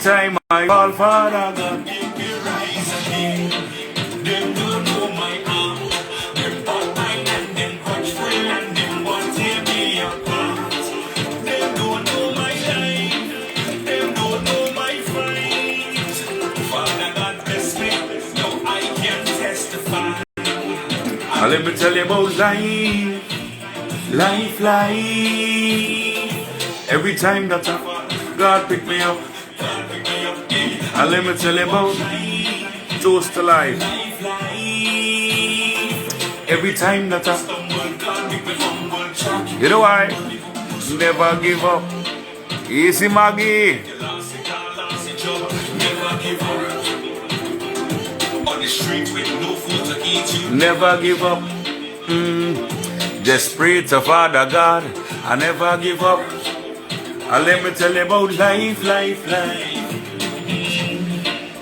time I call Father God. Make me rise again. Them don't know my arm. Them bad mind and them grudgeful and them want to tear me apart. Them don't know my life. Them don't know my fight. Father God bless me. Now I can testify. And let me tell you about life. Life. Every time that God pick me up. And let me tell you about toast to life. Every time that you know why? Never give up. Easy Maggie. Never give up. On the street with no food to eat, you Never give up. Just pray to Father God. I never give up. And let me tell you about life.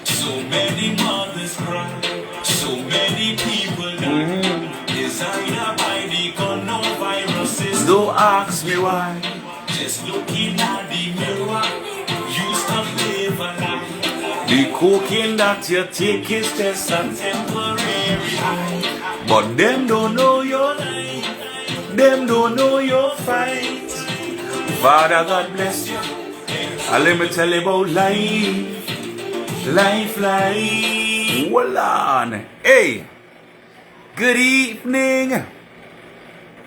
So many mothers cry, so many people die. Desire by the gun, no viruses. Don't ask me why. Just looking at the mirror, you stop live a lie. The cocaine that you take is just a Temporary high. but them don't know your life. Them don't know your fight. Father God bless you. And let me tell you about life. Hold on. Hey. Good evening.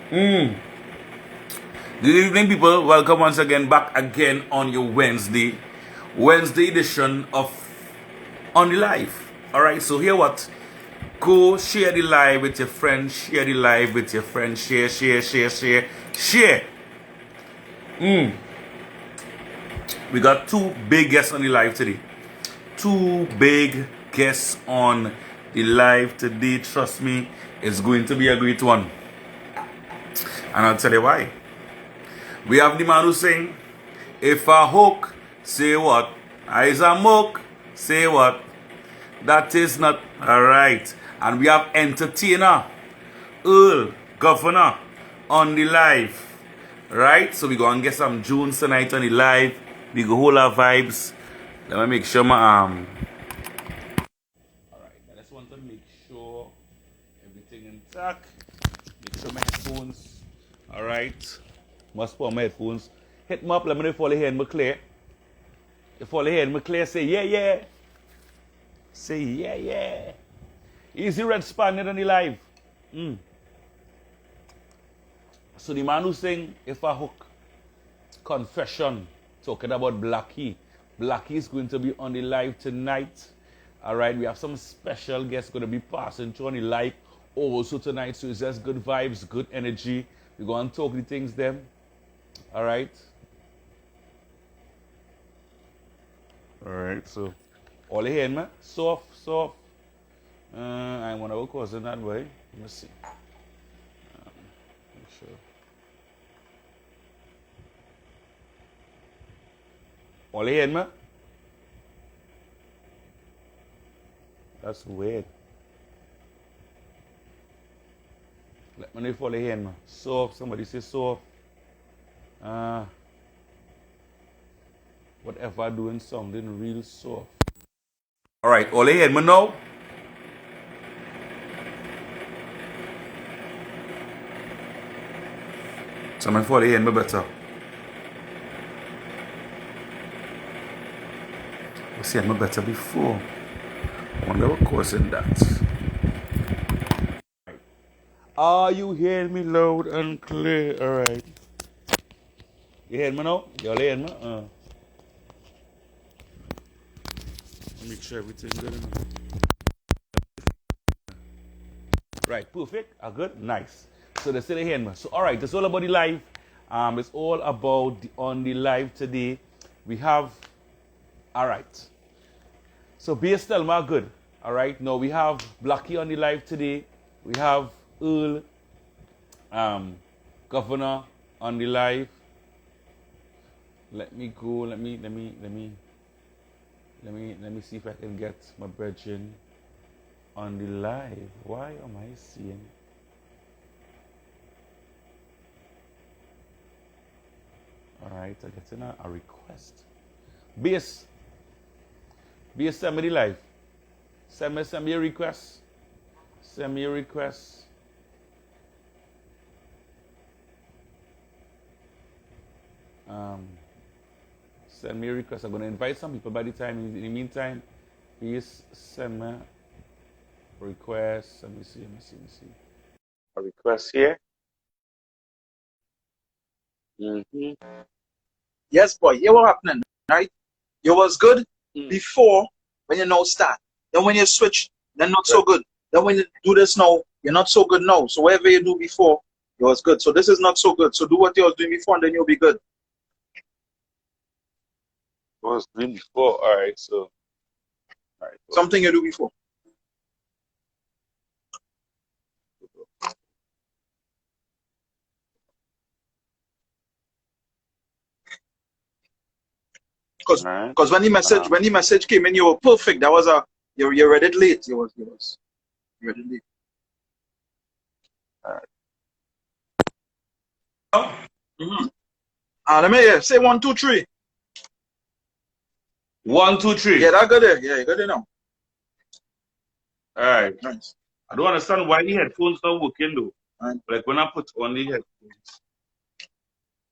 Good evening, people. Welcome once again back again on your Wednesday edition of On the Live. Alright, so here what? Go share the live with your friends. Share the live with your friends. Share. We got two big guests on the live today. Two big guests on the live today. Trust me, it's going to be a great one. And I'll tell you why. We have the man who's saying, if a hook, say what? Is a mook, say what? That is not alright. And we have entertainer, Earl Governor on the live. Right? So we go and get some Junes tonight on the live. We go hold our vibes. Let me make sure my Alright, I just want to make sure everything intact. Make sure my headphones. Alright. Must put on my headphones. Hit me up, let me know if all the hand me clear. If all the hand me clear, say yeah. Say yeah. Easy responding on the live. So the man who's saying, if I hook, confession, talking about Blackie. Blackie is going to be on the live tonight. Alright, we have some special guests going to be passing through on the live also tonight. So it's just good vibes, good energy. We're going to talk the things them. Alright. Alright, so all the hand, man. Soft. I want to work in that way. Let me see. Make sure. All the hand, man. That's weird. Let me know if all the hand, man. Soft. Somebody say soft. Whatever doing something real soft. Alright, all the hand, man now. Someone for the hand, me better. I see me better before. I wonder what causing that. Are you hearing me loud and clear? Alright. You hear me now? You all hear me? Make sure everything good. Right, perfect. Good? Nice. So they still hear me. So alright, it's all about the live. It's all about on the live today. We have alright. So base tell me good. Alright, now we have Blackie on the live today. We have Earl Governor on the live. Let me go. Let me see if I can get my brethren on the live. Why am I seeing? Alright, I get a request. Base, Be send me the live. Send me a request. Send me a request. Send me a request. I'm gonna invite some people by the time. In the meantime, please send me a request. Let me see. A request here. Yes, boy. Yeah, what happening, right? You was good before when you now start. Then when you switch, then not so good. Then when you do this now, you're not so good now. So whatever you do before, it was good. So this is not so good. So do what you was doing before, and then you'll be good. What was doing before? All right. So, Something you do before. Because when the message came in, you were perfect. That was you read it late. You read it late. Let me hear. Say 1, 2, 3. 1, 2, 3. Yeah, that good there. Yeah, you got it now. All right. Nice. I don't understand why the headphones not working though. Right. Like when I put on the headphones.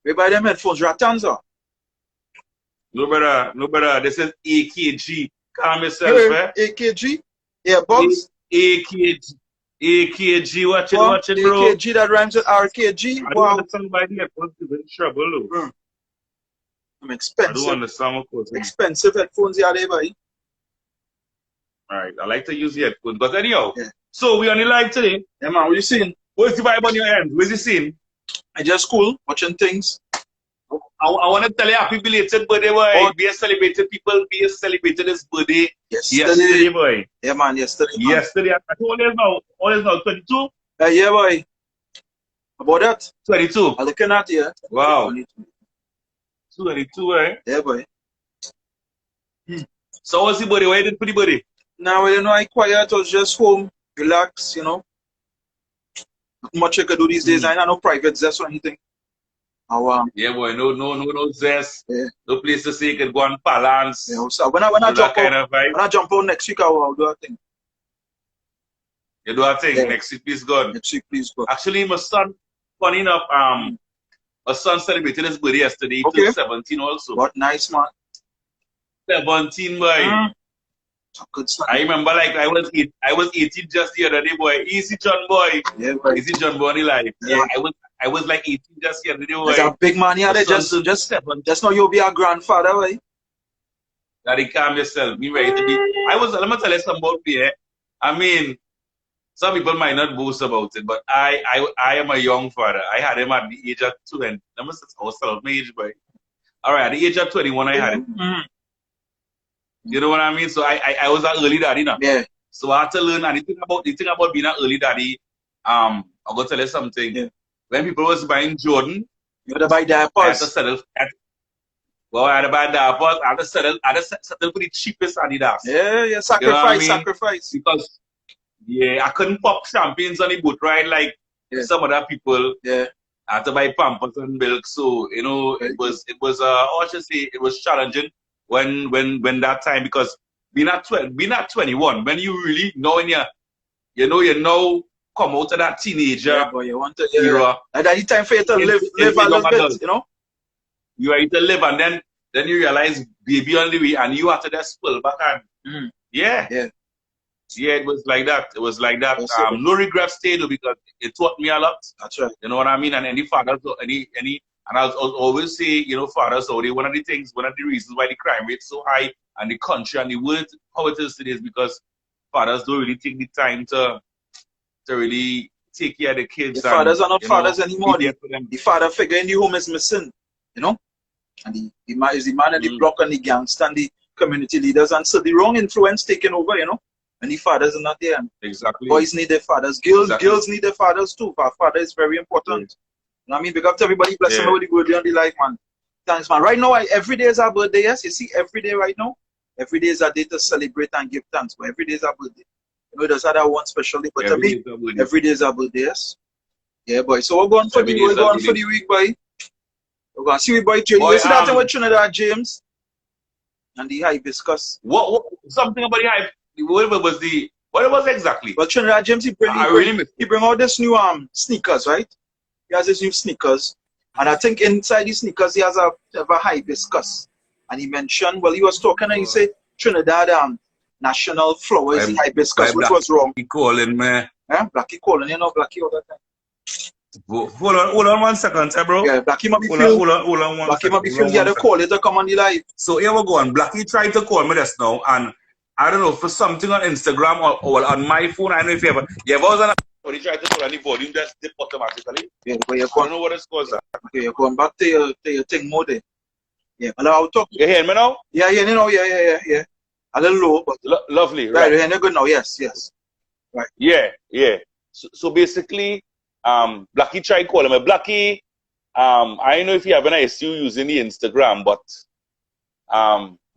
We buy them headphones, ratans or? No brother. This is AKG. Calm yourself, AKG? Yeah, bugs? AKG, watch it, bro. AKG that rhymes with RKG? I don't understand why the headphones is in trouble though. I'm expensive. I don't understand what causing. Expensive headphones here, they buy. Alright, I like to use the headphones. But anyhow, so we on the live today. Yeah, man, what you seeing? What's the vibe on your end? What's the scene? I just cool, watching things. I want to tell you happy belated birthday, boy. Be a celebrated people. Be a celebrated his birthday. Yesterday, boy. Yeah, man, yesterday. Man. Yesterday. I told you now 22? Yeah, boy. About that? 22. I'm looking at you. Wow. 22, eh? Yeah, boy. So what's the birthday? What you did for the birthday? Now, you know, I quiet. I was just home, relax, you know. Not much I could do these days. I ain't no private zest or anything. Yeah, boy, no zest. Yeah. No place to say you can go and balance. Yeah, so when I jump out next week, I'll do a thing. You do a thing next week, please God. Next week, please God. Actually, my son, funny enough, my son celebrated his birthday yesterday. He turned 17 also. What nice, man. 17, boy. Good son. I remember like I was 18 just the other day, boy. Easy John boy. Yeah, boy. Easy John boy on the life. Yeah, I was like 18 just the other day, boy. There's a big man here. Just know you'll be a grandfather, boy. Daddy, calm yourself. Be ready to be. Let me tell you something about me. I mean, some people might not boast about it, but I am a young father. I had him at the age of 20. I was still my age, boy. All right, at the age of 21, I had him. You know what I mean? So I was an early daddy now. Yeah. So I had to learn, and the thing about being an early daddy, I'm gonna tell you something. Yeah. When people was buying Jordan, you had to buy diapers. I had to settle. I had to buy diapers. I had to settle for the cheapest Adidas. Yeah, sacrifice. Because I couldn't pop champagnes on the boat ride like some other people. Yeah. I had to buy Pampers and milk. So it was how should I say, it was challenging when that time, because being at 21, when you really know when you know come out of that teenager boy, you want to era. And then it's time for you to live a little bit, you know? You are to live, and then you realize baby on the way, and you have to just pull back and yeah, it was like that. It was like that. No regrets stayed because it taught me a lot. That's right. You know what I mean? And any fathers, and I'll always say, fathers, one of the reasons why the crime rate is so high and the country and the world how it is today is because fathers don't really take the time to really take care of the kids. The fathers are not fathers anymore. The father figure in the home is missing, you know? And the man is the man and the block and the gangster and the community leaders, and so the wrong influence taking over, you know? And the fathers are not there. Exactly. Boys need their fathers. Girls need their fathers too. Our father is very important. You know what I mean? Big up to everybody. Bless everybody. Good day on the life, man. Thanks, man. Right now, every day is our birthday. Yes, you see, every day right now, every day is a day to celebrate and give thanks. But every day is our birthday. You know, there's other one specially, but to me, every day is our birthday. Yes. Yeah, boy. So we're going for the week, boy. We're going to see we boy James. You see that with Trinidad James? and the hibiscus. What something about the hype? What was what it was exactly? Well, Trinidad James, he bring out this new sneakers, right? He has this new sneakers, and I think inside these sneakers he has a hibiscus. And he mentioned, well, he was talking and he said Trinidad national flower is the hibiscus, which was wrong. He calling me. Blackie calling, you know, Blackie all the time. Hold on 1 second, bro. Yeah, Blackie might be hold on 1 Blackie might be feeling he had to call it to come on the live. So here we go on. Blackie tried to call me just now, and I don't know, for something on Instagram or on my phone, I don't know if you ever was on he tried to put on the volume just dip automatically. Yeah, but you're I don't know what it's called. Okay, you're going back to your thing mode there. Yeah, but I'll talk. You hear me now? Yeah, you know, yeah. A little low, but lovely, right? Right, you're good now. Yes. Right. Yeah. So basically, Blackie tried calling me. Blackie, I don't know if you have an issue using the Instagram, but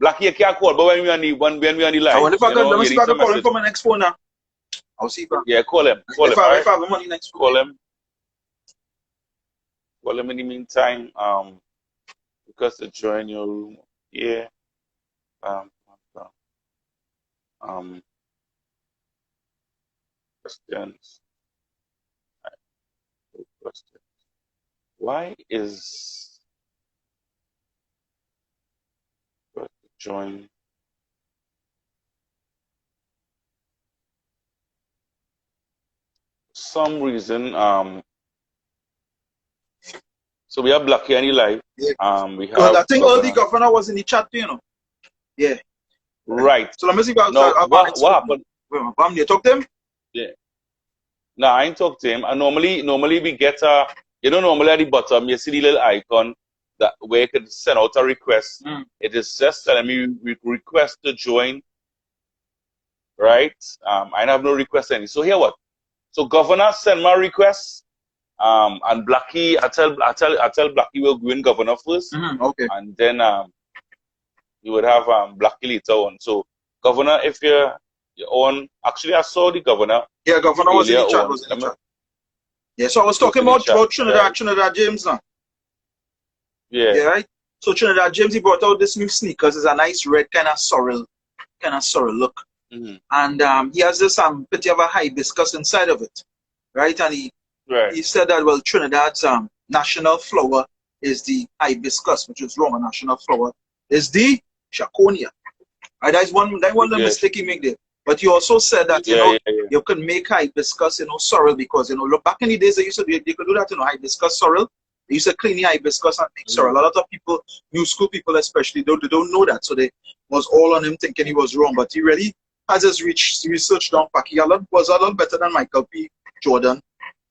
Blackie, you can't call, but when we on the live, I wonder if I can, let me see if I can call him from my next phone now. I'll see if I Yeah, call him. if I have him on the next phone. Call him. Call him in the meantime. Because to join your room. Yeah. Questions. Questions. Why is join? Some reason so we have Blackie and live. Yeah. We have I think all the governor was in the chat, you know. Yeah. Right. So let me see if what happened? You talk to him? Yeah. No, I ain't talk to him. And normally we get normally at the bottom you see the little icon that where you can send out a request. It is just telling me we request to join. Right? I have no request any. So here what? So governor send my request. And Blackie, I tell Blackie we'll go in governor first. Okay. And then you would have Blackie later on. So governor, if you're on, actually I saw the governor. Yeah, governor was in the chat. Yeah, so I was talking about Trinidad James now. Yeah. Yeah, right. So Trinidad James, he brought out this new sneakers. It's a nice red kind of sorrel look. And he has this bit of a hibiscus inside of it, right? And he said that, well, Trinidad's national flower is the hibiscus, which is wrong. A national flower is the chaconia. Right, that's one of the mistake he made there. But he also said that you can make hibiscus, sorrel, because look, back in the days they could do that, hibiscus sorrel. They used to clean the hibiscus and make sorrel. A lot of people, new school people especially, they don't know that. So they was all on him thinking he was wrong. But he really has his research down pack. He was a lot better than Michael P. Jordan.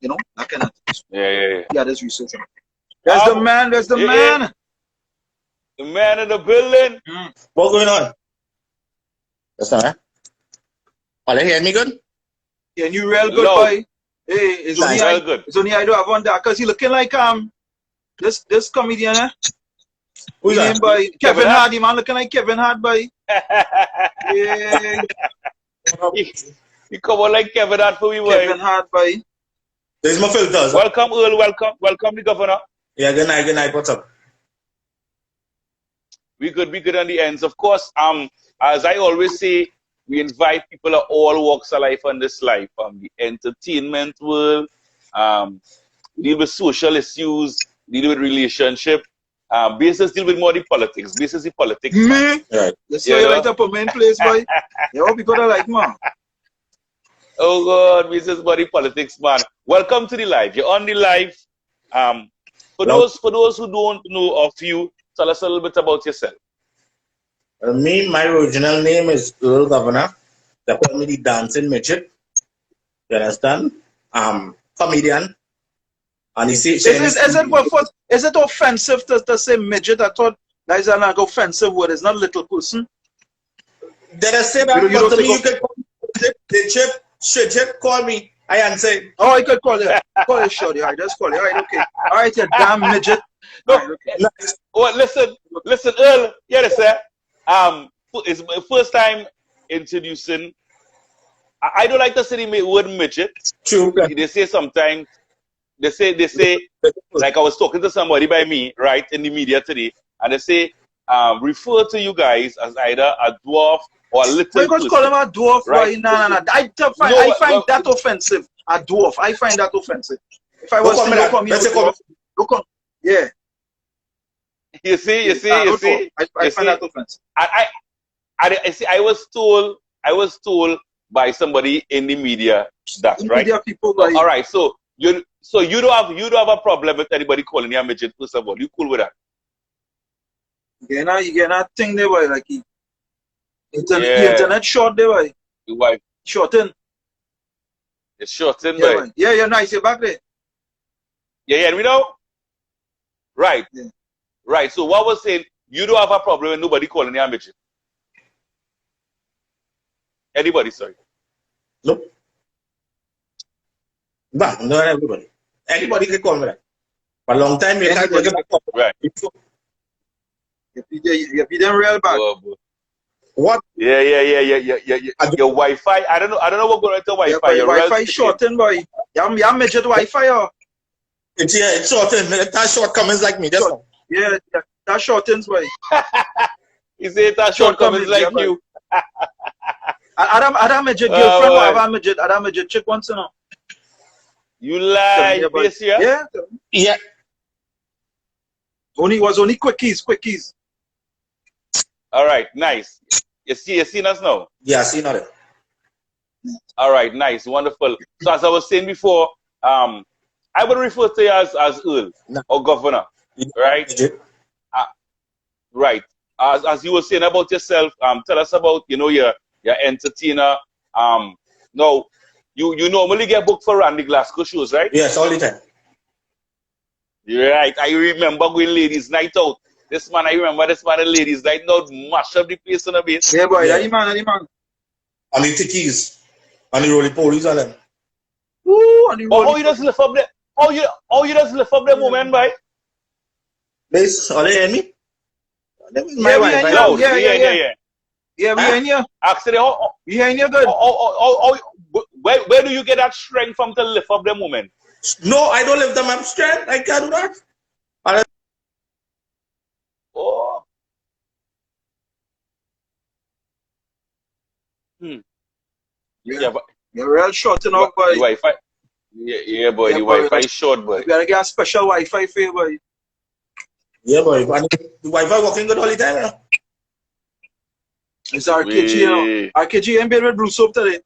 That kind of thing. Yeah. He had his research on. There's the man. The man in the building. What's going on? That's all right. Are you hearing me good? Yeah, you real good, boy. Hey, it's only I do have one there because he looking like this comedian, Who's that? By Kevin Hart, man, looking like Kevin Hart, boy. Yeah. You come on like Kevin Hart for me, boy. Kevin Hart, boy. There's my filters. Welcome, Earl. Welcome, the governor. Yeah, good night. What's up? We good on the ends. Of course, as I always say, we invite people of all walks of life on this life, the entertainment world, deal with social issues, deal with relationship, basis deal with more the politics. Basis the politics. Me? Right. You see you right up a main place, boy. All people are like, man. Oh God, basis more the politics, man. Welcome to the live. You're on the live. For those who don't know of you, tell us a little bit about yourself. My original name is Earl Governor. They call me the dancing midget. You understand? Comedian. And he says, is it offensive to say midget? I thought that is an offensive word. It's not little person. Did I say that? You could call me the chip, call me. I answer. Oh, I could call you. Call you shorty. All right, just call you. All right, okay. All right, you damn midget. No, right, okay. Well, listen, Earl. Yeah, sir. It's my first time introducing. I don't like to say the word midget. True. They say sometimes. They say. Like I was talking to somebody by me, right, in the media today, and they say refer to you guys as either a dwarf or a little Why you person. call him a dwarf, Right? boy? No. I find that offensive. A dwarf. I find that offensive. If I was to Don't call me a say dwarf, don't come. Yeah. You see. I find that offensive. I see. I was told by somebody in the media that, right? Media people, So, all right. So you don't have a problem with anybody calling you a midget. First of all, you cool with that? You get that thing there, boy. Like the Yeah. internet short there, boy. Your wife. Shorten. It's shortened, Yeah, boy. boy. Yeah, you're nice. You're back there. Yeah, we know. Right. Yeah. Right. So what was saying? You don't have a problem with nobody calling you a midget. Anybody, sorry. Nope. Nah, not everybody. Anybody can call me that. For a long time, you can't get back up. Right. You be them real bad. Oh, boy. What? Yeah. Your Wi-Fi. I don't know what's going on with your Wi-Fi. Your Your Wi-Fi shorten, boy. You're midget Wi-Fi, or? It's short. That's shortcomings like me. Just Yeah, that shortens, boy. You say it's a shortcomings like you. Adam midget girlfriend or have a midget chick once, you know. You lie, this year? Yeah. yeah. Only quickies. All right, nice. You seen us now? Yeah, I see nothing. All right, nice, wonderful. So as I was saying before, I would refer to you as Earl or Governor, right? Right. As you were saying about yourself, tell us about your entertainer. Now you normally get booked for Randy Glasgow shows, right? Yes, all the time. Right. I remember going ladies' night out. I remember this man and ladies' night out mash up the place on a bit. Yeah, boy, Yeah. that man. And the tickies. And the roly polies and them. Ooh, and Oh, you just lift up the you just lift up the moment, boy. This, all they hear me? That is my Yeah, we wife. hear I- you. Yeah. Yeah, we hear you. Actually, We hear you good. where do you get that strength from to lift up the moment? No, I don't lift them up strength. I can't do that. Oh. Yeah. You're real short enough, boy. The Wi-Fi. Yeah, boy. Yeah, The boy, Wi-Fi is short, boy. You gotta get a special Wi-Fi for you, boy. Yeah, boy. And the Wi-Fi working good all the time. It's RKG, you know. RKG ain't been with blue soap today.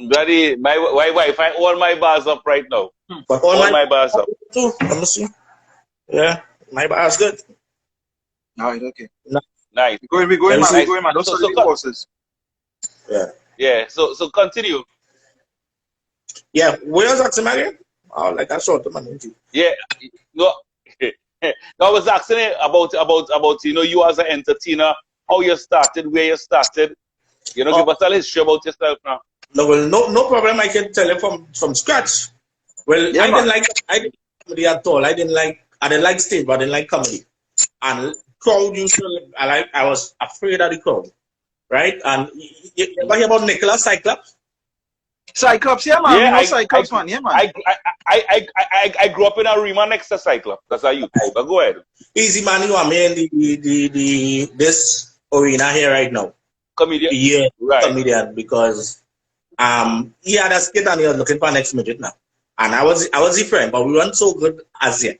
Daddy, my Wi-Fi, all my bars up right now. But All my bars up. too. Let me see. Yeah, my bar is good. All right, okay. Nice. We're going, man. Nice. We're going, man. Don't So- study so the courses. Yeah. Yeah. So continue. Yeah, where's Axel again? Oh, like I saw the man. Yeah. No. No, I was asking you about you as an entertainer, how you started, where you started. Give us a little history about yourself now. No, well, no problem. I can tell you from scratch. Well, Yeah, I man. didn't like comedy at all. I didn't like stage, but I didn't like comedy. And crowd usually, I was afraid of the crowd, right? And you ever hear about Nicholas Cyclops? Cyclops, yeah, man. Yeah, We know Cyclops, man. Yeah, man. I grew up in a Rima next to Cyclops. That's how you. But go ahead. Easy man, you are me in this arena here right now. Comedian. Yeah, Right. comedian because he had a skit and he was looking for next midget now. And I was his friend, but we weren't so good as yet.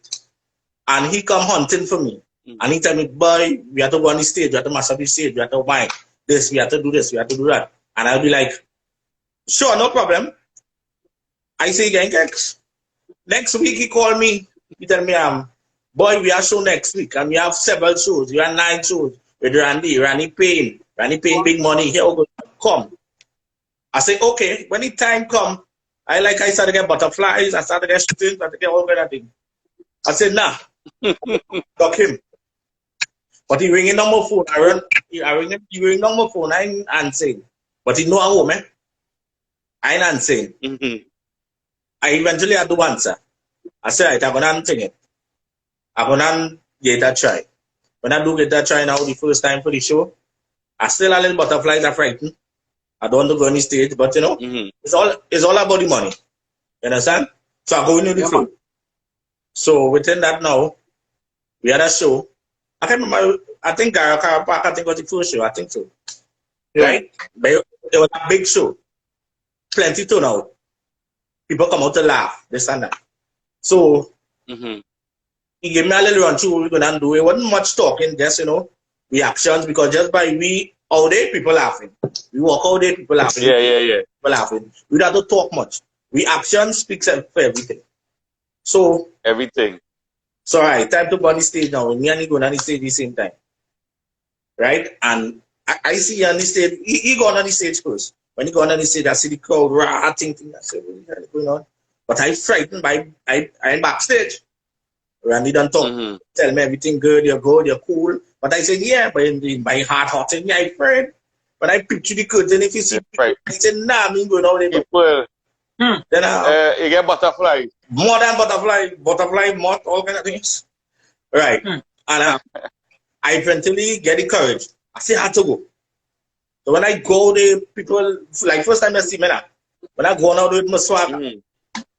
And he come hunting for me. And he tell me, boy, we have to go on the stage, we have to mash up the stage, we have to buy this, we have to do this, we have to do that. And I'll be like, sure, no problem. I say, Genkex. Next week he called me. He tell me, boy, we have show next week. And we have several shows. We have 9 shows with Randy Payne, big money. Here we go. Come. I say, okay. When the time come, I started to get butterflies. I started to get shooting. I started to get all kind of things. I said, nah. Talk him. But he ringing on my phone. He ring on my phone. I ain't answering. But he know I'm home, eh? I ain't answering. I eventually had to answer. I said, right, I'm going to answer it. I'm going to get that try. When I do get that try now, the first time for the show, I still a little butterflies are frightened. I don't want to go on the stage, but it's all about the money. You understand? So I go into the flow. So within that now, we had a show I can't remember. I think Car Park, I think was the first show. I think so. Yeah. Right? But it was a big show. Plenty turnout. People come out to laugh, this and that. So he gave me a little run through what we're gonna do. It wasn't much talking, just reactions, because just by we all day people laughing. We walk all day, people laughing. Yeah. People laughing. We don't have to talk much. Reaction speaks for everything. So Everything. So right, time to go on the stage now. Me and he go on the stage at the same time. Right? And I see on the stage, he go on the stage first. When he go on the stage, I see the crowd rotting. I say, what the hell is going on? But I frightened by I'm backstage. Randy done talk, tell me everything good, you're cool. But I said, yeah, but in my heart hurting me, I afraid. But I picture the curtain, if you see, I said, nah, I'm going out there. People, then you get butterfly. more than butterfly, moth, all kind of things. Right. And I eventually get the courage. I say I had to go. So when I go there, people, like first time I see me now, when I go out with my swag,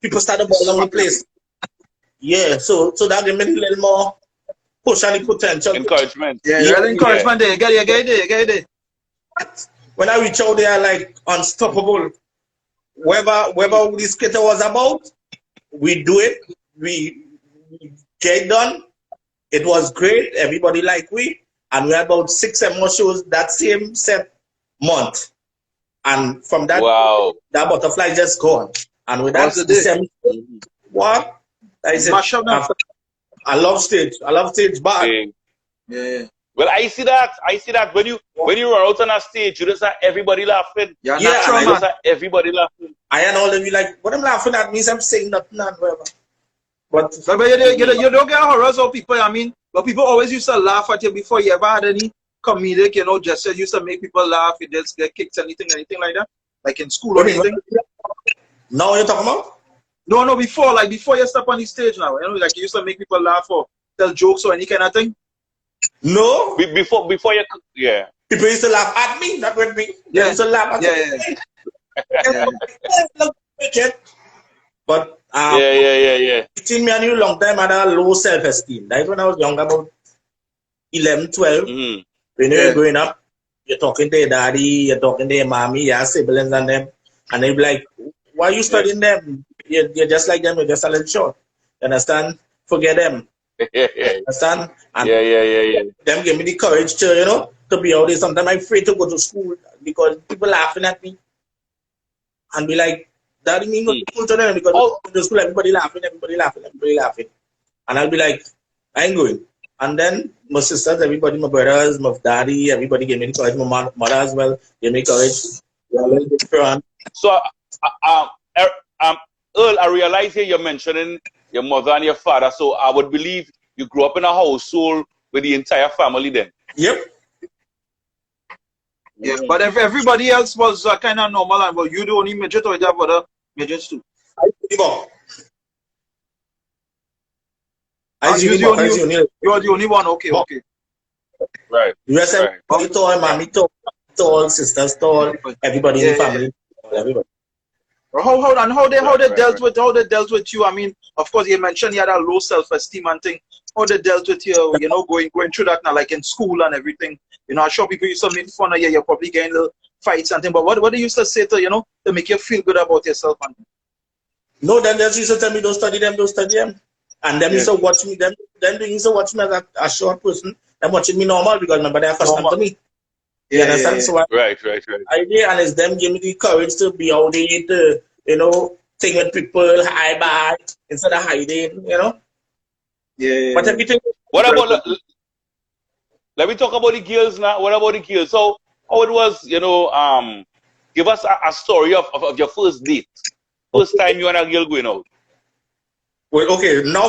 people start to ball on the place. Yeah, so that gave me a little more push and the potential. Encouragement. Yeah, encouragement there. Get it. When I reach out there, like unstoppable. Whatever this skater was about, we do it. We get it done. It was great. Everybody liked we. And we had about 6-7 more shows that same set month. And from that, that butterfly just gone. And with that, what? I said, I love stage. I love stage bad. Yeah. Well, I see that when you were out on a stage, you just have everybody laughing. Yeah, you just have everybody laughing. I and all of you like, what I'm laughing at means I'm saying nothing and whatever. But you don't get harassed of people. I mean, but people always used to laugh at you before you ever had any comedic, gestures used to make people laugh. You just get kicked, anything like that, like in school or anything. Now you're talking about? No, before you step on the stage now, like you used to make people laugh or tell jokes or any kind of thing. No. Before you, yeah. People used to laugh at me, not with me. They used to laugh at me. But yeah. Between me and you, long time I had a low self-esteem. That's when I was young, about 11, 12. When you're growing up, you're talking to your daddy, you're talking to your mommy, your siblings and them, and they be like, "Why are you studying them? You're just like them. You're just a little short. You understand? Forget them." Understand? And them give me the courage to to be out there. Sometimes I'm afraid to go to school because people laughing at me and be like, "Daddy, me go to school to them because in the school everybody laughing. And I'll be like, I ain't going. And then my sisters, everybody, my brothers, my daddy, everybody gave me the courage. My mother as well gave me courage. So, Earl, I realize here you're mentioning your mother and your father, so I would believe you grew up in a household with the entire family then. Yep. Yeah, but if everybody else was kind of normal, and well, you the only midget or you have other midgets too? You are the only one. Okay. Right. You said tall, mommy tall, sisters tall, everybody in the family, everybody. How they dealt with you? I mean, of course, you mentioned you had a low self-esteem and thing. How they dealt with you? Going through that now, like in school and everything. I'm sure people used to make fun of you. You're probably getting little fights and thing. But what they used to say to to make you feel good about yourself? And no, then they used to tell me, don't study them. And them used to watch me. Then they used to watch me as a short person. Them watching me normal because remember they're accustomed to me. You understand? So right. And it's them give me the courage to be out there to, think with people, hi bye, instead of hiding, Yeah. But everything. What about, let me talk about the girls now. What about the girls? So, how it was, give us a story of your first date. First time you and a girl going out. Well, okay, now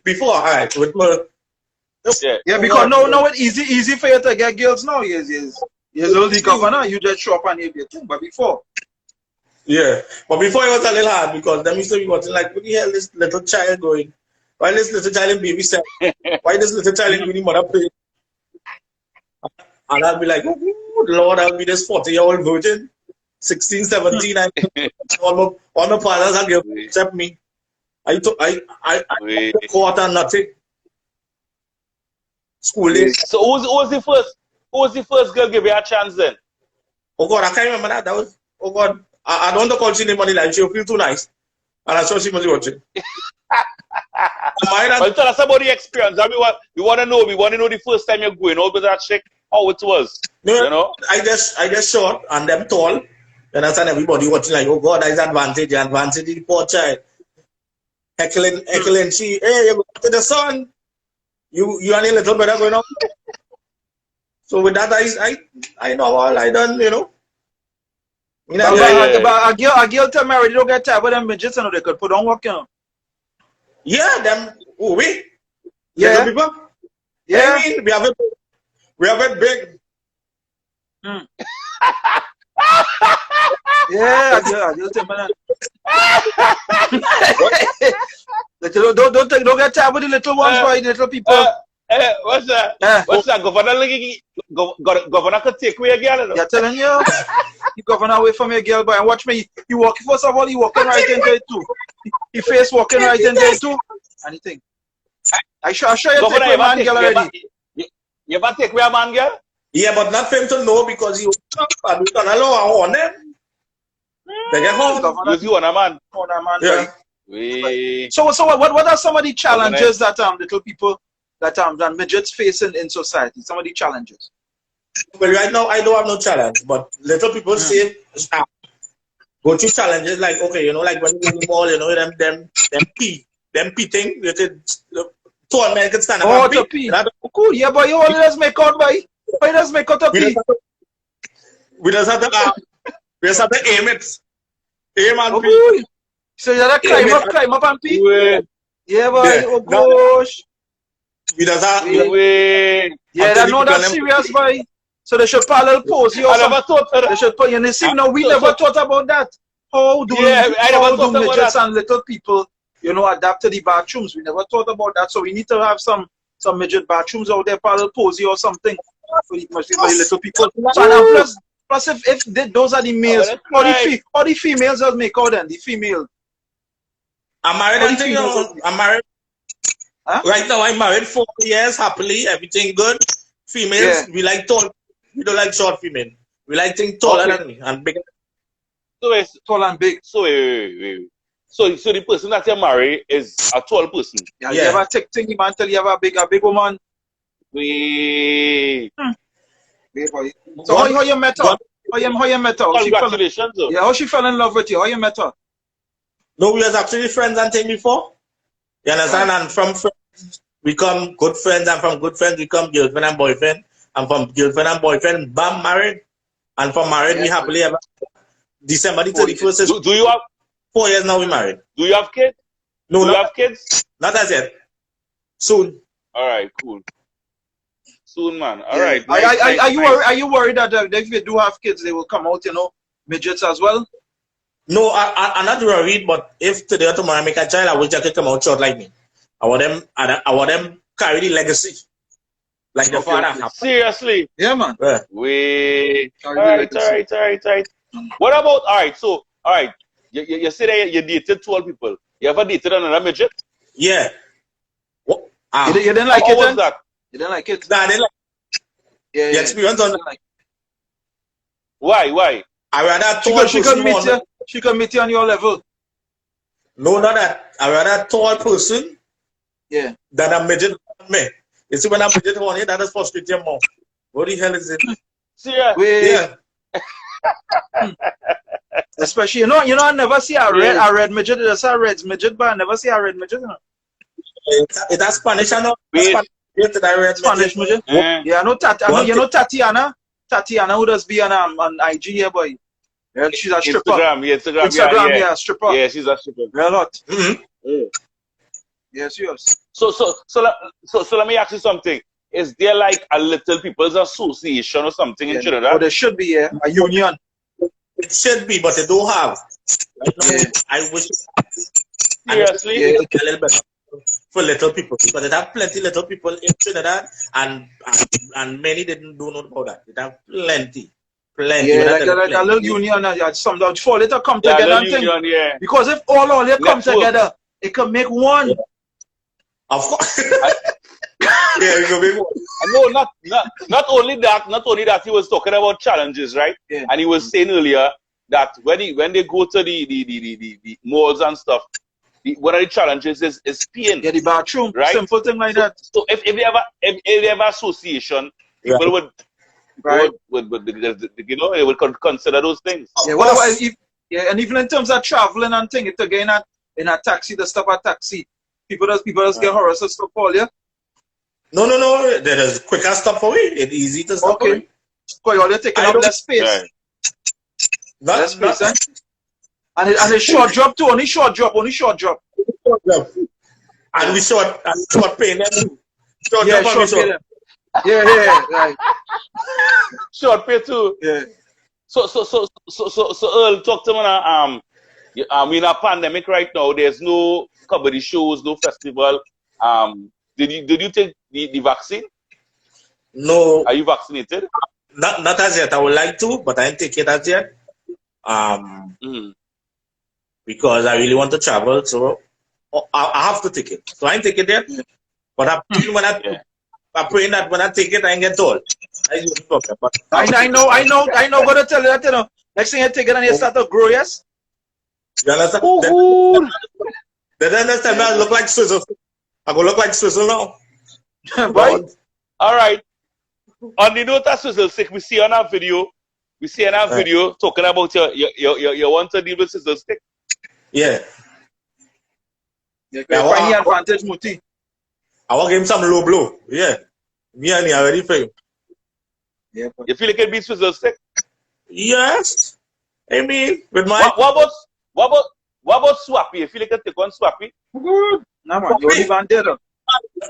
before, all right, with my... Yeah, because now it's easy for you to get girls now. Yes. Earl Governor, you just show up and you thing. But before. Yeah, but before it was a little hard because them used to be watching like, what the hell is this little child going? Why this little child in baby set? Why this little child in mother play? And I'll be like, oh, Lord, I'll be this 40-year-old virgin, 16, 17, and all my fathers are going to accept me. I caught and nothing. school days. So who was the first girl give you a chance then? Oh God, I can't remember that. That was, oh God, I don't want to call she name on the line. She'll feel too nice. And I'm sure she must be watching. Well, tell us about the experience. We want to know. We want to know the first time you're going out with that chick, how it was. No, you know? I just short and them tall. You understand? Everybody watching like, oh God, that is advantage. The advantage the poor child. Heckling, she, hey, you go to the sun. You and a little better going on. So with that, I know all I done, you know. But a girl tell me, they don't get tired of them midgets and they could put on work, you know. Yeah, them, who we? Yeah. Little people? Yeah. I mean, we have it big. Yeah, a girl tell me that. Don't get tired of the little ones, boy, the little people. What's that? What's that? Governor could take away a girl. You're telling you? You governor away from your girl, boy, and watch me. He walking, first of all, he walking right into it too. He face walking right into it too. Anything. I sure you take away a man girl already. You ever take away a man girl? Yeah, but not for him to know because he was and we can allow on them. They get home. You on a man. On a man, Yeah. right? So what are some of the challenges that little people that midgets face in society? Some of the challenges. Well, right now I don't have no challenge, but little people say go through challenges like, okay, you know, like when you go to the mall, you know, them pee thing, tall men can stand up and pee. Cool, yeah, but you always make out, boy. Why does make out a pee? We just have to aim it. Aim and pee. Cool. So you have to climb up and pee? Yeah, boy, Yeah. oh gosh. We just have Yeah, I know that's serious, boy. So they should parallel pose you or something. They should put you see now we never thought about that. How do midgets and little people, you know, adapt to the bathrooms? We never thought about that. So we need to have some midget bathrooms out there, parallel pose or something for the little people. So now plus if those are the males, or the females just make out then, the female. I'm married. I'm married. Huh? Right now I'm married 4 years, happily, everything good. Females, we like tall. We don't like short female. We like things taller than me and bigger. So it's tall and big. So wait. So the person that you marry is a tall person. Yeah. You ever take thing man tell you have a big woman? Wait, boy. So how you met her? How you met her? Congratulations. Yeah, how she fell in love with you? How you met her? No, we was actually friends and thing before. You understand? And from friends we come good friends, and from good friends we come girlfriend and boyfriend. And from girlfriend and boyfriend, bam, married. And from married, we happily ever. December the 31st. Do you have 4 years now? We married. Do you have kids? No, do you have kids? Not as yet. Soon. All right, cool. Soon, man. All Yeah. right. Are you worried that if you do have kids, they will come out, you know, midgets as well? No, I'm not worried. But if today or tomorrow I make a child, I wish they could come out short like me. I want them carry the legacy. Like the father. Seriously? Yeah, man. Yeah. Wait. All right. What about, all right. You say that you dated 12 people. You ever dated another midget? Yeah. What? You didn't like it? How was that? You didn't like it? Nah, I didn't like Yeah. the experience on like Why? I rather tall person. She can meet you on your level. No, not that. I rather tall person Yeah. than a midget on me. You see, when I'm midget on you, that is frustrating more. What the hell is it? Seriously? Yeah. Especially, you know, I never see a red midget. There's a red midget, but I never see a red midget. You know? It has Spanish, I know. Spanish midget. Yeah, I know Tatiana. Tatiana, who does be on IG here, boy. Yeah, she's a stripper. Instagram, yeah, stripper. Yeah, she's a stripper. Real lot. Mm-hmm. Yes, yes. So let me ask you something. Is there like a little people's association or something in Trinidad? Oh, there should be, a union. It should be, but they don't have. Yeah. I wish. Seriously? Yeah, a little bit for little people, because they have plenty little people in Trinidad, and many didn't know about that. They have plenty. Yeah, like a little union, some four little come together and thing. Yeah. Because if all they come together, it can make one. Of course. Yeah, you go big one. No, not only that. Not only that, he was talking about challenges, right? Yeah. And he was saying earlier that when they go to the malls and stuff, one of the challenges is peeing. Yeah, the bathroom. Right? Simple thing like that. So if they have association, people would you know, they would consider those things. Yeah, and even in terms of traveling and thing, it again in a taxi, the stop at taxi, people just get harassed and stuff all, yeah? No. There is quicker stop for it. It's easy to stop for Okay. it. Because you're taking up less space. Right. Less space, eh? And a short drop too, only short drop. And we short pay them. Short Yeah, drop short and we pay them. Yeah, right. Short pay too. Yeah. So Earl, talk to me now. We're in a pandemic right now. There's no comedy shows, no festival. Did you take the vaccine? No, Are you vaccinated? not as yet. I would like to, but I didn't take it as yet. Because I really want to travel, so I have to take it. So I didn't take it yet. But I'm praying that when I take it, I get told. I know. Gonna tell you that, you know. Next thing you take it and you start to grow, yes? You understand? Then understand I look like Swizzle. I go look like Swizzle now. Right? All right. On the note of Sizzle Stick, we see on our video talking about you want to deal with Sizzle Stick. Yeah. Yeah, find the advantage, Muti. I want to give him some low blow. Yeah. Me and he are ready for him. Yeah, You feel like it beats Sizzle Stick? Yes. I mean, with my... What about Swappy? You feel like you take on Swappy? Good. Nah, man, you're the van there.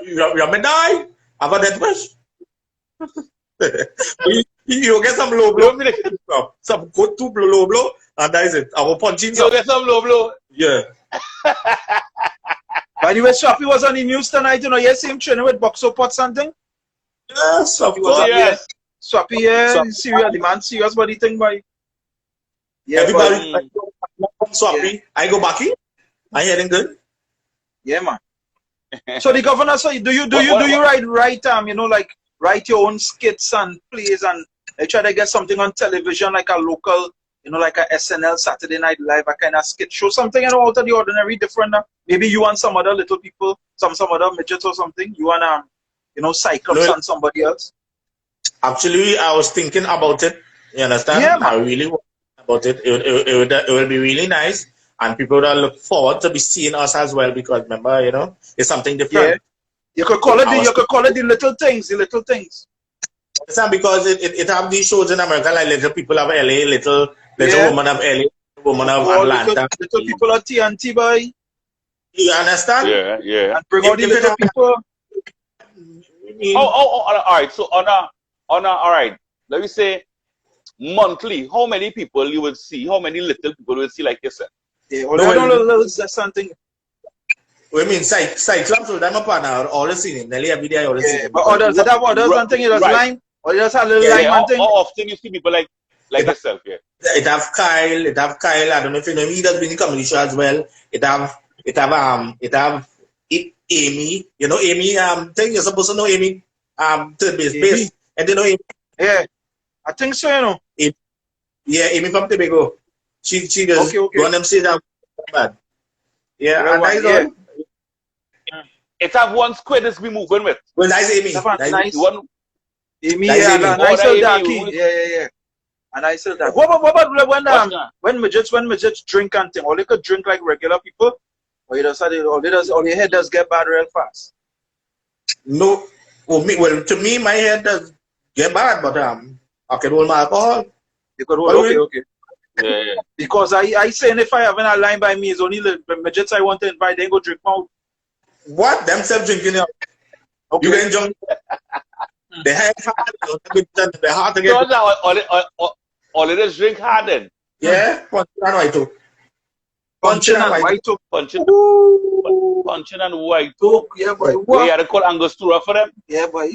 You may die. I've got that wish. You get some low blow. Some good two low blow, and that is it. I will punch in some. You get some low blow. Yeah. By the way, Swappy was on the news tonight, you know, you see him training with Boxo Pot something? Yes, of He was course. up Yes. here. Swappy, yeah, serious, the man serious body thing, boy. Yeah, Everybody, but, Swappy. I go back in. I hearing good. yeah, man. So the governor, so do you write you know, like write your own skits and plays and try to get something on television like a local, you know, like a SNL Saturday Night Live, a kind of skit show, something, you know, out of the ordinary, different. Maybe you and some other little people, some other midgets or something. You want you know, Cyclops and somebody else. Actually, I was thinking about it. You understand? Yeah, man. I really want about it. It will be really nice, and people will look forward to be seeing us as well. Because remember, you know, it's something different. Yeah. You could call it the little things, the little things. Understand? Because it have these shows in America, like Little People of LA, Little Woman of LA, Woman of Atlanta. Little people of TNT, boy. You understand? Yeah. And bring out the little people. All right. So all right. Let me say monthly. How many people you will see? How many little people will see like yourself? Yeah, little something. We mean Cyclops with them upon all the scene. Nearly every day I always see. But others that have others and thing, it was lime. Or just a little lime and thing. How often you see people like yourself? Yeah. It have Kyle. I don't know if you know him. He does been in comedy show as well. It have Amy. You know Amy. Thing you're supposed to know Amy. Third base. And you know Amy. Yeah, I think so. You know. Yeah, Amy from Tobago. She does run them say that bad. Yeah, and that's all. It have one squid that's be moving with. Well, that's Amy. Nice. One. Amy, That's yeah, Amy. and I sell Amy, Darky. Yeah. And I sell that. What about when midgets drink and thing? Or they could drink like regular people? Or your head does get bad real fast? No. Well, to me, my head does get bad, but I can hold my alcohol. You could hold, okay. Yeah. Because I saying if I have a line by me, it's only the midgets I want to invite, they go drink out. What? Themselves drinking up. Okay. You enjoy. They have hard to get. All it is drink hard then. Yeah, punching and white too. Punching and white too. Punching and white too. Yeah, boy. We had to call Angostura for them. Yeah, boy.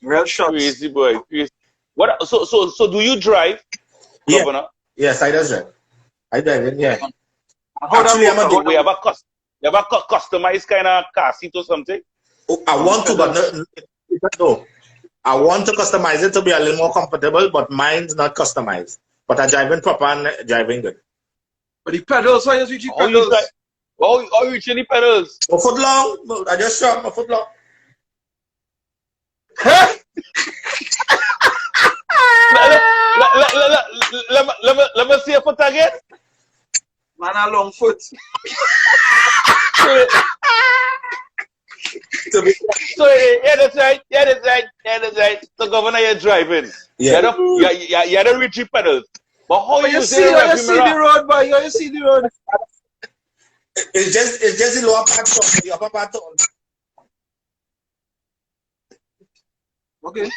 Real shots. Crazy boy. Crazy. What? So do you drive, Governor? Yes, I does drive. I drive it. Yeah. Actually, we have a You have a customized kind of car seat or something? Oh, I want to, but no. I want to customize it to be a little more comfortable, but mine's not customized. But I'm driving proper and driving good. But the pedals, why you reach the How you pedals? how you reaching the pedals? A foot long. I just shot my foot long. Let me see your foot again. Man, a long foot. So yeah, that's right. So Governor, you're driving. Yeah. You don't reach the pedals. But how But you you see the road, boy. You see the road. It's just the lower part, the upper part. Okay.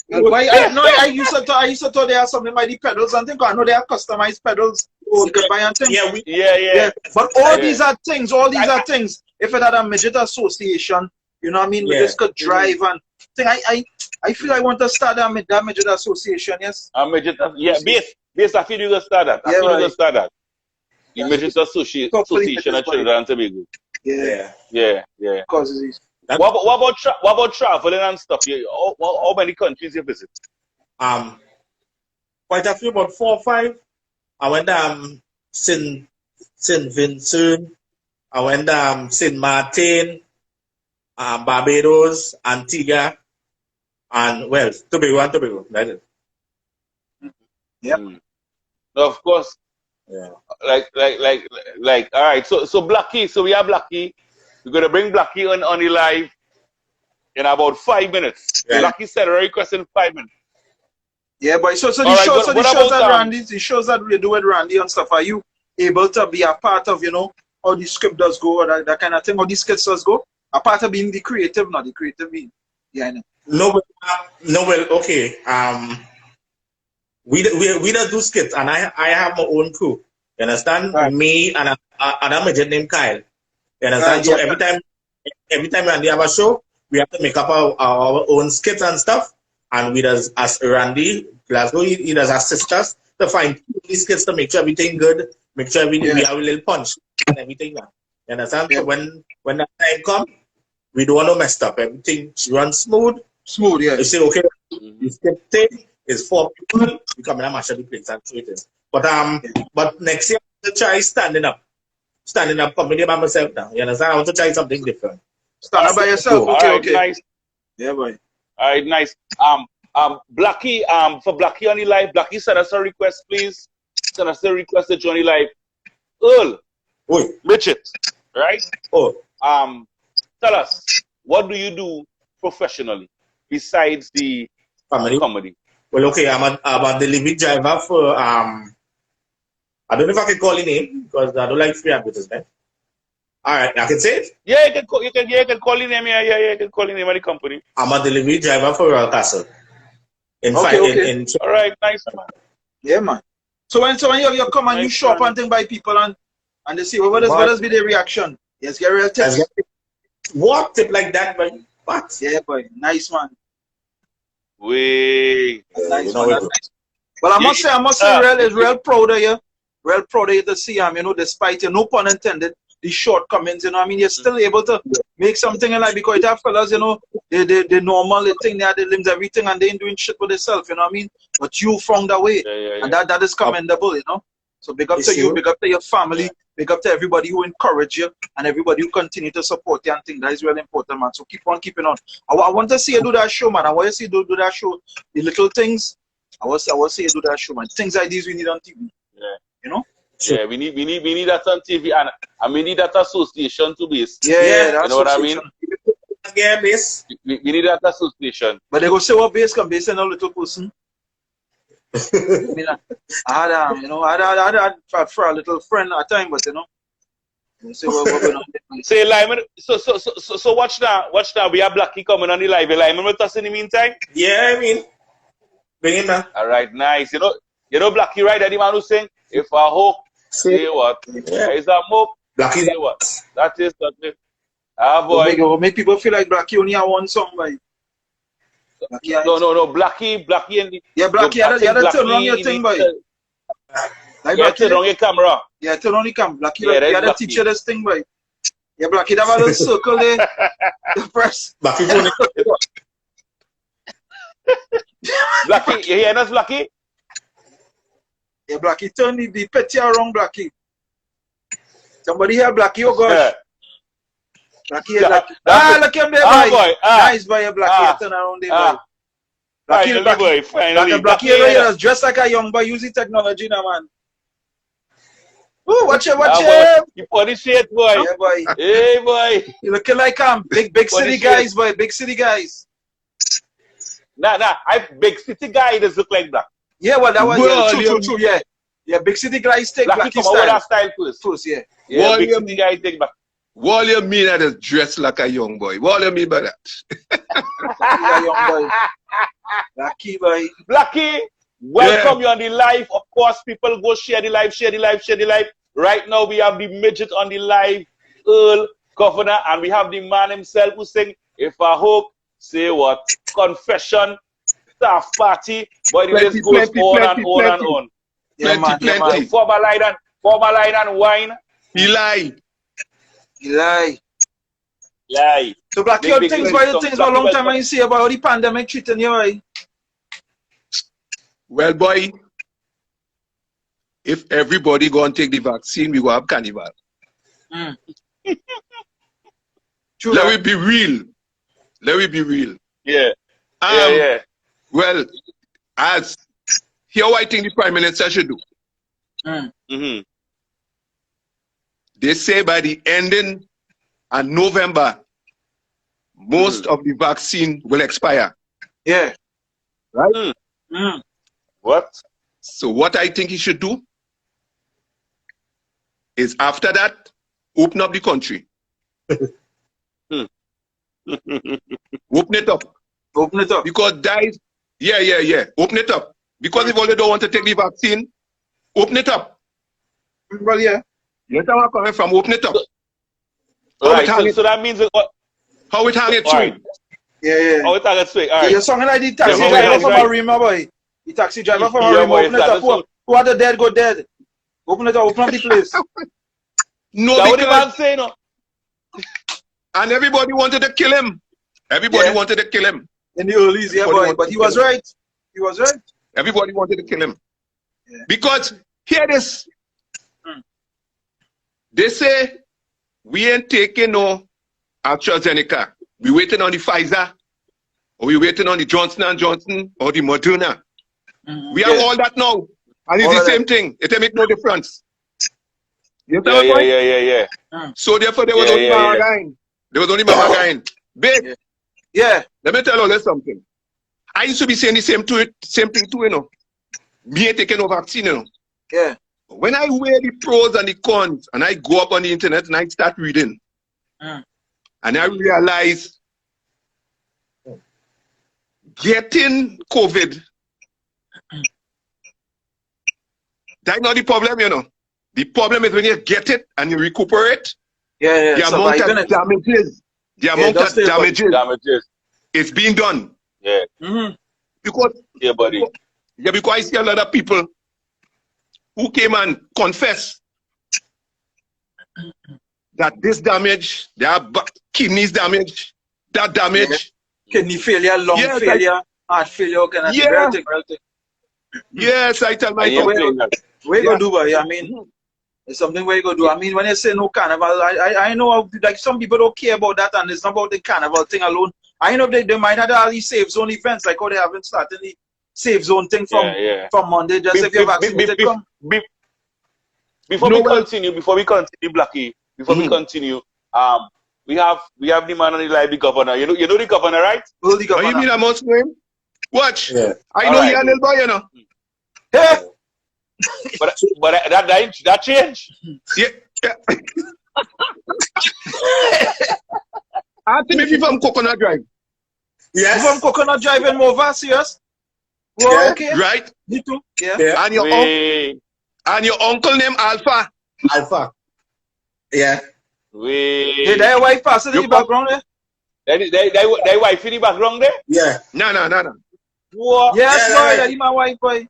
Why? I used to thought they have something by the pedals and things. I know they have customized pedals. You can buy and things. Yeah. But all these are things. All these are things. If it had a midget association, you know what I mean? We just could drive and thing. I feel I want to start that midget association. Yes. A midget. Yeah. Base. I feel you gonna start that. I feel you gonna start that. The midget association of Trinidad and Tobago. Yeah. Because What about traveling and stuff? How many countries you visit? Quite a few, about 4 or 5. I went Saint Vincent. I went Saint Martin, Barbados, Antigua, and Tobago. That's it. Yep. Of course. Yeah. Like. All right. So Blackie. So we have Blackie. We're gonna bring Blackie on the live in about 5 minutes. Yeah. Blackie said a request in 5 minutes. Yeah, but so the Right, shows, that Randy, the shows that we do with Randy and stuff, are you able to be a part of, how the script does go, or that kind of thing, how the skits does go? A part of being the creative, not the creative being. Yeah, I know. No, well, okay. We don't do skits, and I have my own crew. You understand? Right. Me and another midget named Kyle. You understand? So every time Randy have a show, we have to make up our own skits and stuff. And we does as Randy Glasgow, he does assist us to find these skits to make sure everything good, make sure we have a little punch and everything now. You understand? Yeah. So when that time comes, we don't want to mess up. Everything runs smooth. Smooth, yeah. You say, okay, the skit thing is 4 people, we come in and mash up the place and so it is. But next year I'll try standing up comedy by myself now. You understand? I want to try something different. Stand up by yourself. All right, nice. Yeah, boy. All right, nice. Blackie, for Blackie on the live, Blackie send us a request, please. Send us a request to join the live. Earl, midget, right? Tell us, what do you do professionally besides the comedy? Well, okay, I'm a delivery driver for I don't know if I can call the name because I don't like free advertisement. All right, I can say it. Yeah, you can call the name. Yeah, you can call the name of the company. I'm a delivery driver for Royal Castle. All right, nice man. Yeah, man. So when you come and you shop and thing by people and they say, well, what does be the reaction? Yes, get real tips. What tip like that, but what? Yeah, boy, nice man. Nice man. Nice. Well, I must say, real proud of you. Real proud of you to see him, despite no pun intended, the shortcomings, you're still able to make something in life because you have fellas, they normal, they think they have the limbs, everything, and they ain't doing shit with themselves, But you found a way, and that is commendable, So big up to you, big up to your family, big up to everybody who encourage you, and everybody who continue to support you and think that is really important, man. So keep on keeping on. I want to see you do that show, man. I want to see you do that show. The little things, I want to see you do that show, man. Things like these we need on TV. Yeah, we need that on TV and we need that association to base. Yeah, you know what I mean? Yeah, base. We need that association. But they go say what base can base in a little person. I had for a little friend at time, but say what going on. Say Lyman. So watch now. We have Blackie coming on the live. Lyman with us in the meantime. Yeah, I mean, bring him now. All right, nice. You know Blackie, right? That the man who's saying, if I hope, say what? Is that hope? Blackie, say what? That is. Ah, boy. Make people feel like Blackie only have one song, by. No. Blackie and the... Yeah, Blackie, you had to turn around your thing, boy. Like Yeah, Blackie, turn on your camera. yeah, turn on the cam. Blackie, Yeah, like, you had to that's teach Blackie. you this thing, boy. Yeah, Blackie, that have a little circle there. The press. Blackie phone. Blackie, you hear us, Blackie? Yeah, Blackie, turn the petty around, Blackie. Somebody here, Blackie, oh gosh. Blackie, yeah, Blackie. Look him there, boy. boy. Nice, boy, yeah, Blackie, turn around there, boy. Finally, boy, finally. Blackie, yeah, dressed like a young boy, using technology now, man. Ooh, watch him, watch him. You put the shit, boy. Yeah, boy. Hey, boy. You looking like big city guys, boy, big city guys. Nah, I big city guy does look like that. Yeah, well, that was Well, true, yeah. Yeah, big city guys take Blackie Blackie come out with style. that style first. Yeah. Yeah, Well, big you city guy take back. What do you mean that is dressed like a young boy? What do you mean by that? Yeah, young boy. Blackie, boy. Blackie, welcome you on the live. Of course, people go share the live, share the live, share the live. Right now, we have the midget on the live, Earl Governor, and we have the man himself who sing, if I hope, say what? Confession, staff party, but the list goes on and on and on. Yeah, man, yeah, Plenty. man. Former line and wine. He lie. You lie. Lie. So Blackie, Big, how big things things. for the things for a long Blackie, time I see about how the pandemic treating you, right? Well, boy, if everybody go and take the vaccine, we go have carnival. True. Let me be real. Let me be real. Yeah. Well, as here, what I think the Prime Minister should do. Mm-hmm. They say by the ending of November, most of the vaccine will expire. Yeah. Right? What? So what I think he should do is after that, open up the country. Open it up. Open it up. Because guys, yeah. Open it up. Because if they don't want to take the vaccine, open it up. Well, yeah. You know where I'm coming from? Open it up. Right, so that means how it hang it all right. Yeah. How it hang it straight. All Yeah, right. you're singing like the taxi Yeah, driver from right. Arima, boy. The taxi driver from Yeah, Arima, boy, open it up. Who are the dead, go dead. Open it up, open up the place. No, That's what the man because, say, no? and everybody wanted to kill him. Everybody Yeah. wanted to kill him. In the earlys, yeah, boy. But he was right. He was right. Everybody wanted to kill him. Yeah. Because, hear this. They say, we ain't taking no AstraZeneca. We waiting on the Pfizer, or we waiting on the Johnson & Johnson, or the Moderna. We have all that now. And it's All the of same thing. It make no difference. You know Yeah, what I'm yeah. saying? So therefore, there was only Mama Gain. There was only Mama Gain. Big. Yeah. Let me tell you something. I used to be saying the same thing too, you know. Me ain't taking no vaccine, you know. Yeah. When I weigh the pros and the cons, and I go up on the internet and I start reading, and I realize getting COVID, that's not the problem, you know. The problem is when you get it and you recuperate, Yeah. the amount of damages is being done. Yeah. Because, Yeah, buddy. because I see a lot of people who came and confess that this damage, their kidneys damage, that damage. Kidney failure, lung failure, heart failure, kind of everything. Yes, I tell my What you gonna do, boy? I mean, it's something where you gonna do. I mean, when you say no carnival, I know like some people don't care about that, and it's not about the carnival thing alone. I know they might have all these safe zone events, like how they haven't started the safe zone thing from Monday. Just if you're vaccinated, come. Before we continue, Blackie, we continue, we have the man on the live, the governor. You know the governor, right? Who's the governor? You mean I must name? Watch. Yeah. I know you're a little boy, you know. Hey! But that changed. Yeah. I think maybe from Coconut Drive. Yes. From Coconut Drive in Mova, serious? Well, Yeah. okay. Right? Me too. Yeah. Yeah. And your uncle named Alpha. Alpha. Yeah. Hey, that wife passing in the background there? That wife in the background there? Yeah. No. What? Yes, Yeah, boy, right. that is my wife, boy.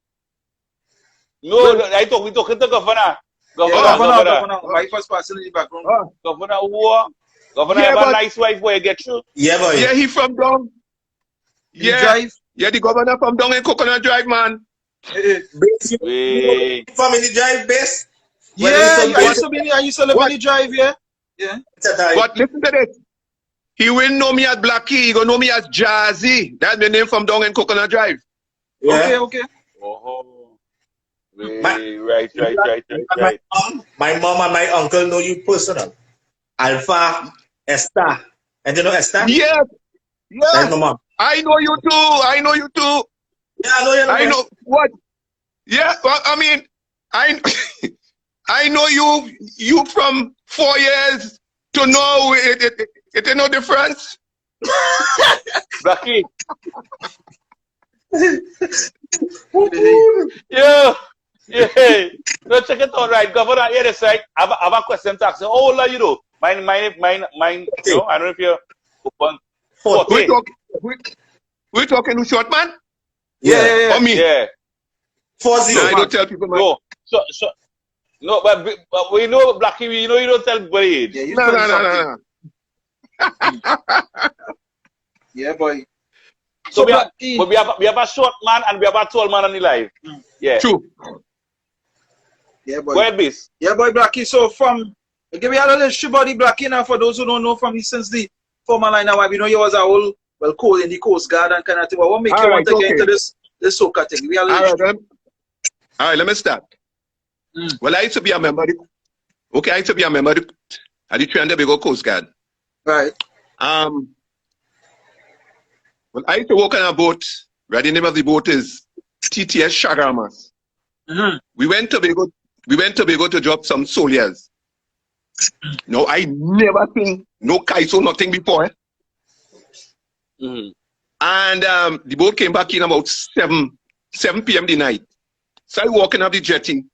No, we talking to governor. Governor. My first person in the background. Governor who? Governor Yeah, have a but- nice wife where you get through. Yeah, boy. Yeah, he from down. He Yeah. drive. Yeah, the governor from down in Coconut Drive, man. Base, Wait. family drive base. Yeah, I used to live What? in the drive, yeah. Yeah. But listen to this. He will know me as Blackie. He gonna know me as Jazzy. That's the name from down in Coconut Drive. Yeah. Okay. Oh. Wait, My- right. My mom and my uncle know you personal. Alpha, Esther. And you know Esther? Yes. That's Yes. my mom. I know you too. Yeah, I know you. I know what? Yeah, well, I mean, I know you from 4 years to now. It ain't no difference. Blackie. Yeah. No, check it out, right? Governor, here this right. I have a question to ask you. How old are you though? Mine, you know, I don't know if you're open. 40. We're talking to short man? Yeah. Or me? Yeah. 40. No, I don't tell people, man. No. So no, but we know Blackie, we know you don't tell everybody age. Yeah, you No. 30-something. Yeah, boy. So we Blackie- have a short man and we have a tall man on the live. Yeah. True. Yeah, boy. Go ahead, Bis. Yeah, boy, Blackie. So give me a little history about the Blackie now for those who don't know from me since the former line now. We know you was a whole in the Coast Guard and kind of thing. But what make you want to get into this soca thing? We are All right, let me start. Well, I used to be a member. I used to be a member at the Trinidad Tobago Coast Guard. right. Well, I used to work on a boat. Right, the name of the boat is TTS Shagamas. We went to Tobago to drop some soldiers. No, I never seen no kaiso, nothing before. And the boat came back in about 7 p.m. the night. So I walking up the jetty.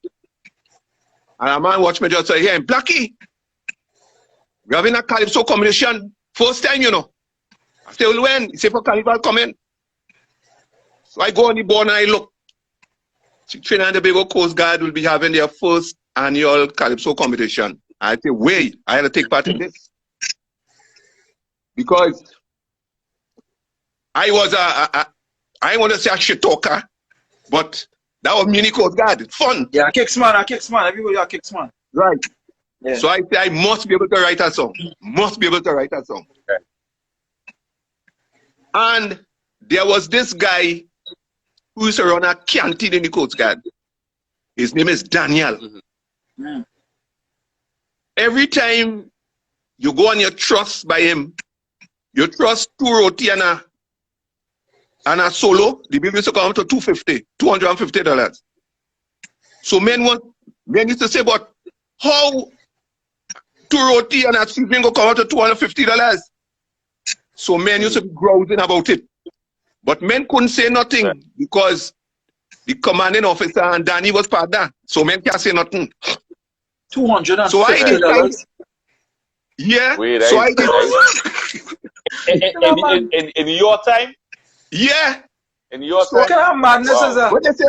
And a man watched me just say, hey, Blackie, we're having a calypso combination. First time, you know. I say, well, when? He said, for Carnival coming. So I go on the board and I look. Trinidad and Tobago Coast Guard will be having their first annual calypso competition. I say, wait, I had to take part in this. Because I was I want to say a shit talker, but that was mini Coast Guard. It's fun. Yeah, kicks man. Everybody are kicks man. Right. Yeah. So I say I must be able to write a song. Okay. And there was this guy who used to run a canteen in the Coast Guard. His name is Daniel. Every time you go on your trust by him, you trust 2 roti and a solo, the bill used to come to $250. So men used to say, but how 2 roti and a seasoning go come out to $250? So men used to be grousing about it. But men couldn't say nothing because the commanding officer and Danny was part of that. So men can't say nothing. $250. So I decided. Yeah. Wait, so I did. In your time? Yeah. In your What time? kind of madness is that? What they say?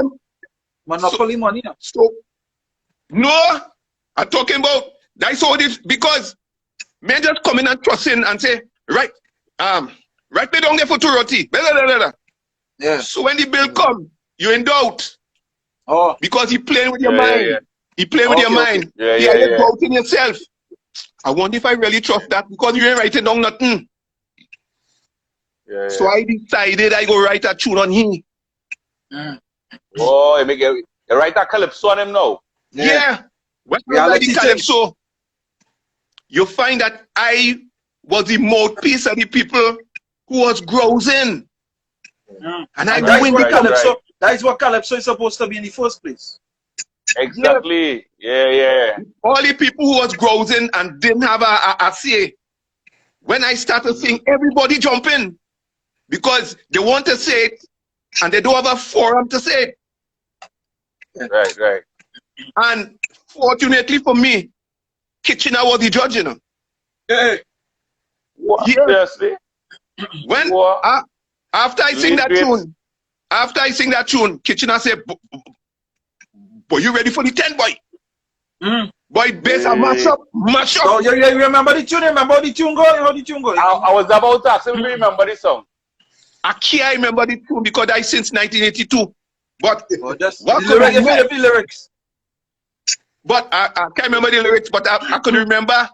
Monopoly money. No? So no, I'm talking about that's all this because men just come in and trust in and say, right me down there for 2 roti. Blah, blah, blah, blah. Yeah. So when the bill come, you're in doubt. Oh. Because he playing with your Yeah, mind. yeah. He playing with your Okay, mind. Yeah. Doubting yourself. I wonder if I really trust that because you ain't writing down nothing. Yeah. So I decided I go write a tune on him. Oh, you write a calypso on him now. Yeah. When I write the calypso, you find that I was the mouthpiece of the people who was grousing. And I That is win what the calypso. That is what calypso is supposed to be in the first place. Exactly. Yeah. all the people who was grousing and didn't have a say. When I started seeing everybody jump in because they want to say it and they don't have a forum to say it. Right. And fortunately for me, Kitchener was the judge, you know. Hey. What? Yeah. Seriously? When What? after I sing that tune, Kitchener said, Boy, you ready for the 10, boy? Mm. Boy, bass a mash up, mash up. So, you remember the tune? Remember how the tune go? How the tune go? I was about to ask him if you remember this song. I can't remember the tune because I since 1982. But Just what the could lyrics, remember? the lyrics. But I can't remember the lyrics, but I could remember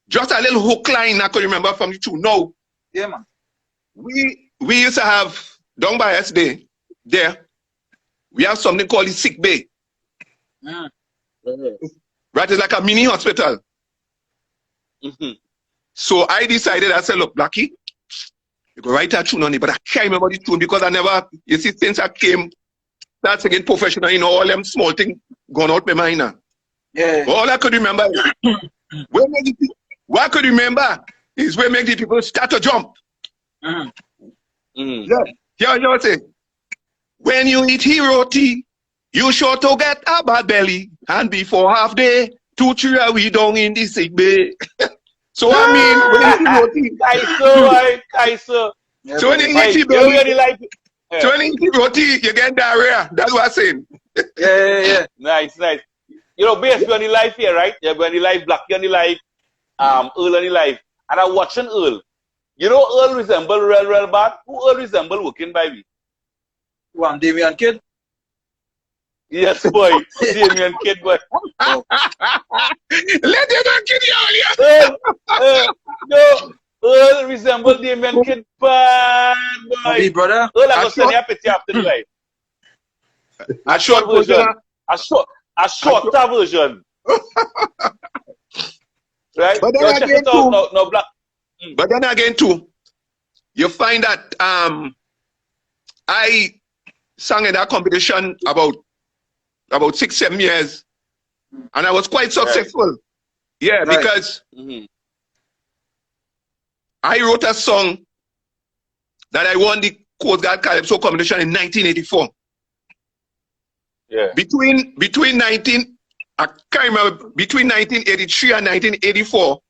just a little hook line I could remember from the tune. No. Yeah, man. We used to have down by us there, we have something called the sick bay. Mm. Right, it's like a mini hospital. So I decided, I said, look, Blackie, you go write a tune on it, but I can't remember the tune because I never, you see, since I came, that's again professional, you know, all them small things gone out my mind now. Yeah. All I could remember is, what I could remember is where make the people start to jump. Yeah, you say, when you eat hero tea, you sure to get a bad belly, and before half day, 2-3 are we down in the sick bay. So I mean, when you eat Kaiser. so when you eat You belly, really like it. so when you eat roti, you get diarrhea. That's what I'm saying. Yeah. Nice. You know, basically on the live here, right? You're on the live, Blackie on the live, Earl on the live. And I'm watching Earl. You know Earl resemble real bad? Who Earl resemble working by me? Who am Damien Kid? Yes, boy. Damien Kid, boy. Let them not kill you earlier. No, Earl resemble Damien Kid bad, Hey, boy. brother. Earl, I'm going to send you a picture after the live. A short version. A shorter version. Right? But then Yo, check again, it out now, Black. But then again, too, you find that I sang in that competition about 6-7 years, and I was quite successful. Yeah, Right. because I wrote a song that I won the Coast Guard Calypso competition in 1984. Yeah. Between 1983 and 1984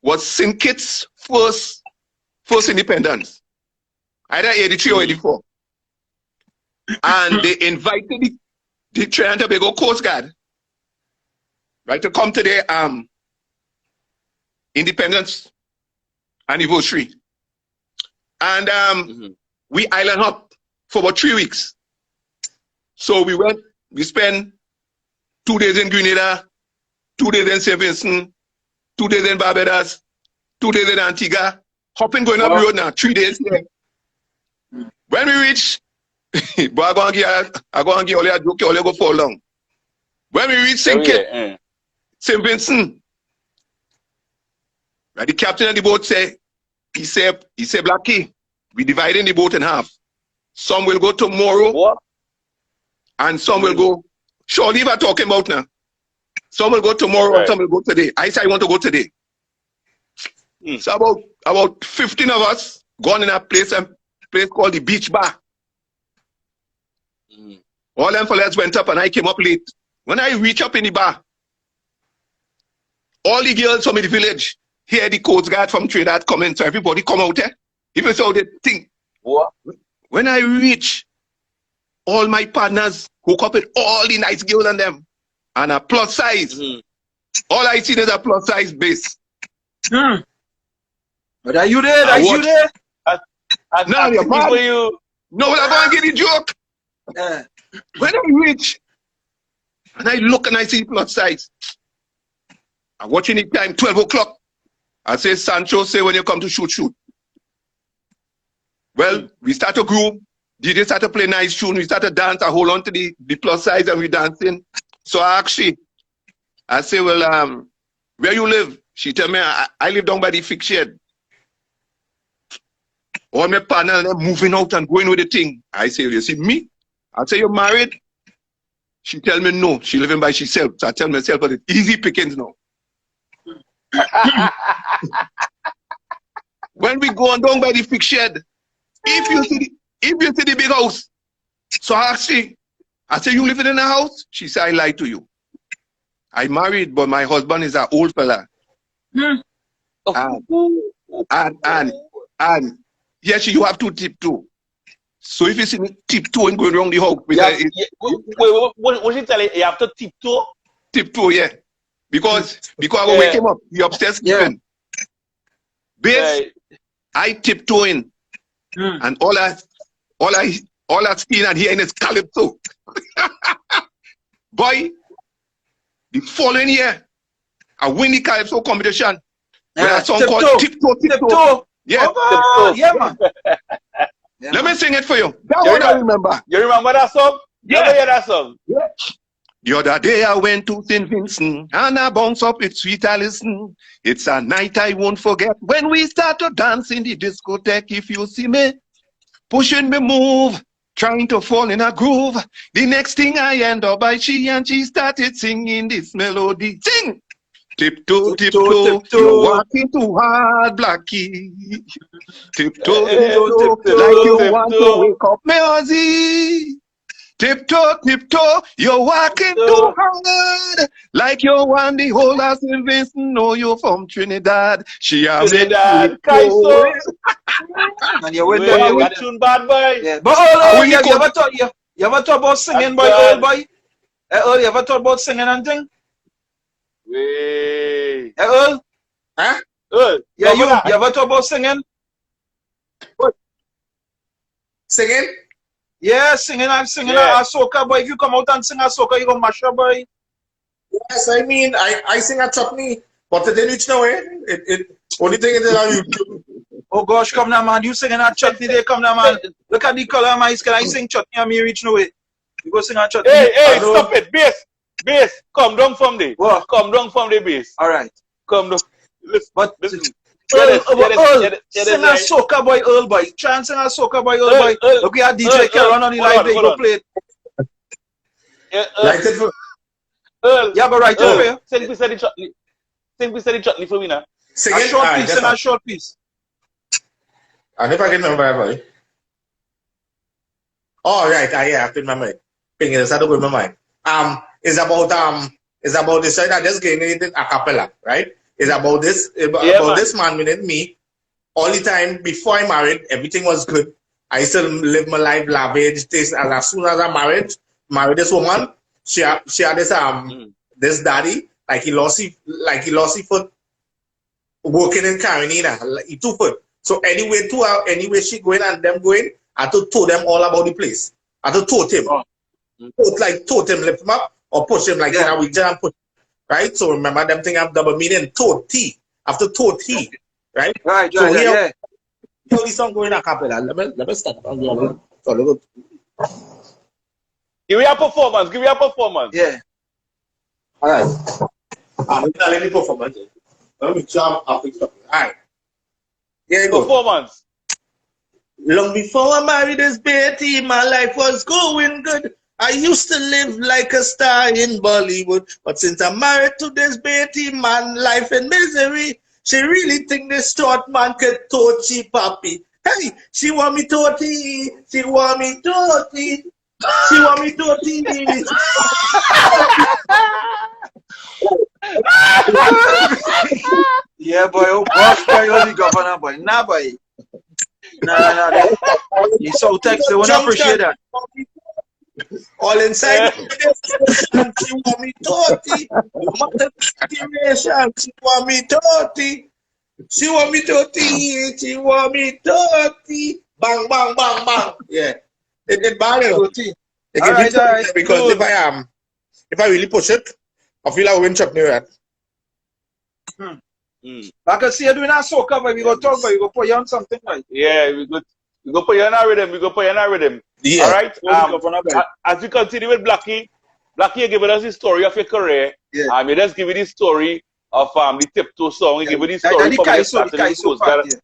was St. Kitts' first independence, either 83 or 84. And they invited the Trinidad and Tobago Coast Guard, right, to come to their independence anniversary. And we island hopped for about 3 weeks. So we spent 2 days in Grenada, 2 days in St. Vincent, 2 days in Barbados, 2 days in Antigua, hopping going up the road now, 3 days here. When we reach, but I go and give all a joke, all go fall down. When we reach St. Kitts, St. Vincent, right, the captain of the boat he said, Blackie, we dividing the boat in half. Some will go tomorrow, and some will go. Sure, leave are talking about now. Some will go tomorrow, and some will go today. I say I want to go today. So about 15 of us gone in a place called the Beach Bar. All them fellas went up and I came up late. When I reach up in the bar, all the girls from the village hear the Coast Guard from Trinidad coming, so everybody come out there. Even so they think. When I reach, all my partners hook up with all the nice girls and them. And a plus size. All I see is a plus size base. But are you there? Are you there? No, you're mad. No, I'm going to get the joke. When I reach, and I look and I see plus size, I'm watching the time, 12 o'clock. I say, Sancho, say when you come to shoot. Well, we start to groove. DJ start to play nice tune. We start to dance. I hold on to the plus size and we dancing. So I say, well, where you live? She tell me, I live down by the fixed shed. All my partners are moving out and going with the thing. I say, you see me? I say, you're married? She tell me no, she living by herself. So I tell myself, but it's easy pickings now. When we go on down by the fixed shed, if you see the big house, so I say, you living in a house? She said, I lie to you. I married, but my husband is an old fella. And yes, you have to tip too. So if you see me tiptoeing going around the house, What you tell you? You have to tiptoe. tiptoe, yeah. Because I will wake him up. He upstairs sleeping. Bass, I tiptoe in. And all I see and hearing is calypso. Boy, the following year, I win the calypso competition. With a song called Tiptoe. Yeah. Oh, yeah, man. Yeah, Let me sing it for you. That one I remember. You remember that song? Yeah. Never hear that song? Yeah. The other day I went to St. Vincent and I bounced up with Sweet Alison. It's a night I won't forget when we start to dance in the discotheque. If you see me pushing me move, trying to fall in a groove, the next thing I end up by she started singing this melody. Sing! Tiptoe, tiptoe, you're walking too hard, Blackie. Tiptoe, tiptoe, like you want to wake up me Ozzy. Tiptoe, tiptoe, you're walking too hard, like you want the whole of St. Vincent. No, you're from Trinidad. She has Trinidad, Kaiso. And you went there, Got tune bad boy. yeah. But you ever thought about singing, boy, Earl, boy? Earl, you ever thought about singing and thing? Way. Earl? Huh? Earl. Yeah, you ever thought about singing? Singing? Yeah, singing a soca, boy. If you come out and sing a soca, you gonna mash up, boy. Yes, I mean, I sing a chutney, but it didn't reach nowhere. Only thing is on YouTube. Oh gosh, come now, man. You singing a chutney there, come now, man. Look at the color of my skin. I sing chutney and me reach nowhere. You go sing a chutney. Hey, stop it. Bass. Come down from there. What? Come down from the bass. All right. Come down. Listen. But Listen. Earl, sing a soca boy, Earl boy. Try and sing a soca boy, Earl boy. Look at DJ Karen on the live there. You go play it. Like it for Earl. Yeah, but right over here. Sing piece of the chutney. Sing piece of the chutney for me now. singing. A short piece, a short piece. I never get remember boy. Oh right, I have to remember it. Thing is, I don't remember. It's about this side. I just getting it a cappella, right? It's about this this man with me. All the time before I married, everything was good. I used to live my life lavish. This and as soon as I married this woman, she had this this daddy, like he lost his foot working in Carolina, like he 2 foot. So anyway she going and them going, I had to told them all about the place. I had to told him. Told him, lift him up or push him like that. We just push. Right? So remember them thing have double meaning, told T. After told T. Right? Right, so yeah. Here this song going a cappella. Let me start. Give me a performance. Yeah. Alright. I'm gonna let me performance. Let me jump up and stuff. Alright. Here you go. Performance. Long before I married this Betty, my life was going good. I used to live like a star in Bollywood. But since I'm married to this Betty, man, life in misery. She really think this short man could touchy papi. Hey, she want me toti. She want me toti. She want me toti. Yeah, boy. Oh, gosh, boy, you're the governor, boy. Nah, boy. Nah. You so text, they won't appreciate that. All inside. And she want me toti. She want me toti. She want me toti. She want me toti. Bang, bang, bang, bang. Yeah. It bang, you know. All right. Because if I really push it, I feel I win chutney right. I can see you doing a soca, but we go talk, but we go put you on something, right? Yeah, we go put you on a rhythm. Yeah. All right. As we continue with Blackie, you give us the story of your career. Yeah. You just give me the story of the Tiptoe song. You give me the story the Kaiso part, yeah.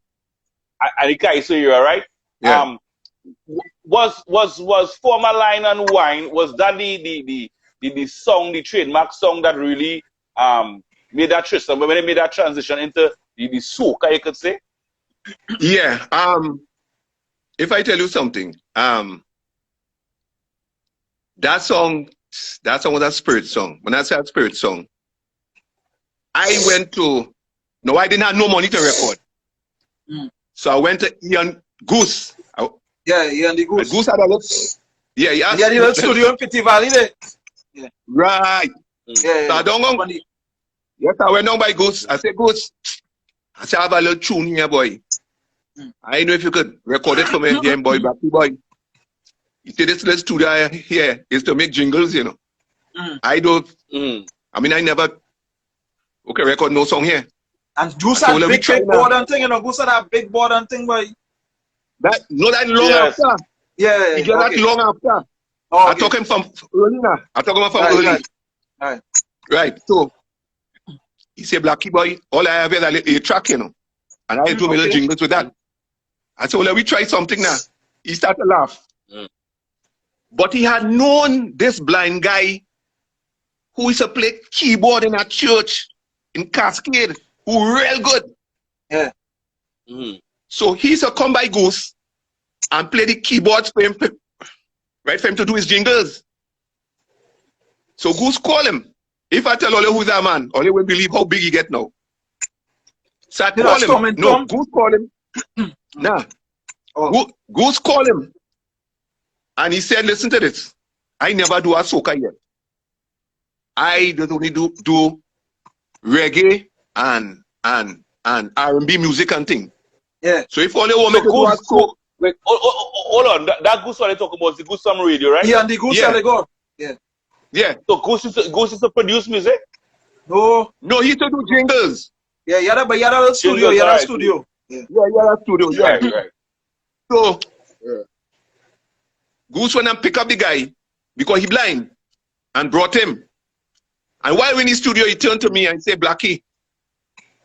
And the Kaiso era, right? Yeah. Was Former Line and Wine, was that the song, the trademark song that really made that when they made that transition into the soca, you could say? Yeah. If I tell you something, that song was a spirit song. When I say a spirit song, I didn't have no money to record. So I went to Ian Goose. Yeah, he and the And Goose. Goose had a little, yeah, He had the little studio in Pity Valley there. Right. Yeah, So I don't go. Funny. Yes, I went down by Goose. I said, Goose, I said, I have a little tune here, boy. I don't know if you could record it for me, yeah, boy, Blackie boy. He said, this little studio here is to make jingles, you know. I don't, I mean, I never, okay, record no song here. And Goose So had let me big try now. board and thing, you know. Goose had a big board and thing, boy. That, no, that long Yes. after. Yeah, He get that long after. Oh, I talk him from early now. I talk him from early. Right. Right. So, he said, Blackie boy, all I have is a track, you know. And I do my little jingles with that. I said, well, let me try something now. He started to laugh. But he had known this blind guy who used to play keyboard in a church in Cascade, who real good. Yeah. So he used to come by Goose and play the keyboards for him, right, for him to do his jingles. So Goose call him. If I tell Ole who's that man, Ole will believe how big he get now. So I Did call I storm him. and No, come? Goose call him. Nah. Oh. Goose call him. And he said, listen to this. I never do a soca yet. I just only do reggae and R&B music and thing. Yeah. So if only want me to do a Goose, soca, wait, hold on. That Goose what they talk about is the Goose on radio, right? He and the Goose Yeah. had they go. yeah. So Goose is to produce music. No. No, he used to do jingles. Yeah, he had a little studio. He had a Alright. studio. Yeah, that's studio. Yeah. Right. So Goose went and pick up the guy because he blind and brought him. And while in the studio, he turned to me and said, Blackie,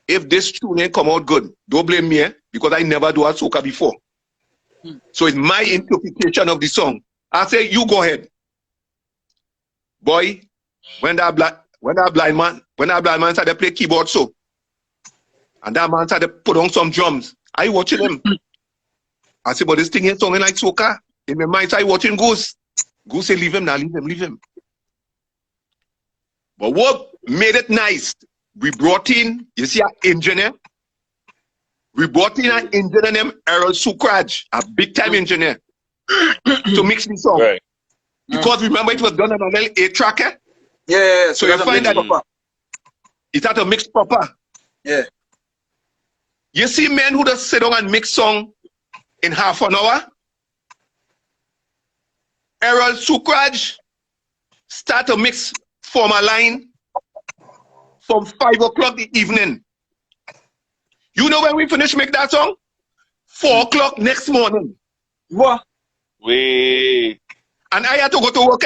if this tune ain't come out good, don't blame me, because I never do a soca before. So it's my interpretation of the song. I say, you go ahead. Boy, when that blind man started to play keyboard so, and that man started to put on some drums, I watching him. I said, but this thing ain't sounding like soca. In my mind, I watching Goose. Goose say, leave him now, leave him. But what made it nice, we brought in, you see, an engineer. We brought in an engineer named Earl Sukraj, a big time engineer, to mix the song. Right. Because remember, it was done on a little 8-tracker. Yeah. So you find that it had to mix proper. Yeah. You see men who just sit down and mix song in half an hour. Earl Sukraj start to mix from a line from 5 o'clock the evening. You know when we finish make that song? 4 o'clock next morning. What? Wait. And I had to go to work.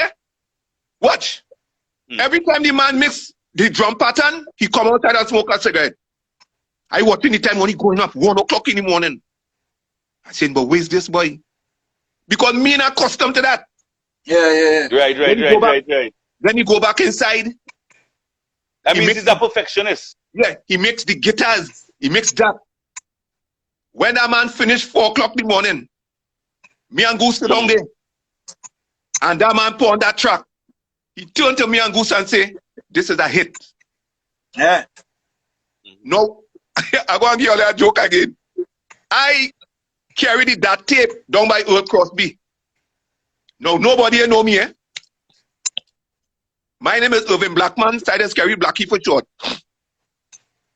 Watch. Every time the man mix the drum pattern, he come outside and smoke a cigarette. I watching the time when he going up 1 o'clock in the morning. I said, but where's this boy? Because me not accustomed to that. Yeah. Right. Then he go back inside. That He means makes- he's a perfectionist. Yeah, he makes the guitars. He makes that. When that man finished 4 o'clock in the morning, me and Goose sit down there. And that man put on that track. He turned to me and Goose and say, this is a hit. Yeah. No, I'm going to give you a joke again. I carried that tape down by Earl Crosby. No, nobody know me. My name is Irvin Blackman, started carry Blackie for short.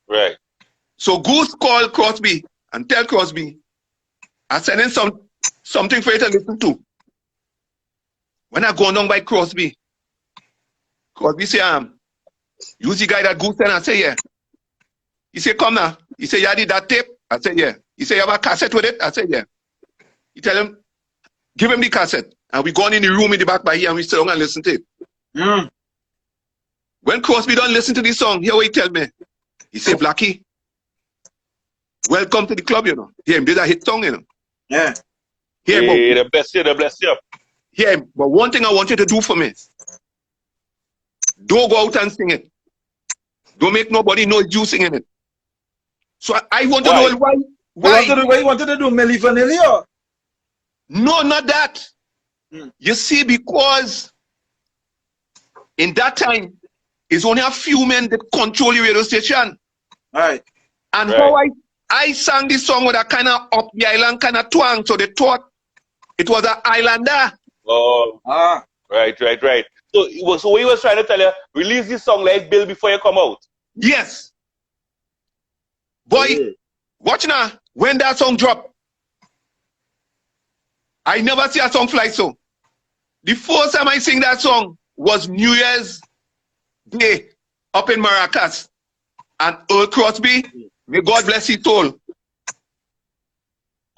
Right. So Goose called Crosby and tell Crosby, I send in something for you to listen to. When I go down by Crosby say, you the guy that Goose sent? I say, yeah. He say, come now. He say, you did that tape? I say, yeah. He say, you have a cassette with it? I say, yeah. He tell him, give him the cassette. And we go in the room in the back by here and we sit down and listen to it. When Crosby don't listen to this song, here what he tell me. He say, Blackie, welcome to the club, you know. Hear him, this is a hit song, you know. Yeah. Hear him, Hey, the bless you. hear him. But one thing I want you to do for me, don't go out and sing it. Don't make nobody know you singing it. So I want to know why. What you wanted to do, Milli Vanilli? No, not that. You see, because in that time, it's only a few men that control the radio station. Right. And Right. how I sang this song with a kind of up the island kind of twang, so they thought It was an islander. Oh, Ah. right. So what he was trying to tell you, release this song like Bill before you come out. Yes. Boy, watch now. When that song drop, I never see a song fly so. The first time I sing that song was New Year's Day up in Maracas. And Earl Crosby, may God bless his soul.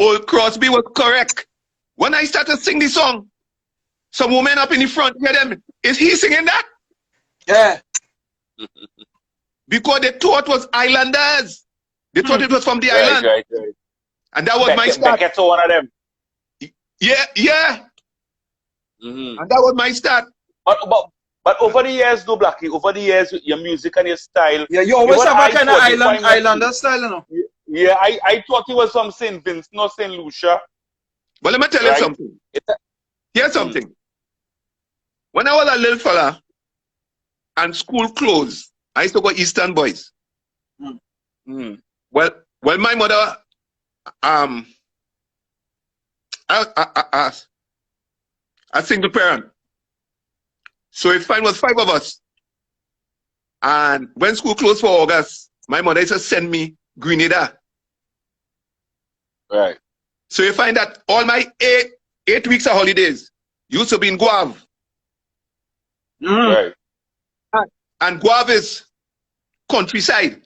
Earl Crosby was correct. When I started to sing the song, some woman up in the front hear them, is he singing that? Yeah. Because they thought it was islanders. They thought it was from the island. Right. And that was my start. Beckett's one of them. Yeah. Mm-hmm. And that was my start. But over the years, though, Blackie, over the years, your music and your style. Yeah, you always have a kind of island islander style, you know. Yeah, I thought it was from St. Vincent, not St. Lucia. But let me tell you something. Here's something. When I was a little fella and school closed, I used to go Eastern Boys. Well, my mother, a single parent. So it was 5 of us. And when school closed for August, my mother used to send me Grenada. Right. So you find that all my 8 weeks of holidays used to be in Guave. Right. And Guave is countryside.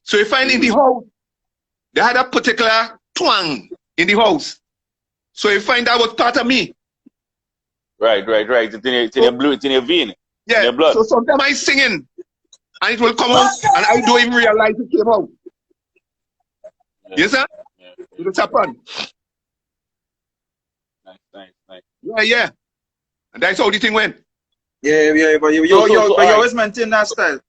So you find in the house, they had a particular twang in the house. So you find that was part of me. Right. It's in your blood, it's in your vein. Yeah. In your blood. So sometimes I singing and it will come out and I don't even realize it came out. Yeah. Yes, sir? Yeah. It's happened. Nice. Yeah. And that's how the thing went. Yeah, but you always maintain that style.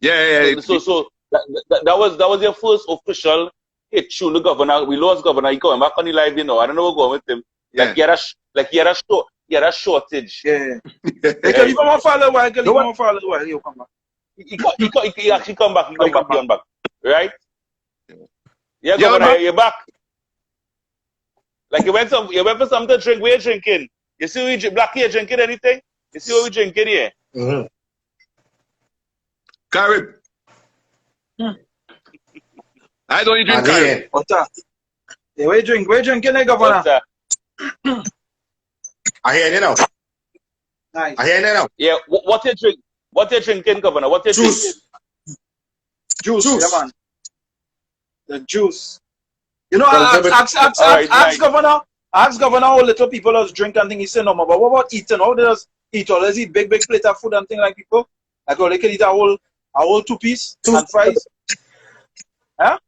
Yeah. So that was your first official hit tune, the governor. We lost governor. He coming back on the live, you know. I don't know what's going with him. Yeah. Like he had a shortage. Yeah. Can you come and follow a while? You come back. He actually come back. He come back. Right? Yeah, governor, you're back. Like you went for something to drink. Where you drinking? You see Blackie, you drinking anything? You see what we drinking here? Carib. I don't drink Carib. Yeah, where you drinking, governor? I hear you now. Nice. I hear you now. Yeah, what you drink? What you drinking, governor? What you drinking? Juice, yeah, man. The juice. You know, ask governor how little people does drink and thing. He say no more. But what about eating? How does eat? Or does he eat big plate of food and thing like people? Like how they can eat a whole 2-piece and fries? Huh?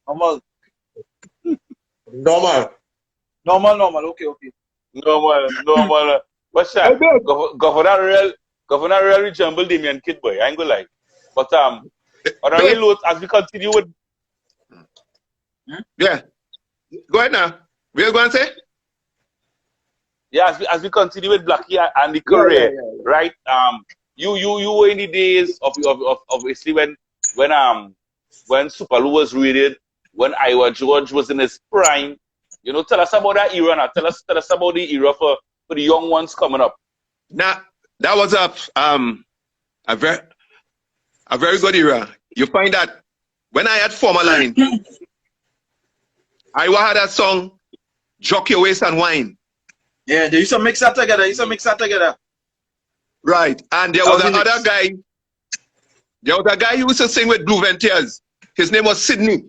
Normal. Okay. Normal. What's that? Governor really resemble Damien Kid boy. I ain't gonna lie. But on a real note, as we continue with. Yeah. Go ahead now. What are you going to say? Yeah, as we continue with Blackie and the career, right? You were in the days of obviously when Superlu was raided, when Iowa George was in his prime. You know, tell us about that era now. Tell us about the era for the young ones coming up. Now, that was a very good era. You find that when I had Former Line, I had a song, Jock Your Waist and Wine. Yeah, they used to mix that together. Right. And there was another guy. There was a guy who used to sing with Blue Ventiers. His name was Sydney.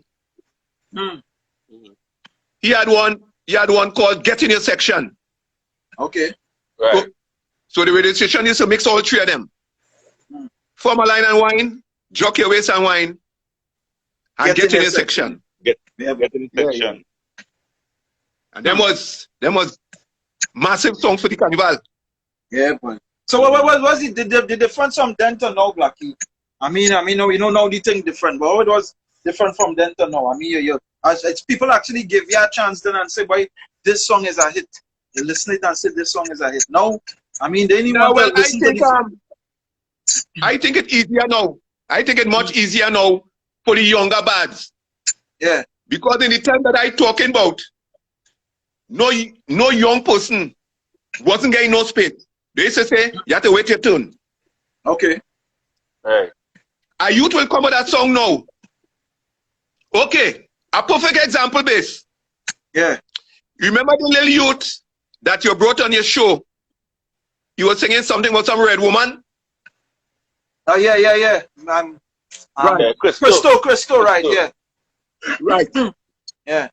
He had one called Get in Your Section. Okay. Right. So the radio station used to mix all 3 of them. Former Line and Wine, Jock Your Waist and Wine, and Get in Your Section. Get in the section. And them was massive songs for the carnival. Yeah, boy. So what was the difference from then to now, Blackie? I mean, you know now the thing different, but what was different from then to now? I mean, it's people actually give you a chance then and say, boy, this song is a hit. You listen to it and say this song is a hit. No, I mean they didn't want to listen to the I think it's easier now. I think it's much easier now for the younger bads. Yeah. Because in the time that I talking about, no young person wasn't getting no space. They used to say, you have to wait your turn. Okay. Right. A youth will come with that song now. Okay, a perfect example base. Yeah. You remember the little youth that you brought on your show? He was singing something about some red woman. Oh yeah. Right. Yeah, Crystal, right? Yeah. Right. Yeah.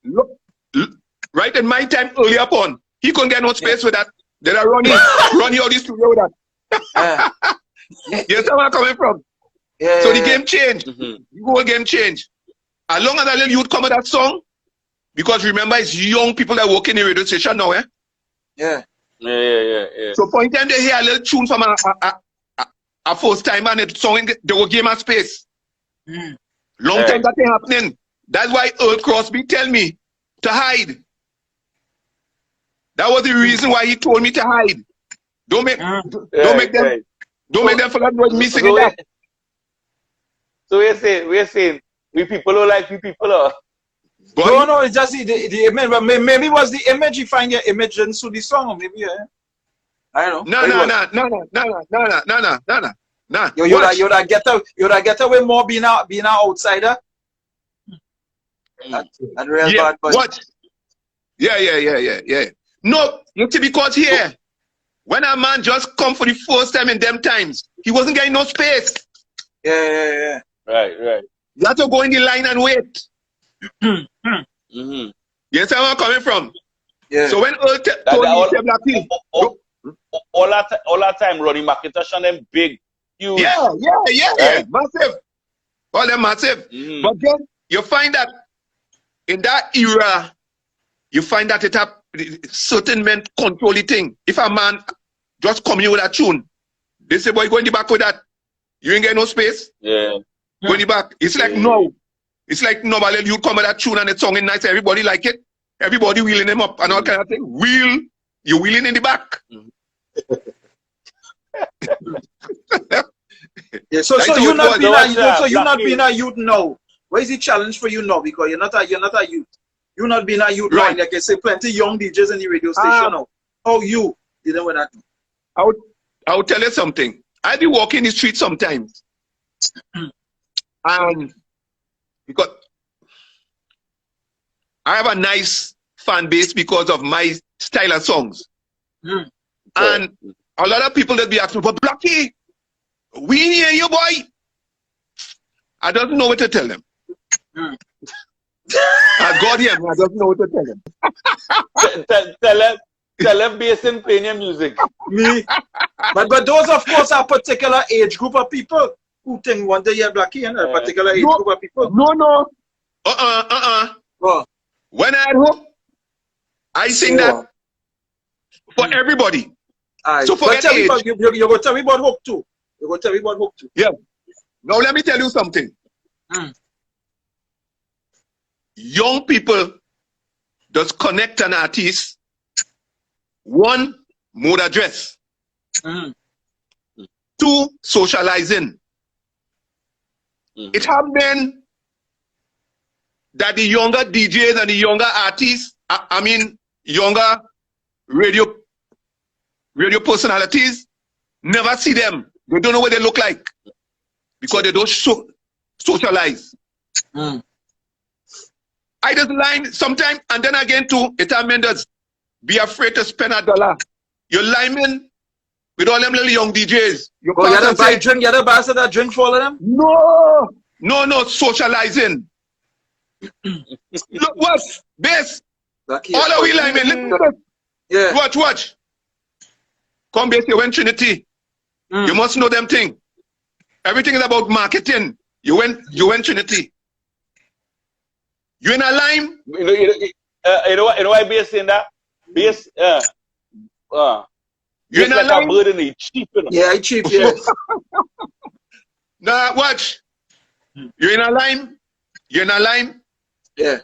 Look, right in my time earlier upon, he couldn't get no space with that. Then I run out the studio with that. Yeah. You see where I'm coming from? Yeah. So the game changed. The whole game changed. As long as that little youth come with that song, because remember, it's young people that work in the radio station now, eh? Yeah. Yeah. So for them, they hear a little tune from a first time and the song, they will give them space. Long time that ain't happening. That's why Earl Crosby tell me to hide. That was the reason why he told me to hide. Don't make them forget what me singing that. So we're saying we people don't like we people are. No, it's just the image. Maybe it was the image. You find your image into the song, or maybe I don't know. No. You'd get away more being an outsider. That real bad boy. What? Yeah. No, you see, because here, when a man just come for the first time in them times, he wasn't getting no space. Yeah. Right. You have to go in the line and wait. You understand where I'm coming from? Yeah. So when Earl told me, Blackie, all that time, Ronnie McIntosh and them big, huge. Yeah, right? massive. All them massive. But then you find that in that era, you find that it have certain men control the thing. If a man just come here with a tune, they say, boy, go in the back with that. You ain't getting no space. Yeah. Go in the back. It's like no. It's like nobody, you come with that tune and the song is nice, everybody like it. Everybody wheeling them up and all kind of thing. You're wheeling in the back. Yeah, so you're not being a youth now. What is the challenge for you now? Because you're not a youth. You're not being a youth now. Like I say, plenty young DJs in the radio station now. How you dealing with that? I would tell you something. I be walking the street sometimes. And because I have a nice fan base because of my style of songs. And a lot of people that be asking, but Blackie, we hear you, boy. I don't know what to tell them. I got him. I don't know what to tell them. Tell them Basin playing your music. Me. But those, of course, are a particular age group of people who think one day you're Blackie and a particular age group of people. No. When I had hope, I sing that for everybody. So forget age. You're going to tell me about hope too. Yeah. Now let me tell you something. Young people just connect an artist. One, mode address. Two, socializing. It happened that the younger DJs and the younger artists, younger radio personalities, never see them. They don't know what they look like because they don't socialize. I just line sometimes, and then again too, it means be afraid to spend $1. You're lineman with all them little young DJs. You don't buy drink, you don't buy that drink for all of them? No, socializing. Look, watch this. All of we linemen, listen to this. Yeah. Watch. Come base, you went Trinity. You must know them thing. Everything is about marketing. You went Trinity. You in a line? You know why Base saying that? Base, you in a like line? A bird and it's cheap, you know? Yeah, it's cheap, yeah. Now, watch. You in a line? Yeah.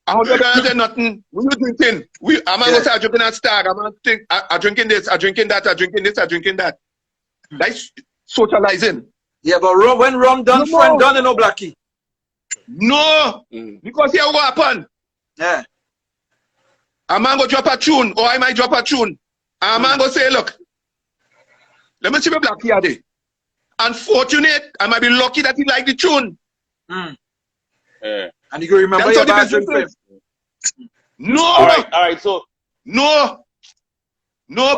$100 and nothing. What you drinking? I'm going to say I'm drinking a Stag. I'm drinking this, I'm drinking that, I'm drinking this, I'm drinking that. That's socializing. Yeah, but when rum done, friend done, you know, Blackie. No, because here what happen? Yeah. A man go drop a tune, or I might drop a tune. And a man go say, look, let me see my Blackie are there. Unfortunate, I might be lucky that he like the tune. And you go remember That's your how bad the drink for him. business is. No. All right. So No,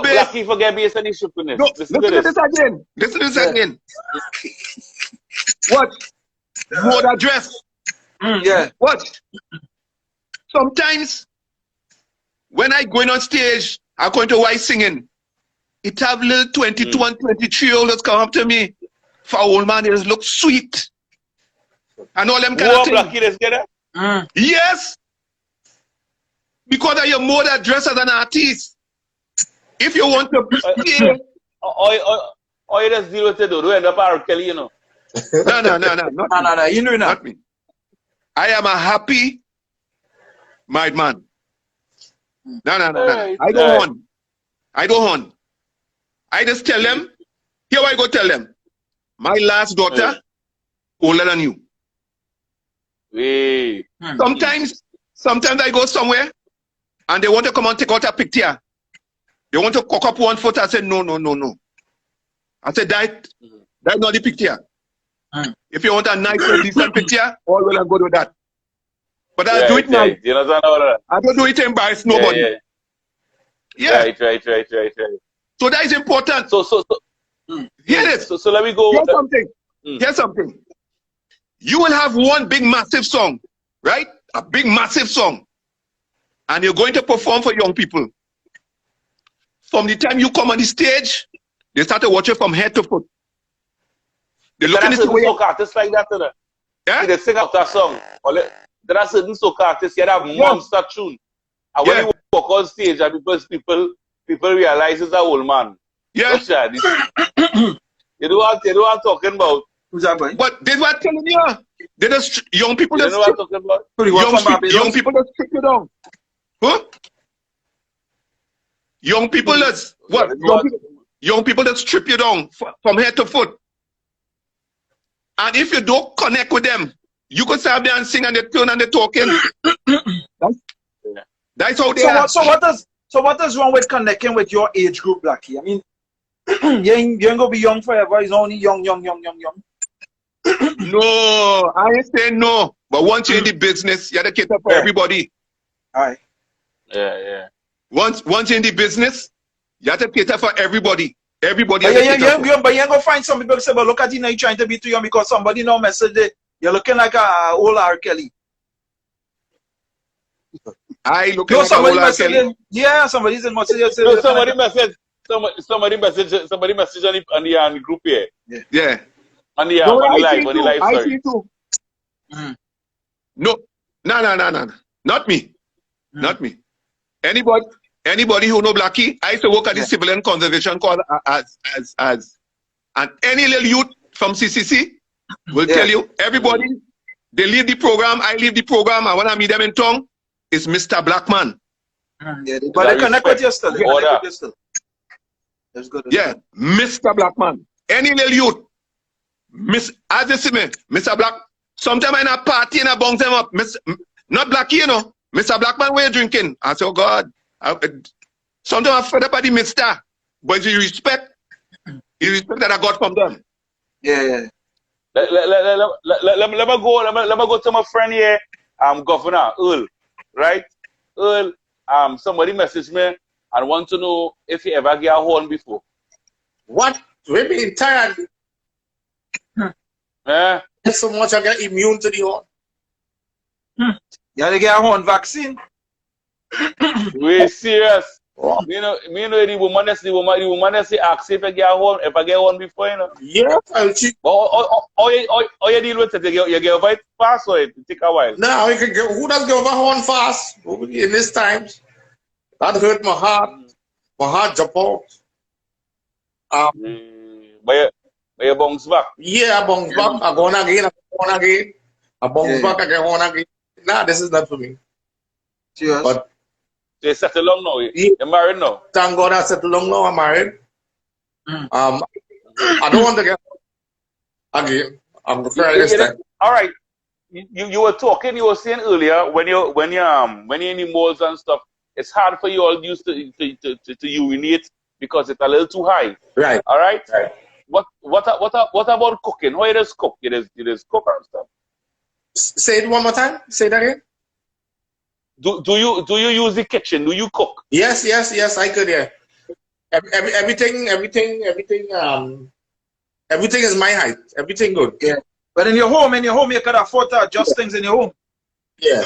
babe. Blackie forget me any shipping. No, Listen to this again. Listen to this again. What? Mode address. Yeah. What? Sometimes when I going on stage, I'm going to white singing. It have little 22 and 23-year-olds come up to me. For old man, it look sweet. And all them kind of things. Blackie, let's get it. Yes. Because of your mode address as an artist. If you want to play. Or you just deal with it, do end up R. Kelly, you know. No. No. You know Not me. I am a happy married man. No. I don't want. I just tell them, here I go tell them, my last daughter, older than you. Hey. Sometimes I go somewhere and they want to come and take out a picture. They want to cock up one foot. I said, no. I said, that not the picture. If you want a nice and decent picture, all well and good with that. But I do it now. You know that? I don't do it to embarrass nobody. Yeah. Right. So that is important. So Hear this. So let me go. Here's something. You will have one big massive song, right? A big massive song. And you're going to perform for young people. From the time you come on the stage, they start to watch you from head to foot. They look at the way soca artists like that, you yeah? See, they sing out that song. There are certain soca artists that have monster tune. And when you walk on stage, and because people realize it's an old man. Yeah. You know what I'm talking about? Who's that boy? But they were telling you, they just young people You that know what I'm talking about? young people that strip you down. Huh? Young people that's what? Young people that strip you down from head to foot. And if you don't connect with them, you could stand there and sing and they turn and they talking. That's how they are. So what is wrong with connecting with your age group, Blackie? I mean, you ain't gonna be young forever. It's only young. No, I ain't saying no. But once you're in the business, you have to cater for everybody. All right. Yeah. Once you're in the business, you have to cater for everybody. Everybody. But you ain't gonna find some people say, but look at you now, you're trying to be too young because somebody now message it. You're looking like a old R. Kelly. I look like a old R. Kelly. Yeah, somebody's in message. Somebody message on the group here. Yeah. On the live. I see too. No. Not me. Not me. Anybody who know Blackie, I used to work at the Civilian Conservation Corps and any little youth from CCC will tell you, everybody, they leave the program, I leave the program, and when I meet them in town, it's Mr. Blackman. But they connect with you still. That's good. Yeah, Mr. Blackman. Any little youth, as you see me, Mr. Black, sometimes in a party and I bounce them up, not Blackie, you know, Mr. Blackman, where you drinking? I say, oh God. Sometimes I'm fed up by the mister, but you respect that I got from them. Yeah. Let me go to my friend here, Governor Earl, right? Earl, somebody messaged me and want to know if he ever get a horn before. What? We're being tired. Yeah. So much I get immune to the horn. You gotta get a horn vaccine. We serious. Me know the woman that say ask if I get one before, you know. Yeah, I'll check. How you deal with it? You get over it fast or it take a while? Now you can get who does get over horn fast in this times. That hurt my heart. My heart jump out. But you bounce back. Yeah, I bounce back. I go on again. I bounce back. I get on again. Nah, this is not for me. Cheers. But they settle long now. You're married now. Thank God I settled long now. I'm married. I don't want to get again. I'm preparing this time. All right. you were talking, you were saying earlier when you're in the malls and stuff, it's hard for you all used to urinate because it's a little too high. Right. All right. Right. What about cooking? How it is cook? It is cook and stuff. Say it one more time. Say that again. Do you use the kitchen? Do you cook? Yes, I could, yeah. Everything is my height. Everything good. Yeah. But in your home, you could afford to adjust things in your home. Yeah.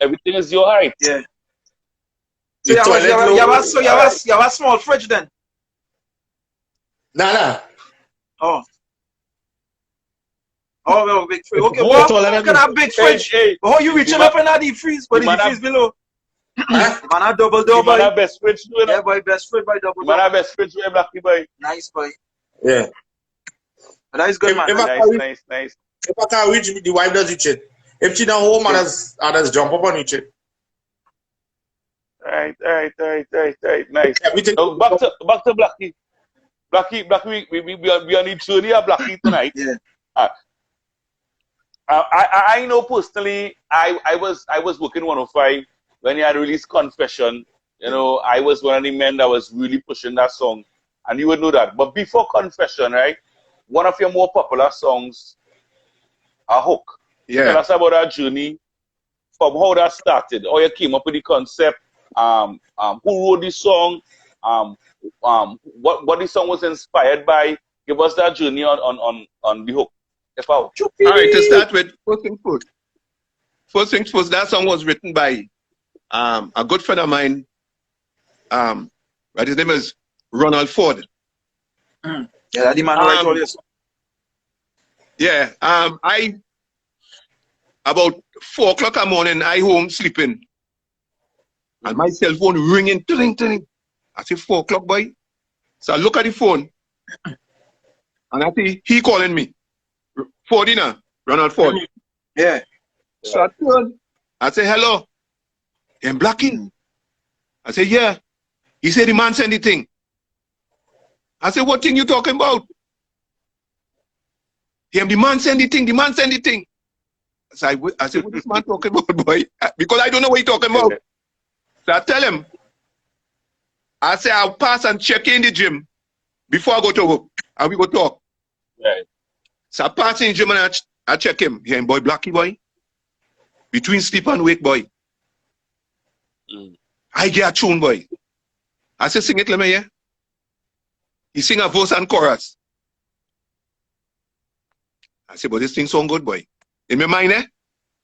Everything is your height. Yeah. So you have a small fridge then? Nah. Oh. Oh, well, big fridge. Okay, More well, taller you than can me. have big fridge. Hey, But how you reaching up in that deep freeze? But the deep freeze below. Man, a double man, boy. our best fridge too, you know? Yeah, boy, best fridge by double Man, our best fridge too, Blackie boy. Nice, boy. Yeah. But that is good, man. Nice. If I can't reach me, the wife does each it. If she not home, others jump up on each it. Right. Nice. Everything. Now, back to Blackie. Blackie, we on the journey of Blackie tonight. Yeah. I know personally, I was working 105 when he had released Confession. You know, I was one of the men that was really pushing that song, and you would know that. But before Confession, right, one of your more popular songs, A Hook. Yeah. Tell us about that journey, from how that started, how you came up with the concept, who wrote the song, what the song was inspired by. Give us that journey on The Hook. All right, to start with, first things first, that song was written by a good friend of mine. Right, his name is Ronald Ford. Yeah, that the man who write all this. Yeah, about 4 o'clock in the morning, I home sleeping, and my cell phone ringing, ting. I say 4 o'clock, boy. So I look at the phone, and I see he calling me. Fordina, Ronald Ford. Yeah. So I turn, I say hello. Then Blackie. I say yeah. He said the man sent the thing. I said what thing you talking about? Him, the man sent the thing. So I said what this man talking about, boy? Because I don't know what he talking about. So I tell him, I say I'll pass and check in the gym before I go to work, and we go talk. Right. So I pass in the gym and I check him. Here, boy, Blackie, boy. Between sleep and wake, boy. I get a tune, boy. I say, sing it, let me hear. He sing a verse and chorus. I say, but this thing sound good, boy. In my mind,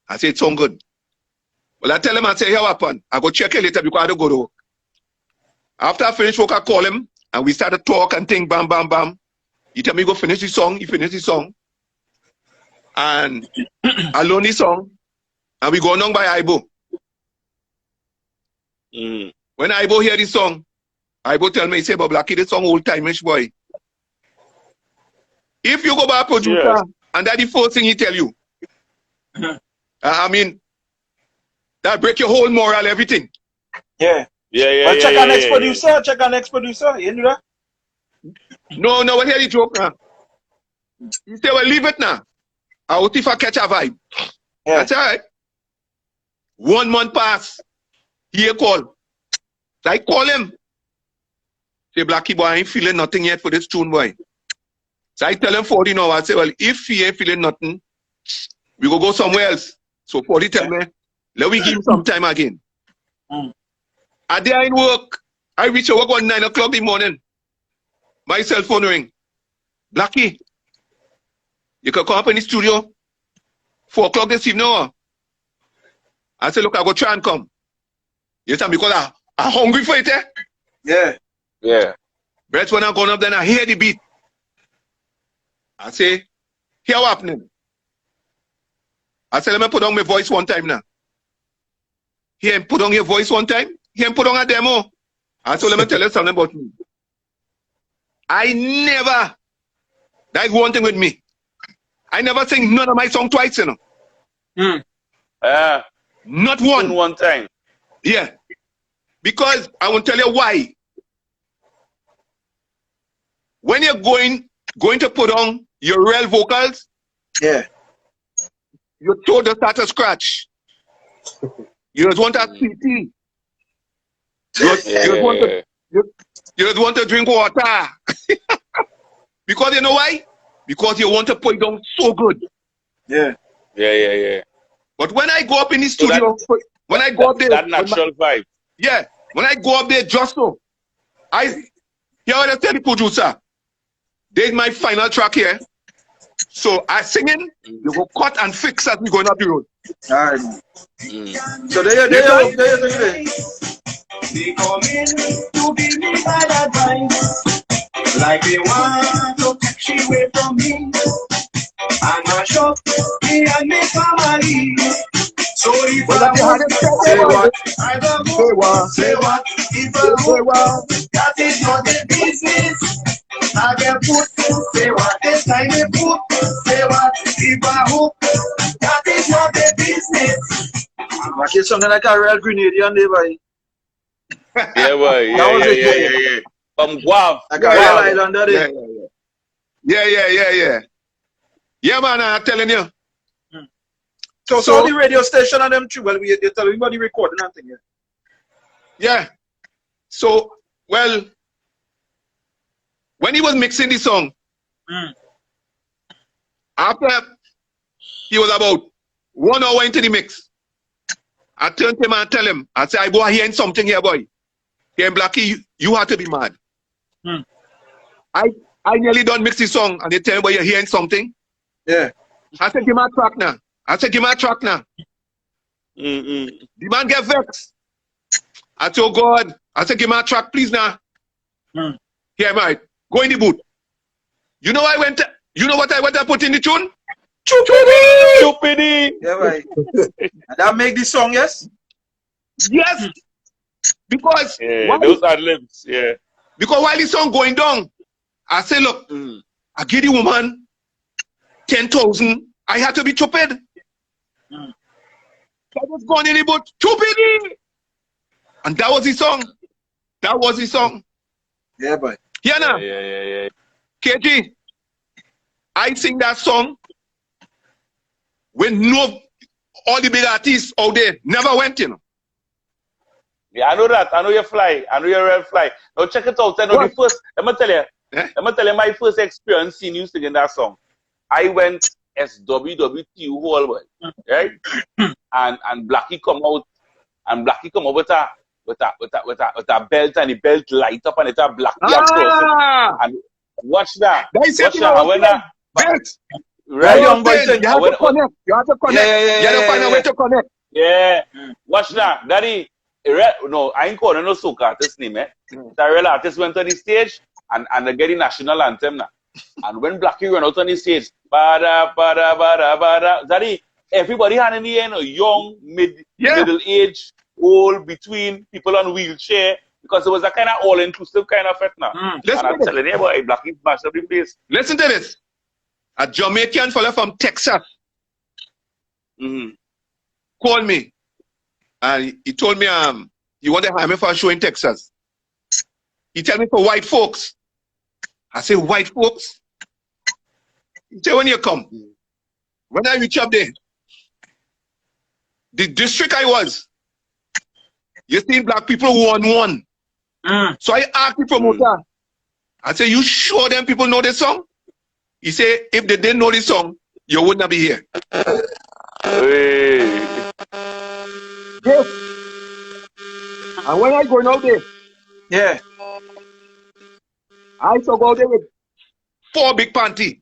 I say, it sound good. Well, I tell him, I say, here what happened? I go check it later because I don't go to work. After I finish work, I call him, and we start to talk and think, bam, bam, bam. He tell me, go finish the song. He finish the song. And I learn the song. And we go along by Ibo. When Ibo hear the song, Ibo tell me, he say, but Blackie, this song old-time-ish, boy. If you go by a producer, and that's the first thing he tell you. I mean, that break your whole moral, everything. Yeah. But check our next producer. You know that? No, what hear the joke now? He say, well, leave it now. I will if I catch a vibe. Yeah. That's all right. 1 month pass. He a call. So I call him. Say, Blackie, boy, I ain't feeling nothing yet for this tune, boy. So I tell him 40 now. I say, well, if he ain't feeling nothing, we go somewhere else. So 40 tell me, let me give him some time again. A day I in work. I reach work on 9 o'clock in the morning. My cell phone ring. Blackie, you can come up in the studio 4 o'clock this evening. Or? I said, look, I go try and come. You tell me because I'm hungry for it, eh? Yeah. But when I gone up, then I hear the beat. I say, here what happening? I said, let me put on my voice one time now. Here, put on your voice one time. Here, put on a demo. I said, let me tell you something about me. I never, that's one thing with me. I never sing none of my song twice, you know. Not one. One time. Yeah. Because I will tell you why. When you're going to put on your real vocals, Yeah. your toe just start to scratch. You just want a CT. You just want to drink water. Because you know why? Because you want to put it down so good. Yeah. But when I go up in the studio, when I go up there, that natural vibe. Yeah, when I go up there just so, here I tell the producer, there's my final track here. So I singing, you go cut and fix as we going up the road. All right. So there you go. They come in to give me bad advice, like they want to take she away from me, and mash up me and my family. So if I Say what? I don't know. Say what? If I hope that is not the business, I get put. Say what? This time they put. Say what? If I hope that is not the business. Blackie something like a real Grenadian there, boy. Yeah, boy. That was it. Yeah. From Guav. Like a real Islander there. Yeah. Yeah, man, I'm telling you. So the radio station and them too. Well, they tell everybody recording and thing. Yeah. So, well, when he was mixing the song, after he was about 1 hour into the mix, I turned to him and tell him, I said, I go hearing something here, boy. Here, Blackie, you have to be mad. I nearly done mix the song, and they tell me, boy, you're hearing something. Yeah. I said, give me a track now. The man get vexed. I said, oh God. I said, give me a track, please now. Here, man. Go in the booth. You know what I went to put in the tune? Stupidity. Yeah, right. And that make the song, yes? Yes. Because those are lips. Yeah. Because while the song going down, I say, look, I give the woman 10,000. I had to be stupid. I was going in the boat, stupid. And that was the song. Yeah, boy. Here now. Yeah. KG, I sing that song when all the big artists out there never went, you know. Yeah, I know that. I know you fly. I know you're real fly. Now check it out. I know the first. Let me tell you my first experience seeing you singing that song. I went SWWT hall, boy, right? and Blackie come out with a belt, and the belt light up, and it's a Blackie across. And watch that. Watch that. I went that. Right, young boy, you have to connect. You have to connect. You have to find a way to connect. Yeah. Watch that. Daddy, no, I ain't calling no soca artist name, eh? The real artist went on the stage and they get the national anthem now. And when Blackie went out on the stage, bada, bada, bada, bada, Daddy, everybody had in the end a young, middle age, old, between, people on wheelchair, because it was a kind of all-inclusive kind of fete now. And I'm telling you, boy, Blackie smashed up the place. Listen to this. A Jamaican fella from Texas called me, and he told me he wanted to hire me for a show in Texas. He tell me for white folks. I say, white folks? He said, when you come, when I reach up there, the district I was, you see black people 1-1. So I asked the promoter, I said, you sure them people know this song? He said, if they didn't know this song, you would not be here. Hey. Yes. And when I going out there, yeah, I used to go out there with 4 big panty.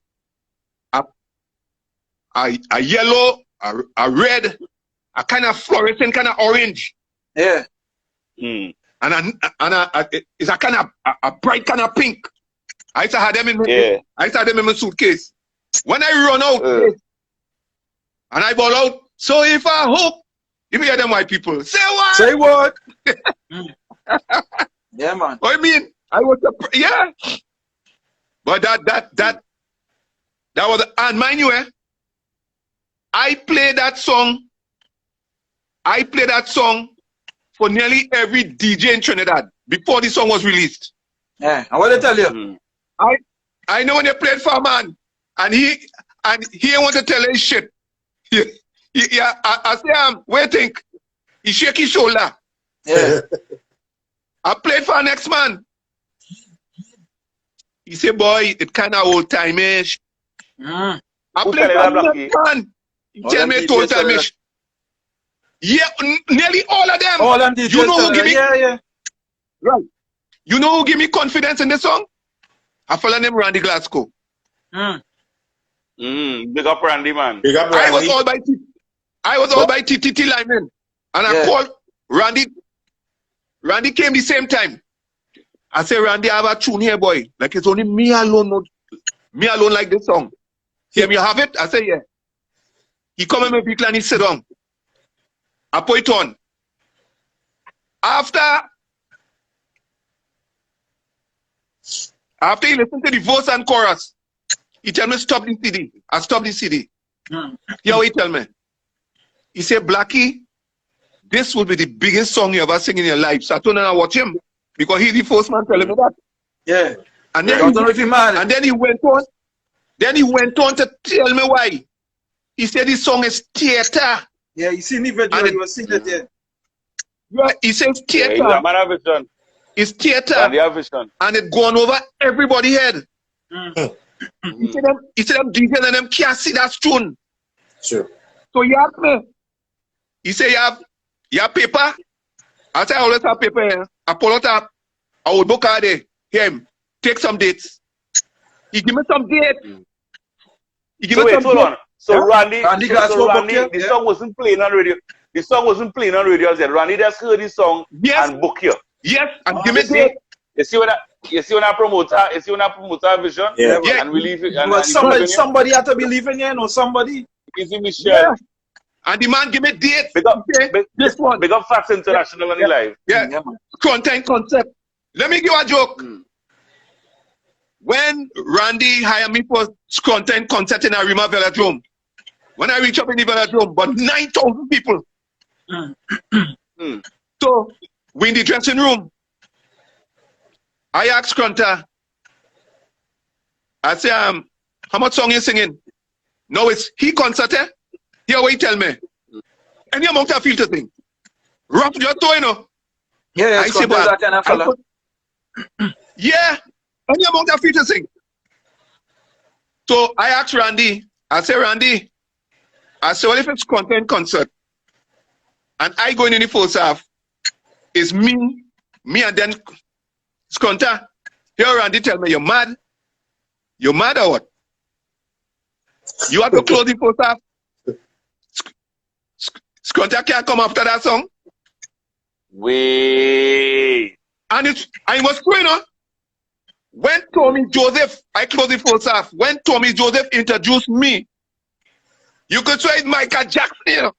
A yellow, a red, a kind of fluorescent, kind of orange. Yeah. And it's a kind of a bright kind of pink. I used to have them in my suitcase. When I run out and I ball out, so if I hope, if you hear them white people, say what? Say what? Yeah, man. What I mean, I was but that was, and mind you, I played that song for nearly every DJ in Trinidad before the song was released. Yeah, and what they tell you? I know when they played for a man, and he want to tell his shit. Yeah, I say, where think? He shake his shoulder. Yeah. I played for next man. He say, boy, it kind of old time-ish. Mm. I Who played tell you for that, next Blackie? man. He All tell them me DJs old tell you time-ish. Yeah, nearly all of them. All them DJs You know tell who you give me that. Yeah. right? You know who give me confidence in this song? I follow name Randy Glasgow. Mm. Big up Randy, man. Big up I was Randy. all by TTT lineman, and I Yeah. called Randy. Randy came the same time. I say, Randy, I have a tune here, boy. Like it's only me alone, me alone like this song. Him, you have it? I say, yeah. He come in my vehicle and he sit down. I put it on. After he listen to the verse and chorus, he tell me stop the CD. I stop the CD. Mm. Hear what he tell me. He say, Blackie, this will be the biggest song you ever sing in your life. So I told him I watch him because he's the first man telling me that. Yeah. And I then, don't know if he mad. and then he went on. Then he went on to tell me why. He said this song is theater. Yeah, you seen the video, And he was singing it there. Yeah, he says Yeah, theater. he's a man of vision. It's theater. Randy have vision. And it gone over everybody's head. Mm. He said them DJs and them can't see that tune. Sure. So you have me. He say you have paper. I say I always have paper here. I pull it up. I would book out there. Him. Take some dates. He give me some dates. He give So me wait, some hold on. dates. So Yeah. Randy so Glasgow Randy, book you? the Yeah. song wasn't playing on radio. The song wasn't playing on radio yet. Randy just heard the song Yes. and book you. Yes. And give me You see, dates. you see when I promote vision, Yeah. Yeah. and we leave it. And Well, and somebody had to believe in you, you know, somebody. you see Michelle. Yeah. And the man give me dates. Big up, Okay. This one. big up Facts International on the live. Yeah. Yeah, man. Content concept. Let me give a joke. Mm. When Randy hired me for content concert in Arima Velodrome, when I reach up in the Velodrome, but 9,000 people. Mm. So we in the dressing room. I asked Grunter, I say, how much song you singing? No, it's he concert, eh? Here what he tell me. Any amount I feel to sing. Rough your toe, you know. Yeah, I say, but that kind of fella. yeah, any amount of features sing. So I asked Randy, I say, Randy, I say, well, if it's content concert, and I going in the first half, it's me and then Skunter. Here Randy tell me, you're mad? You're mad or what? You have to close the first half. Skunter can't come after that song. Wait. And I was true, you know. When Tommy Joseph, I closed the first half. When Tommy Joseph introduced me, you could say it's Michael Jackson, you know.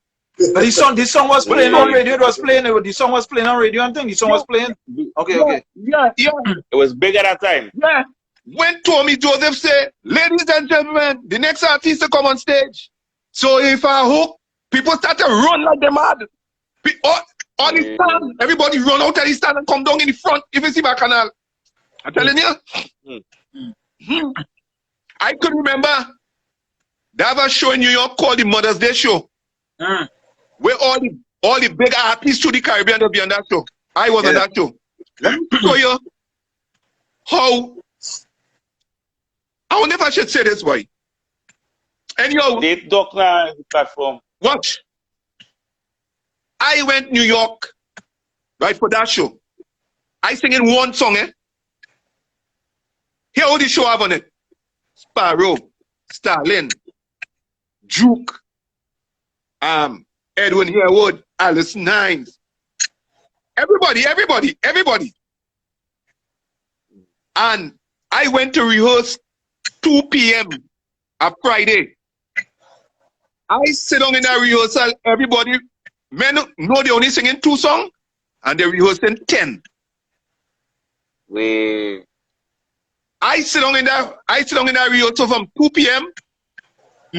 But this song was playing on radio. It was playing. The song was playing on radio and thing. The song was playing. Okay. Yeah. It was big at that time. Yeah. When Tommy Joseph said, ladies and gentlemen, the next artist to come on stage. So if I hook, people start to run like them mad. All the stand, everybody run out of the stand and come down in the front if you see my canal. I'm telling you. I could remember they have a show in New York called the Mother's Day Show. Where all the big artists to the Caribbean will be on that show. I was on that show. Let me show you how I wonder if I should say this way. Anyhow, They talk now the platform. watch. I went New York, right, for that show. I sing in one song, eh? Here all the show have on it. Sparrow, Starlin, Duke, Edwin Harewood, Alice Nines. Everybody. And I went to rehearse 2 p.m. on Friday. I sit down in that rehearsal, everybody, men know they only singing 2 songs, and they're rehearsing 10. Wait. I sit down in that rehearsal from 2 p.m.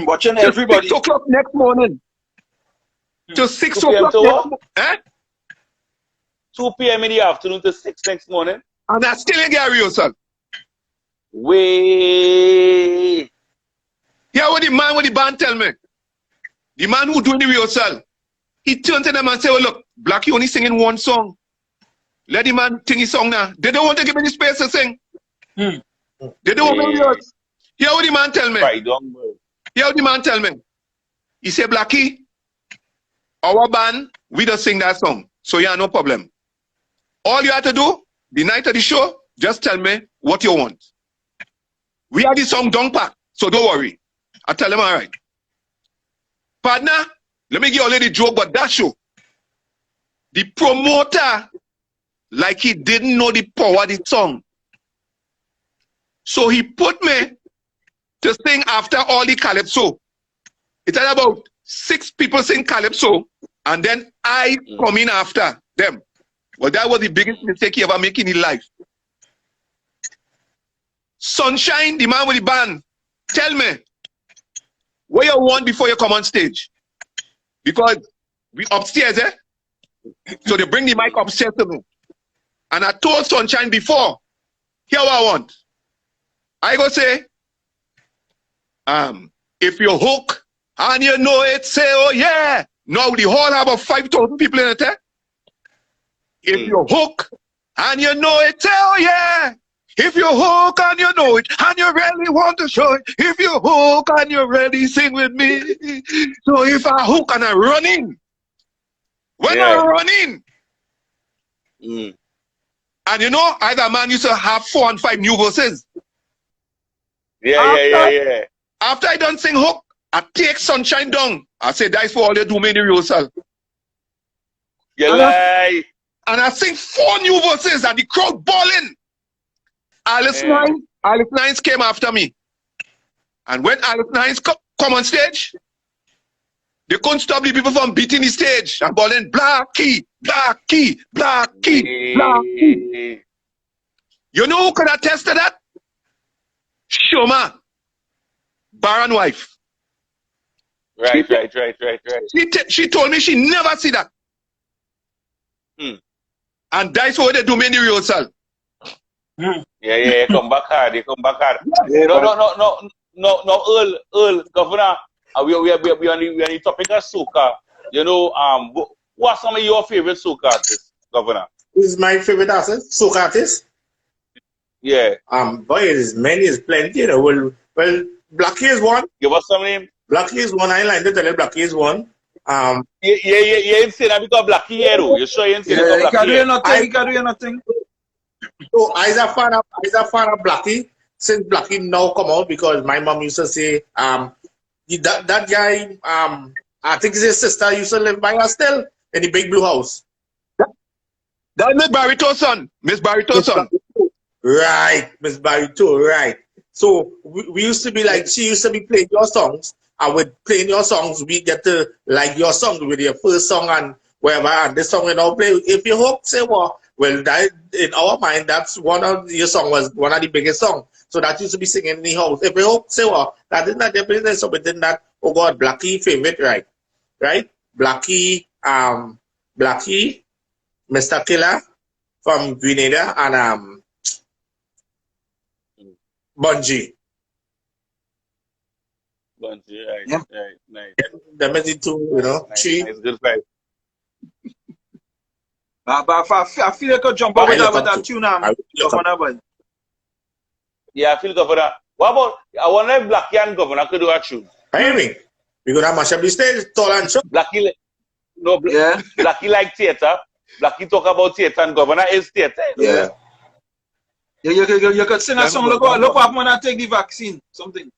Watching to everybody. 6 o'clock next morning. To 6 2 p.m. o'clock to next what? morning. Eh? 2 p.m. in the afternoon to 6 next morning. And I still in that rehearsal. Wait. Hear what the man with the band tell me. The man who doing the rehearsal, he turned to them and said, well, look, Blackie only singing one song. Let the man sing his song now. They don't want to give me the space to sing. They don't want me to rehearse. Hear what the man tell me. Hear what the man tell me. He said, Blackie, our band, we don't sing that song. So yeah, no problem. All you have to do, the night of the show, just tell me what you want. We have the song down pack, so don't worry. I tell them, all right. Partner, let me give you a little joke about that show. The promoter, like he didn't know the power of the song. So he put me to sing after all the calypso. It's about 6 people sing calypso, and then I come in after them. Well, that was the biggest mistake he ever made in his life. Sunshine, the man with the band, tell me what you want before you come on stage. Because we upstairs, eh? So they bring the mic upstairs to me. And I told Sunshine before, here what I want. I go say, if you hook and you know it, say, oh yeah. Now the whole have 5,000 people in it, eh? If you hook and you know it, say, oh yeah. If you hook and you know it, and you really want to show it, if you hook and you really sing with me. So if I hook and I run in, when I run in, and you know, either man used to have 4 and 5 new verses. After I done sing hook, I take Sunshine down. I say, that's for all you do me in the rehearsal. And I sing 4 new verses and the crowd bawling. Alice Nines came after me. And when Alice Nines come on stage, they couldn't stop the people from beating the stage and bawling, Blackie, Blackie, Blackie, Blackie. You know who could attest to that? Shoma, Baron wife. Right. She told me she never see that. And that's what they do me in the rehearsal. Come back hard. No, Earl, Governor, we are on the topic of soca. You know, who are some of your favorite soca artists, Governor? Who is my favorite artist? Soca artist? Yeah. Boy, there's many, there's plenty. You know. Well, Blackie is one. Give us some name. Blackie is one. I like to tell you, Blackie is one. You ain't saying that because Blackie here, though. You sure you ain't saying that because Blackie He can do nothing. So I is a fan of Blackie since Blackie now come out, because my mom used to say that guy I think his sister used to live by her still in the big blue house. That's Miss Barito's son. Miss Barito's son. Right, Miss Barito, right. So we used to be like, she used to be playing your songs, and with playing your songs, we get to like your song with your first song and whatever, and this song we now play. If you hook, say what? Well, that, in our mind, that's one of your song was one of the biggest songs. So that used to be singing in the house. If you hook, say what? That did not represent so within that. Oh God, Blackie favorite, right? Blackie, Mr. Killer from Grenada, and Bungie. right. Yeah. Right, nice. Them is the two, you know, Nice, 3. nice, good fight. But I feel like I jump over there with that tune, Governor. Yeah, I feel Governor. What about, I wonder if Blackie and Governor could do a tune. I mean, we're going to mash up the stage, tall and short. Blackie, Yeah. Blackie like theater. Blackie talk about theater and Governor is theater. Yeah. You could sing a song, look what when I take the vaccine, something.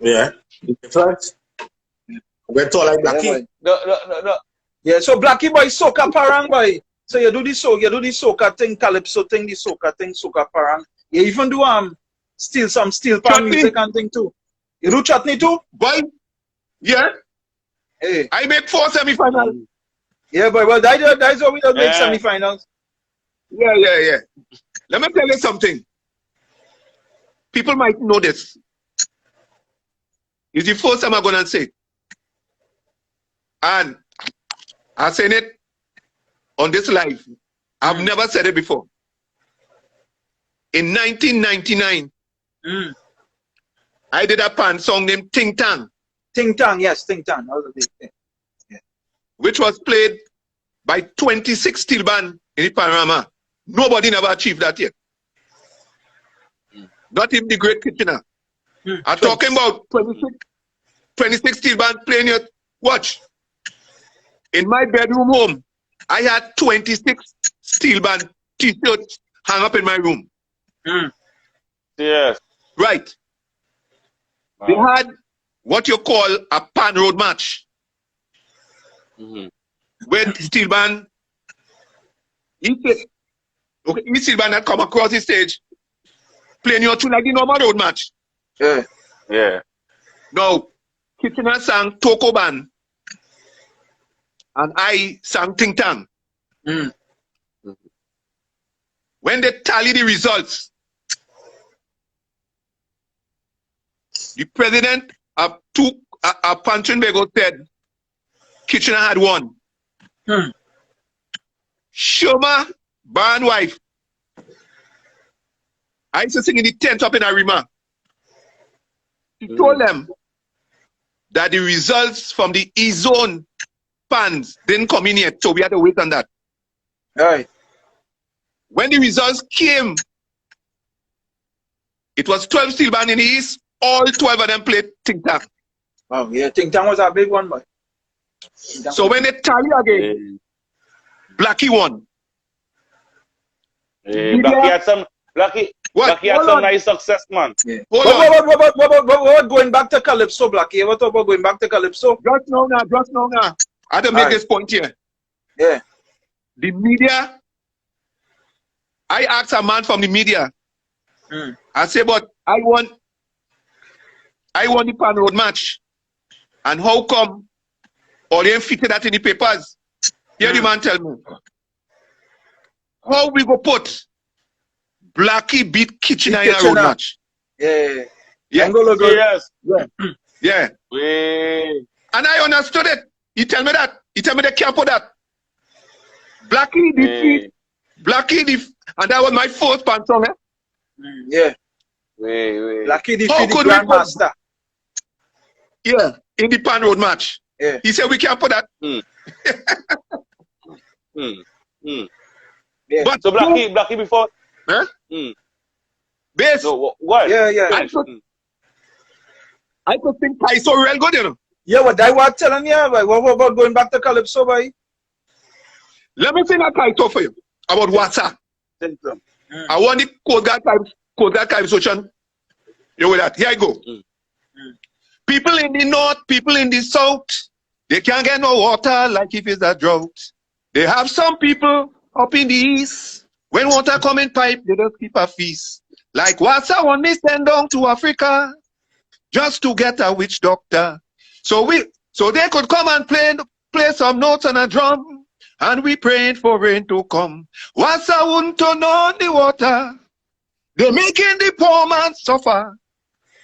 Yeah. Different. We're tall like Blackie. No. Yeah, so Blackie boy, soca parang boy. So you do the soca thing, calypso thing, the soca thing, soca parang. You even do some steel pan music and thing too. You do chutney too? Boy, yeah. Hey. I make 4 semi-finals. Yeah, boy, well that's how we don't make semi-finals. Yeah. Let me tell you something. People might know this. It's the first time I'm going to say it. And I said it on this live. I've never said it before. In 1999, I did a pan song named Ting Tang. Ting Tang, yes, Ting Tang. That was the big thing. which was played by 26 steel band in the panorama. Nobody never achieved that yet. Not even the great Kitchener. I'm talking about 26 steel band playing it. Watch. In my bedroom home, I had 26 steel band t-shirts hung up in my room. Yes. Right. They had what you call a pan road match. With steel band, each steel band had come across the stage, playing your tune like the normal road match. Yeah. Yeah. Now, Kitchener sang Toko Band, and I sang Ting Tang. When they tally the results, the president of Panchenbego said Kitchener had won. Shoma, barn wife. I used to sing in the tent up in Arima. He told them that the results from the E-Zone fans didn't come in yet, so we had to wait on that. All right. When the results came, it was 12 steel band in the East. All 12 of them played Ting Tang. Oh, yeah, Ting Tang was a big one, boy. So when they tally again, Blackie won. Blackie had some nice success, man. Yeah. Hold on. What going back to Calypso, Blackie? What about going back to Calypso? Just now. I had to make this point here. Yeah. The media, I asked a man from the media, I say, but I won the Pan Road match. And how come all they fitted that in the papers? Here the man tell me. How we go put Blackie beat Kitchener in a road match? Yeah. Yeah. Yes. Yeah. And I understood it. He tell me that. He tell me they can't put that. Blackie defeat. And that was my first pan song. Yeah. Blackie defeat the Grandmaster. Yeah, in the Pan Road match. Yeah. He said we can't put that. Yeah. But So Blackie before. Huh? Bass. No, what? Yeah. I could think Kaiso real good, you know. Yeah, what I was telling you, boy. What about going back to Calypso, boy? Let me sing a Kaiso for you about water. I want the Coast Guard Calypso. You with that? Here I go. People in the north, people in the south, they can't get no water like if it's a drought. They have some people up in the east. When water come in pipe, they just keep a feast. Like water when they send down to Africa just to get a witch doctor. So they could come and play some notes on a drum, and we praying for rain to come. Water wouldn't turn on the water. They're making the poor man suffer.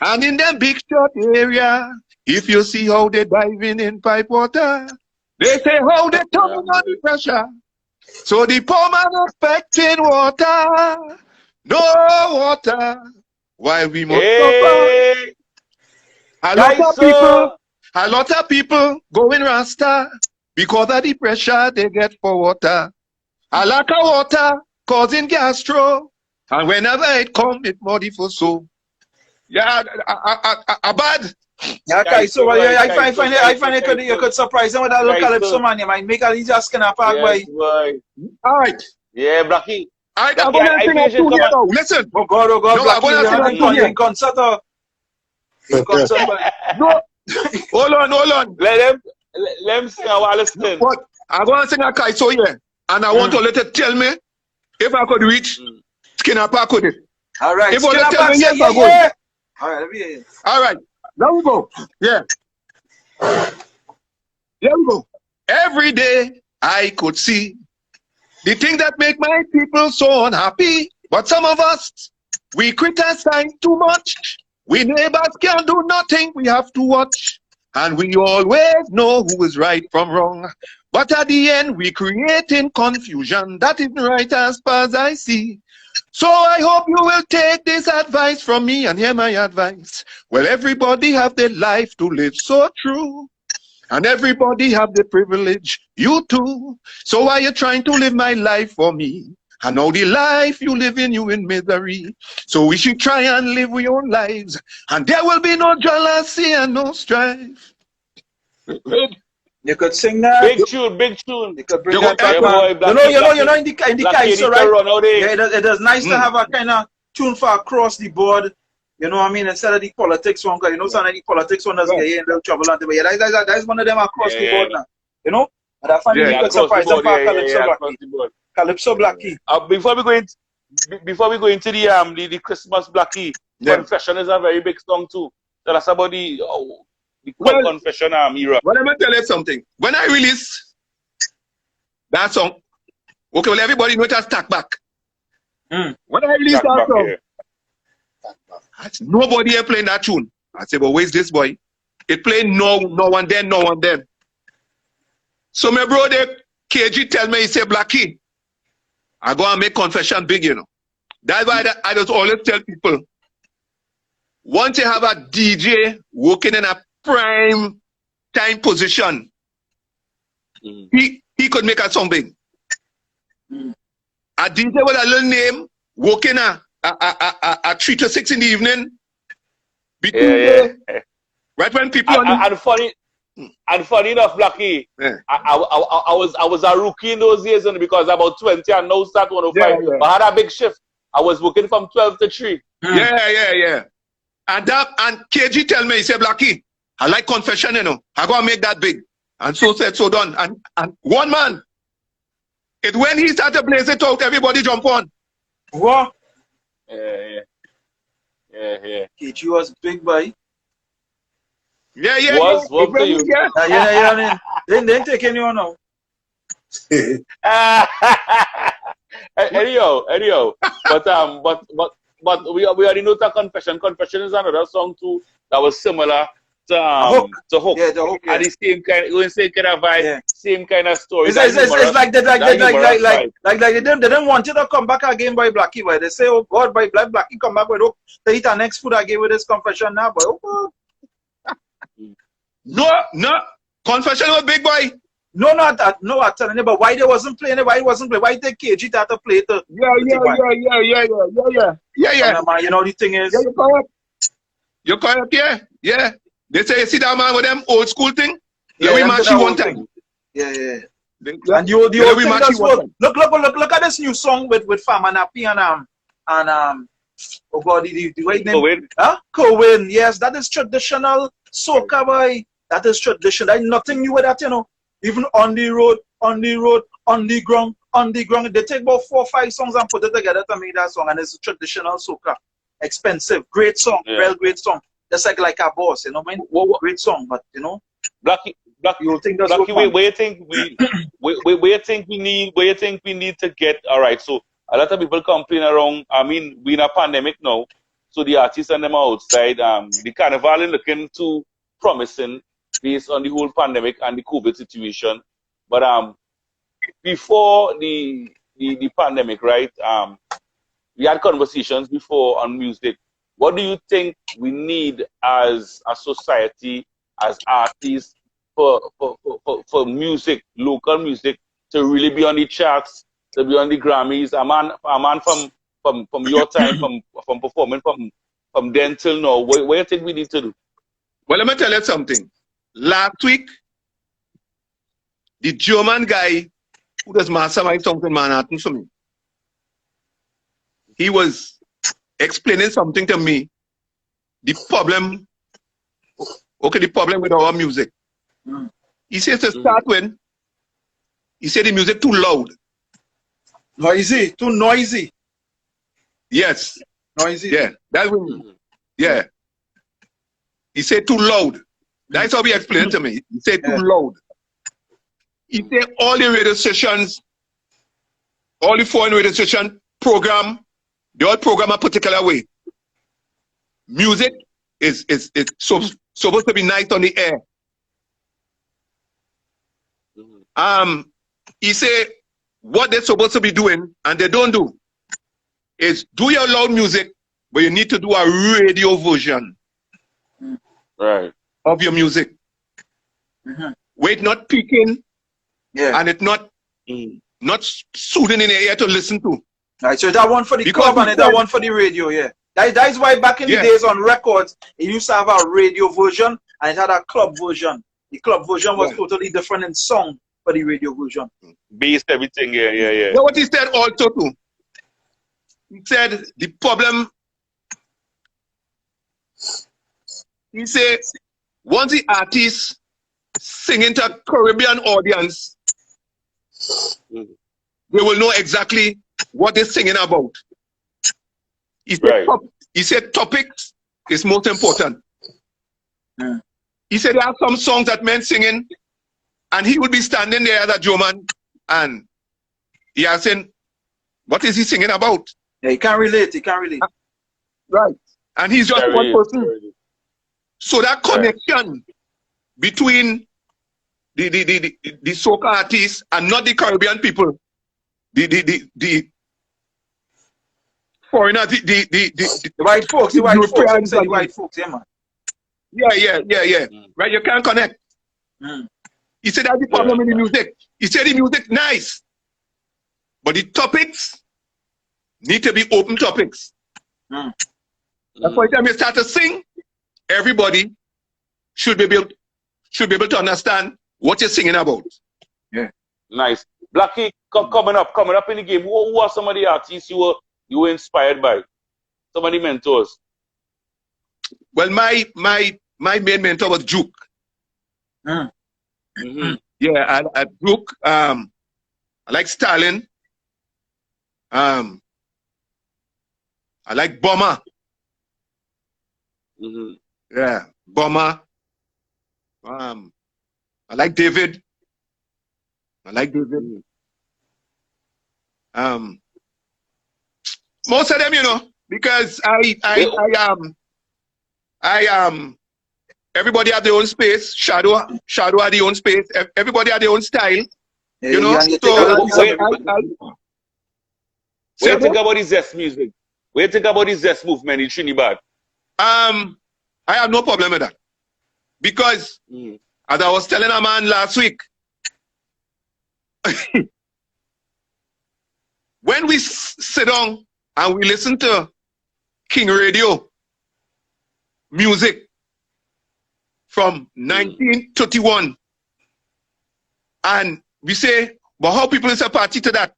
And in them big short area, if you see how they diving in pipe water, they say how they turning on the pressure. So the poor man expecting water, no water, while we must suffer. A lot of people going rasta because of the pressure they get for water. A lack of water causing gastro, and whenever it come, it muddy for so. Yeah, bad. Yeah, okay, so I find it you could surprise them with that little Calypso, man. You might make a just kind of park, boy. All right. Yeah, Blackie. I'm going to sing a tune here now. Listen. Oh God, No, Blackie, you're in concert, or? In concert, boy. No. Hold on. Let them sing while listening. What? I'm going to sing a Kaiso here. And I want to let it tell me if I could reach Skinner Park with it. All right. If I tell me yes, I'm going. All right, let me hear you. All right. There we go. Yeah. Here we go. Every day I could see the thing that make my people so unhappy. But some of us, we criticize too much. We neighbors can't do nothing. We have to watch. And we always know who is right from wrong. But at the end, we creating confusion. That isn't right as far as I see. So I hope you will take this advice from me and hear my advice. Well, everybody have their life to live so true. And everybody have the privilege, you too. So why you trying to live my life for me? I know the life you live in, you in misery. So we should try and live your own lives. And there will be no jealousy and no strife. You could sing that. Big tune, big tune. You could bring You that go- back, Yeah, man. boy, Blackie, You know, in the Blackie case, need to right? run out there. Yeah, it is nice to have a kind of tune for across the board. You know what I mean? Instead of the politics one, 'cause you know, some of the politics one doesn't get you in little trouble. But yeah, that's one of them across the board now. You know? And I find Yeah, you could across surprise the them board, for Calypso across Blackie. the board. Calypso Blackie. Before we go into the Christmas Blackie, Yeah. Confession is a very big song too. Tell us about the Well- Confession era. Well, let me tell you something. When I release that song, okay, well, everybody know it as Tack Back. When I release Back, that back song, here. nobody here playing that tune. I say, but where's this boy? It playing no one then, no one then. So my brother KG tell me, he say, Blackie, I go and make Confession big, you know. That's why I just always tell people, once you have a DJ working in a prime time position, he could make a song big. A DJ with a little name, working at 3 to 6 in the evening, between right when people And funny enough, Blackie, Yeah. I was a rookie in those years only because about 20 and now start 105. Yeah. But I had a big shift. I was working from 12 to 3. Yeah. And KG tell me, he said, Blackie, I like Confession, you know. I gotta make that big. And so said, so done. And one man, it when he started to blaze it out, everybody jump on. What? Yeah. KG was big boy. Yeah. Was what to you? Yeah. Yeah. They ain't taking you on now. Anyhow. But we already know that Confession. Confession is another song too that was similar to Hook. Hook. Yeah, the Hook. Yeah. And the same kind of vibe, Yeah. same kind of story. It's like they didn't want you to come back again by Blackie, boy. They say, oh God, by Blackie come back with Hook. They eat our next food again with this Confession now, boy. Oh, No. Confession was big boy. no, not that. No, I'm telling you, but why they wasn't playing it? Why it wasn't playing? Why they KG had to play it? Yeah. Man, you know the thing is, Yeah, you're correct, yeah. They say, you see that man with them old school thing? Yeah, we them match did you that one whole time. thing. Yeah. Yeah. And the old we thing match does you one work. time. Look at this new song with Fama Nappy and oh God, the white name. Cohen. Cohen. Yes, that is traditional soca, boy. That is traditional. There ain't nothing new with that, you know. Even on the road, on the ground. They take about 4 or 5 songs and put it together to make that song, and it's a traditional soca. Expensive, great song, real great song. Just like a boss, you know what I mean? Great song, but you know. Blackie, You think that's Blackie, what where you think we need to get? All right, so a lot of people complain around. I mean, we're in a pandemic now, so the artists and them are outside. The carnival is looking too promising based on the whole pandemic and the COVID situation. But before the pandemic, right? We had conversations before on music. What do you think we need as a society, as artists, for music, local music, to really be on the charts, to be on the Grammys? A man from your time, from performing from then till now, what do you think we need to do? Well, let me tell you something. Last week, the German guy who does mastermind songs in Manhattan for me, he was explaining something to me. The problem with our music. He says to start with, he said the music too loud. Noisy, too noisy. Yes. Noisy. Yeah. That's what, yeah. He said too loud. That's how he explained to me. He said too loud. He said all the radio stations, all the foreign radio station program, they all program a particular way. Music is supposed to be nice on the air. He said what they're supposed to be doing and they don't do is do your loud music, but you need to do a radio version Right. of your music. Where it's not peaking and it's not soothing in the ear to listen to. Right, so that one for the Because club and that one for the radio, yeah. That is why back in the days on records, it used to have a radio version and it had a club version. The club version was totally different in song for the radio version. Based everything, yeah. You know what he said also too? He said the problem, he said, once the artist singing to a Caribbean audience, they will know exactly what they're singing about. He said, he said topics is most important. He said there are some songs that men singing, and he would be standing there as a German, and he asking, what is he singing about? Yeah, he can't relate, he can't relate. Right. And he's just one person. So that connection between the soca artists and not the Caribbean people, the foreigners, the white folks, the white folks, yeah, man. Yeah. Right, you can't connect. He said that's the problem with the music. He said the music nice, but the topics need to be open topics. That's why time you start to sing, everybody should be able to understand what you're singing about. Yeah. Nice. Blackie, coming up in the game, who are some of the artists you were inspired by? Some of the mentors? Well, my main mentor was Duke. Yeah, at Duke, I like Stalin. I like Bomber. Yeah, Bomber. I like David. Most of them, you know, because everybody have their own space. Shadow have their own space. Everybody have their own style. Yeah, you know. what do you think about the Zest music? What do you think about the Zest movement in Trinidad? I have no problem with that. Because as I was telling a man last week, when we sit down and we listen to King Radio music from 1931, and we say, but how people is a party to that?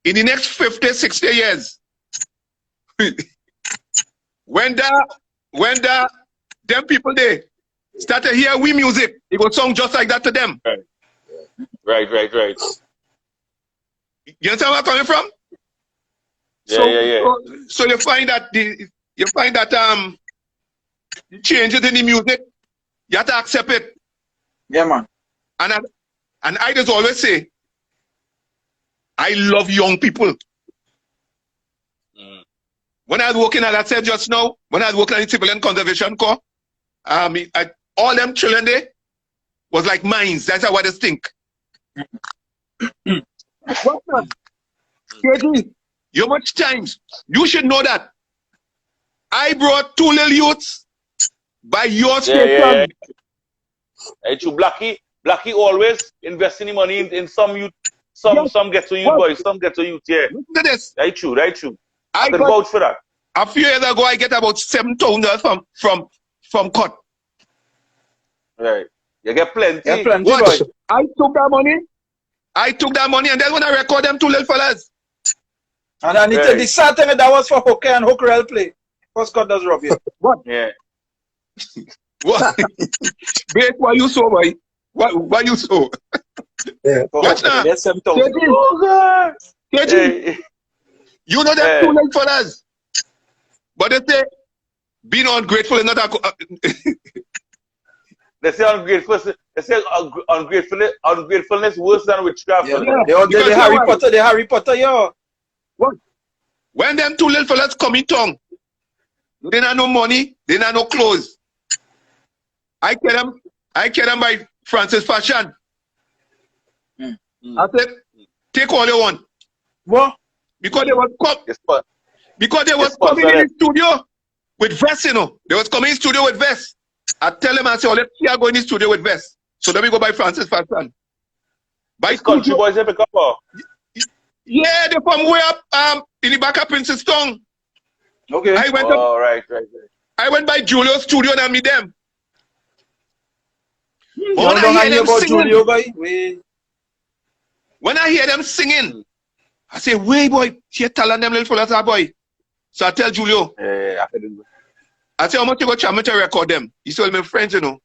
In the next 50, 60 years, when them people they start to hear we music, it will sound just like that to them. Right. You understand where I'm coming from? Yeah. So you find that the changes in the music, you have to accept it. Yeah, man. And I just always say, I love young people. When I was working, as I said just now, when I was working at the Civilian Conservation Corps, all them children there was like mines. That's how I just think. KG, you much times, you should know that. I brought 2 little youths by your station. Hey, true. Blackie always investing money in some youth. Some get to youth boys, some get to youth, yeah. Listen to this. Right true. I can vouch for that. A few years ago, I get about $7,000 from cut. Right. You get plenty. Watch. I took that money, and then when I record them 2 little fellas. And the sad thing that was for hooker and hooker play. First cut does rough, yeah. What? Yeah. What? Wait, what you saw, boy? What you saw? Yeah. Watch now. That's $7,000. KG. You know that 2 little fellas. But they say, being ungrateful is not a... They say ungratefulness worse than witchcraft. Yeah. They Harry Potter, yo. What? When them 2 little fellas come in town, they don't have no money, they don't have no clothes. I get them by Francis Fashion. I said, take all you want. What? Because they was coming sponsor in them. the studio with vests, you know. They was coming in the studio with vests. I tell them, I say, oh, let's see, I go in the studio with vests. So then we go by Francis Fashion. By It's country boys they pick up. Yeah, they from way up in the back of Princess Town. Okay. I went Right. I went by Julio's studio and I meet them. But Y'all don't hear about Julio, boy. When I hear them singing, I say, wait, boy, here telling them little fellas are boy. So I tell Julio, Yeah. I say, how much you go charge me to record them? He said, my friends, you know.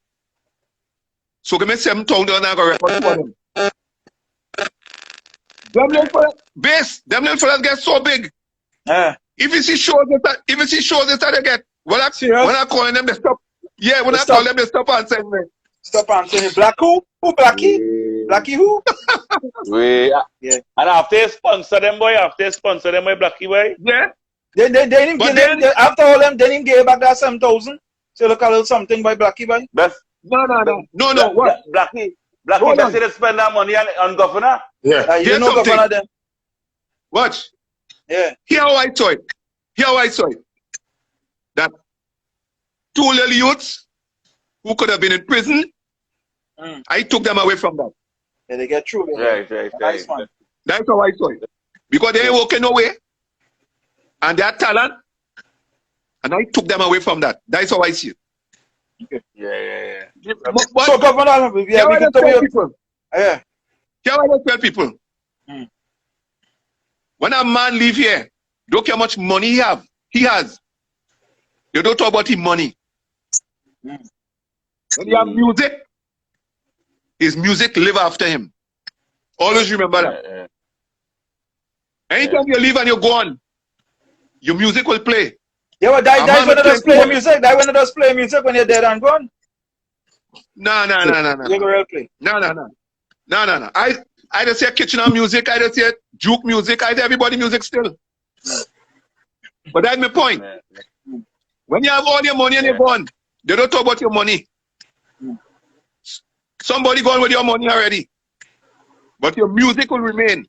So give me $7,000 and I go record for them. Them little fellas, them little fellas get so big. If you see shows that they get, when I call them, they stop. Yeah, when I call them, they stop answering me. Stop answering. Black who? Who Blackie? Blackie who? Yeah. And after they sponsor them, boy, Blackie, boy. Yeah. They didn't give them, after all them, they didn't give back that 7,000. So look a little something by Blackie, boy. No. What? Blackie best to spend that money on Governor. Yeah. You know something. Governor then. Watch. Yeah. Here how I saw it. That two little youths who could have been in prison, I took them away from that. Yeah, they get through. Right. Nice, man. That's how I saw it. Because they ain't walking nowhere. And they have talent. And I took them away from that. That's how I see it. Okay. Yeah. But, so, Governor, we can tell people. Yeah. Here I tell people. When a man leave here, don't care how much money he has. They don't talk about his money. When you have music, his music live after him. Always remember that. Anytime you leave and you're gone, your music will play. Yeah, but that when it does play music. That when it does play music when you're dead and gone. No. You go real play. No. I just say kitchen music, I just say juke music, I say everybody music still. But that's my point. When you have all your money and you're gone, they don't talk about your money. Somebody gone with your money already. But your music will remain.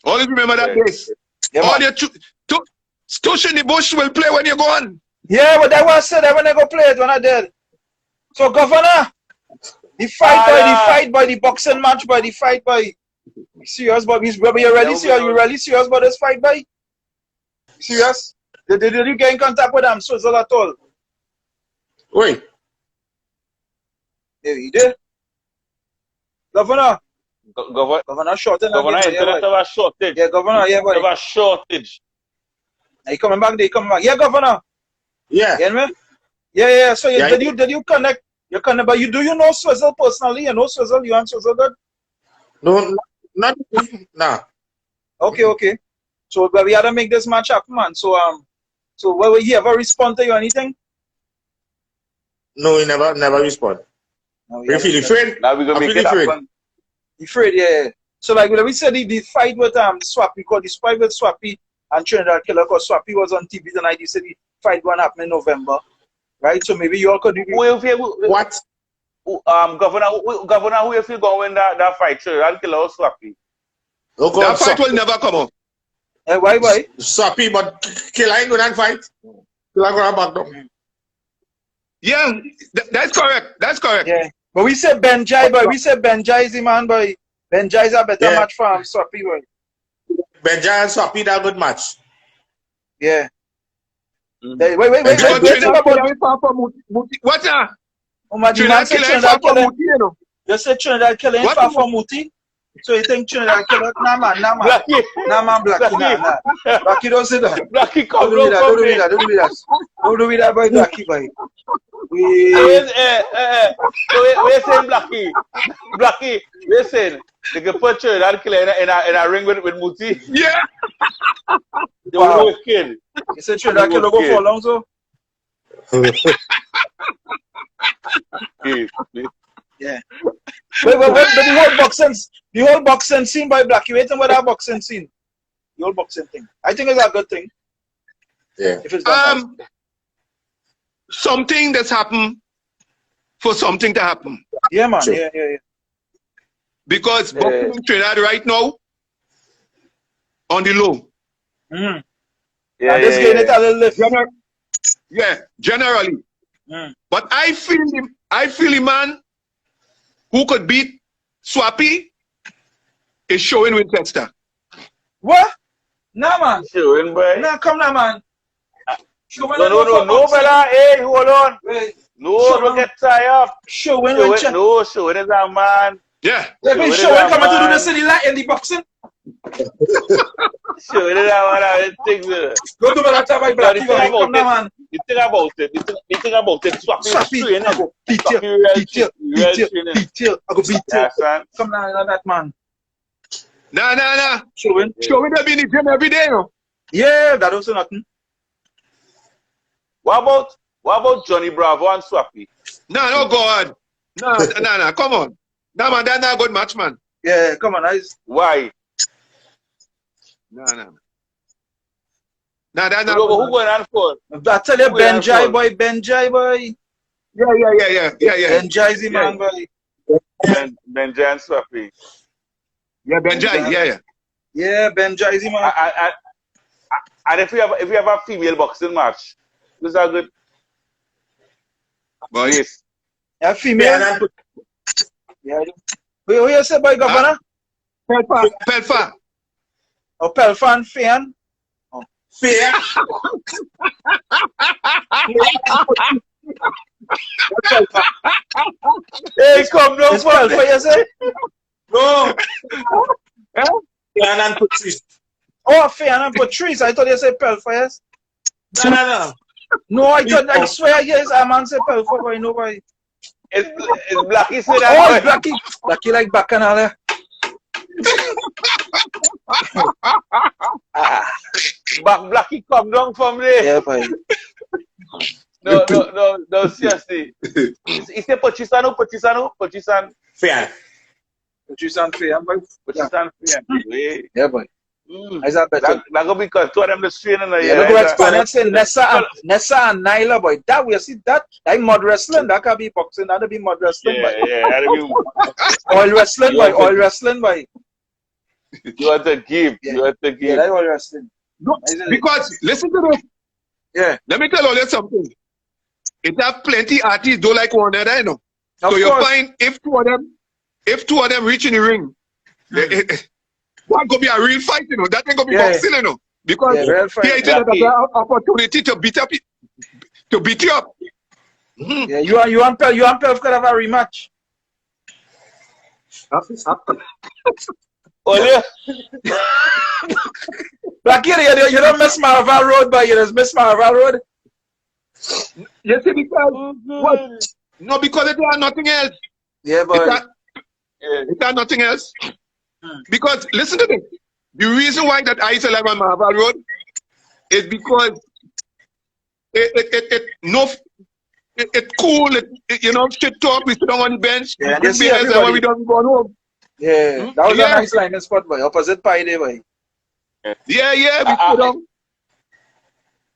Always remember that days. Yeah, all your Stush in the bush will play when you're gone. Yeah, but that was said that when I go play it when I did. So Governor, the fight by the boxing match by the fight by serious, but you really serious? You really serious about this fight by? Serious? Did you get in contact with them Swizzle at all? Wait. Yeah, you did. Governor. Governor shortage. Governor internet have a shortage. Yeah, Governor, yeah, buddy. Have a shortage. Are you coming back? Yeah, Governor. Yeah. You hear me? Yeah. So did you connect? You connect, but do you know Swizzle personally? You know Swizzle? You and Swizzle good? No, not nah. Okay. So but we had to make this match happen, man. So will he ever respond to you or anything? No, he never respond. No, You feel afraid? Now we gonna make it happen. Afraid, yeah. So like we said the fight with Swappy, called the fight with Swappy and Trinidad Killer, because Swappy was on TV tonight. He said the fight gonna happen in November. Right? So maybe you all could do what? Governor, who you feel gonna win that fight? Trinidad Killer or Swappy? That fight will never come up. Why? Swappy, but Killer ain't gonna fight. Killer gonna back down. Yeah, that's correct. Yeah. But we said Benjai, boy. We said Benjai is the man, boy. Benjai is a better match for Swappy, boy. Benjai and Swappy, that good match. Yeah. Wait. What's that? Trinidad Killer. You said Trinidad Killer ain't far from Muti? So you think Trinidad Killer? Nah, man. Blackie. Nah, man, Blackie. Nah. Blackie, don't say that. Blackie, come Don't do that. Don't do that, boy, Blackie, boy. We're saying Blackie, we're saying they can put Trinidad Killer in a ring with Muti. Yeah. They will kid. You said Trinidad Killer go for long, so? Yeah. Wait, the whole boxing scene by Blackie. Wait about that boxing scene. The whole boxing thing. I think it's a good thing. Yeah. If it's done something that's happened for something to happen. Yeah, man. Sure. Yeah. Because boxing in Trinidad right now, on the low. Mm. Yeah, And this yeah, getting it yeah. a little lift. Generally. Mm. But I feel a man who could beat Swappy is showing Winchester. What? Nah, man. Showing, boy. Nah, come now, man. Showing No, brother. Hey, hold on. Wait. No, Showing- don't get tired up. Showing Showing, Winchester. no, showing is a man. Yeah. They've been Showing showing is a coming to do man. this in the light in the boxing. Showing is a man. I think Go to the top by Blackie. Come now, man. you think about it. You think about it. Swappy. Training. I go beat you. Swappy real Beat you. real Beat you. training. Beat you. I go beat you. Yeah, son. Come now, that man. Nah. Showing. Showing them in the gym every day, you know. Yeah, that also nothing. What about Johnny Bravo and Swappy? Nah, no God. Nah, come on. Nah, man, that's not a good match, man. Yeah, come on, guys. Why? Nah. Nah, that's not No, but good. who going on for? I tell you, Who we are Benjai for? boy, Benjai boy. Yeah. Benjai's the man boy. Benjai and Swappy. Yeah, Benjai, yeah. Yeah, Benjai's the man. And if you have a female boxing match, this is a good Boy. place. Yeah, female. Yeah. Who you say boy, Governor? Pelfa. Oh, Pelfan fan. Fair. Hey, come down It's from Pelfa, there. you say? No. Fair and Patrice. Oh, fan and Patrice. I thought you said Pelfa, yes? No. No, I swear, yes, a man say Pelfa, boy, no boy. It's Blackie say Oh, that. it's Blackie. Blackie like Bacchanal, yeah. Blackie come down from there. Yeah, boy. No, seriously. He say Pachisan. Fair. Patrice and fan, boy. Pachisan. Yeah, boy. Mm. Is that better? That gonna be because two of them the training. Yeah, look what Spaniard saying, Nessa and Nyla, boy. That we see that mud wrestling, that can be boxing, that'll be mud wrestling, boy. Yeah, that'll be. Oil wrestling, boy. Oil wrestling, boy. You want to give. Yeah. You want to Yeah, give. that's oil wrestling. No, because, listen to this. Yeah. Let me tell you something. It have plenty artists don't like one another, you know. Of So you course. find if two of them reach in the ring, that gonna be a real fight, you know. That ain't gonna be Yeah. boxing, you know. Because Yeah, real fight. here it is Blackie. an opportunity to beat you up. Yeah, you and Pelf could have a rematch. Oh, yeah. Blackie, you don't miss Maraval Road, but you just miss Maraval Road. You see, because what? No, because it had nothing else. Yeah, boy. It had nothing else. Because listen to this. The reason why that I used to live on Mahaval Road is because it cool, you know, shit talk, we sit down on the bench, Yeah, and drink you see beers, and when everybody. we don't go home. Yeah, that was Yeah. a nice line spot, boy. Opposite Pie Day, boy. Yeah, we sit down.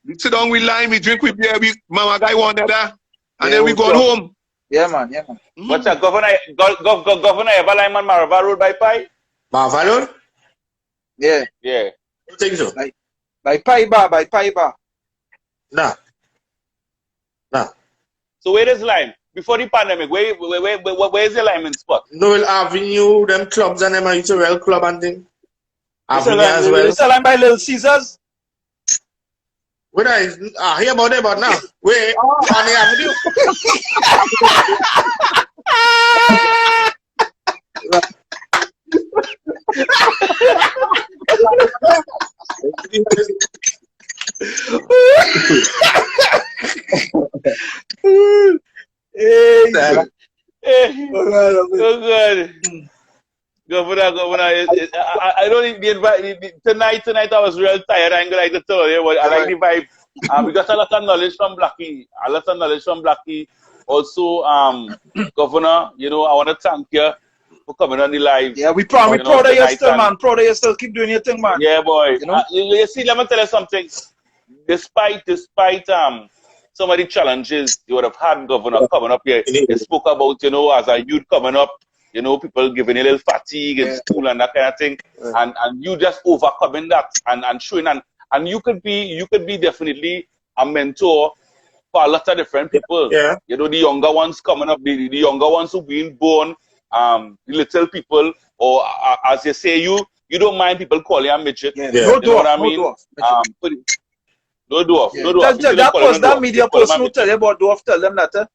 We sit down, we line, we drink with beer, we mama guy one another, and then we we'll go talk. home. Yeah, man. What's that? Governor ever line on Marava Road by Pi? Marvalon? Yeah. Yeah. I think so. By Pie Bar. Nah. So where is line? Before the pandemic, where is the lineman spot? Noel Avenue, them clubs and them, it's a real club and thing. Avenue as well. It's a line by Little Caesars. Where I hear about it, but now. Wait, on the avenue. Hey, Oh God. Governor, I don't need the invite. Tonight I was real tired. I ain't gonna like to tell you, but I like the vibe. We got a lot of knowledge from Blackie. Also, Governor, you know, I want to thank you for coming on the live. yeah, we proud of you tonight still, and- man. Proud of you still. Keep doing your thing, man. Yeah, boy. You know? You see, let me tell you something. Despite some of the challenges you would have had, Governor, coming up here, you spoke about, you know, as a youth coming up, you know, people giving a little fatigue in school and that kind of thing, and you just overcoming that and showing and you could be definitely a mentor for a lot of different people. Yeah. You know, the younger ones coming up, the younger ones who being born, the little people, or as you say, you don't mind people calling you a midget. Yeah. You No know what I dwarf, mean? no dwarf. No dwarf, Yeah. no dwarf. That media person who tell you about dwarf, tell them that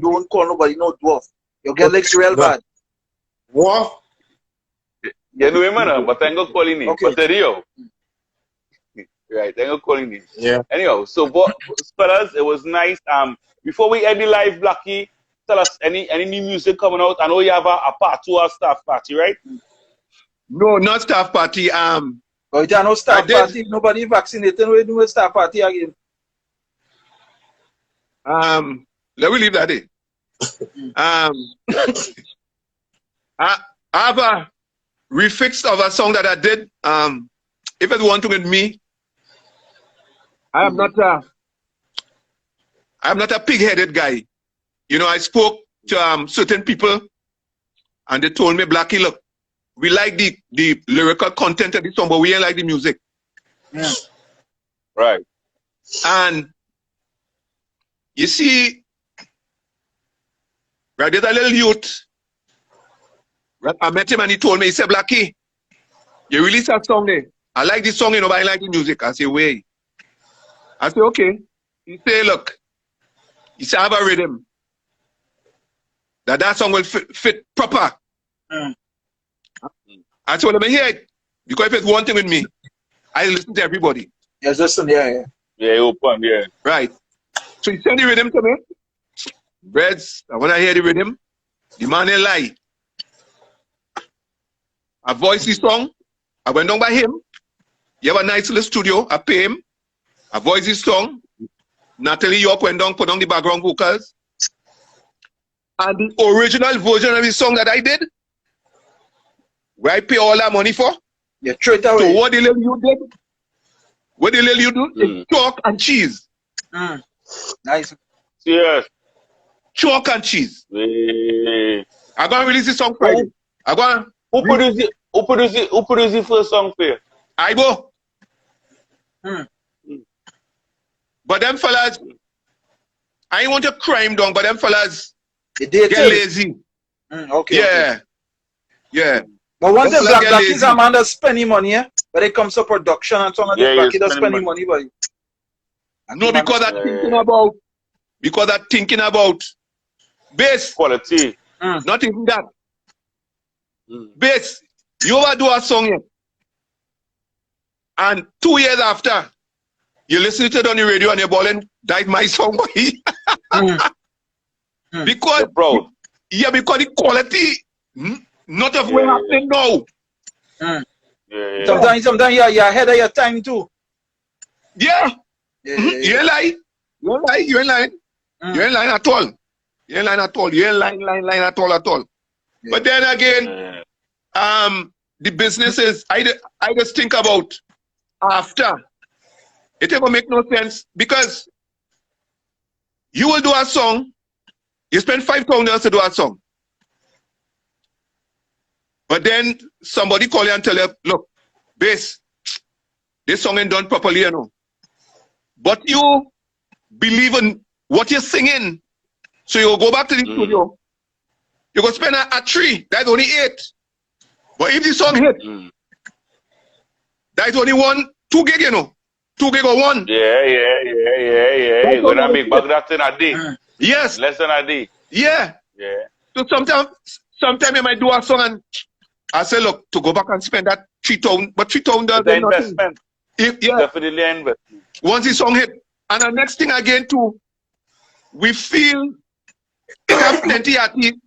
don't call nobody no dwarf. You get like real bad. What? You know him, man, but I'm not calling him. Okay. But the Rio. Right, I'm not calling him. Yeah. Anyhow, so fellas, it was nice. Before we end the live, Blackie, tell us any new music coming out. I know you have a part 2 or staff party, right? No, not staff party. But you no staff party, nobody vaccinated, we do a staff party again. Let me leave that in. I have a refix of a song that I did. If it's one thing with me, I'm not a pig-headed guy. You know, I spoke to certain people, and they told me, Blackie, look, we like the lyrical content of the song, but we ain't like the music. Yeah. Right. And you see, right, there's a little youth. Right, I met him and he told me, he said, Blackie, you release that song there. I like this song, you know, but I like the music. I say, wait. I say, okay. He say, look, he said, I have a rhythm. That song will fit proper. I told him, hear it. Because if it's one thing with me, I listen to everybody. Yes, listen, yeah. Yeah, open, yeah. Right. So he sent the rhythm to me. Breads, and when I hear the rhythm, the man ain't lie. I voiced the song. I went down by him. He have a nice little studio. I pay him. I voiced the song. Natalie York went down, put on the background vocals. And the original version of the song that I did, where I pay all that money for. Yeah, straight away. So what the little you did? What the little you do? Is chalk and cheese. Nice. Yes. Chalk and cheese. Yeah. I'm gonna release the song Friday. Who produced the first song for you? I go. But them fellas, I ain't want to crime down, but them fellas They did get lazy. Okay. Yeah. Okay. Yeah. But one thing, Them fellas get Blackie's lazy. a man that's spending money, but it comes to production and so on. Yeah, Blackie does spending spending money, but No, because I'm thinking about bass. Quality. Not even that. Bass. You overdo a song yet. And 2 years after, you listen to it on the radio and you're balling, died my song. Because, proud. yeah, because the quality, not of what happening now. Yeah. sometimes you're ahead of your time too. Yeah. Yeah. You ain't lying. You ain't lying. You ain't lying. You ain't lying at all. You ain't lying at all. You ain't lying at all. Yeah. But then again, the businesses, I just think about after. It ever make no sense because you will do a song, you spend $5,000 to do a song. But then somebody call you and tell you, look, bass, this song ain't done properly, you know. But you believe in what you're singing. So you'll go back to the studio. You go spend a 3, that's only 8. But if the song hit, that's only 2 gig, you know. 2 gig or 1. Yeah. You're gonna make back that in a day. Yes. Less than a day. Yeah. Yeah. So sometimes you might do a song and I say, look, to go back and spend that 3,000, but 3,000 dollars The is nothing. investment. Yeah. Definitely an investment. Once the song hit. And the next thing again too, we feel we have plenty of artists.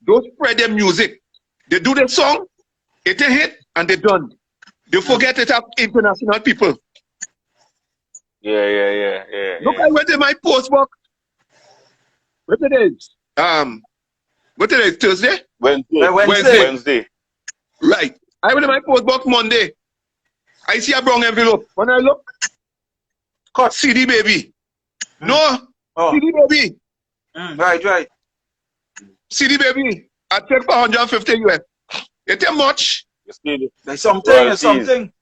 Don't spread their music. They do the song, it a hit, and they done. They forget it have international people. Yeah. Look, I went in my postbox. What it is? What it is? Thursday? Wednesday. Right. I went in my postbox Monday. I see a brown envelope. When I look, cut CD baby. No, CD baby. Right. CD baby. I take for 150 US. It ain't much. You see, Like something or something.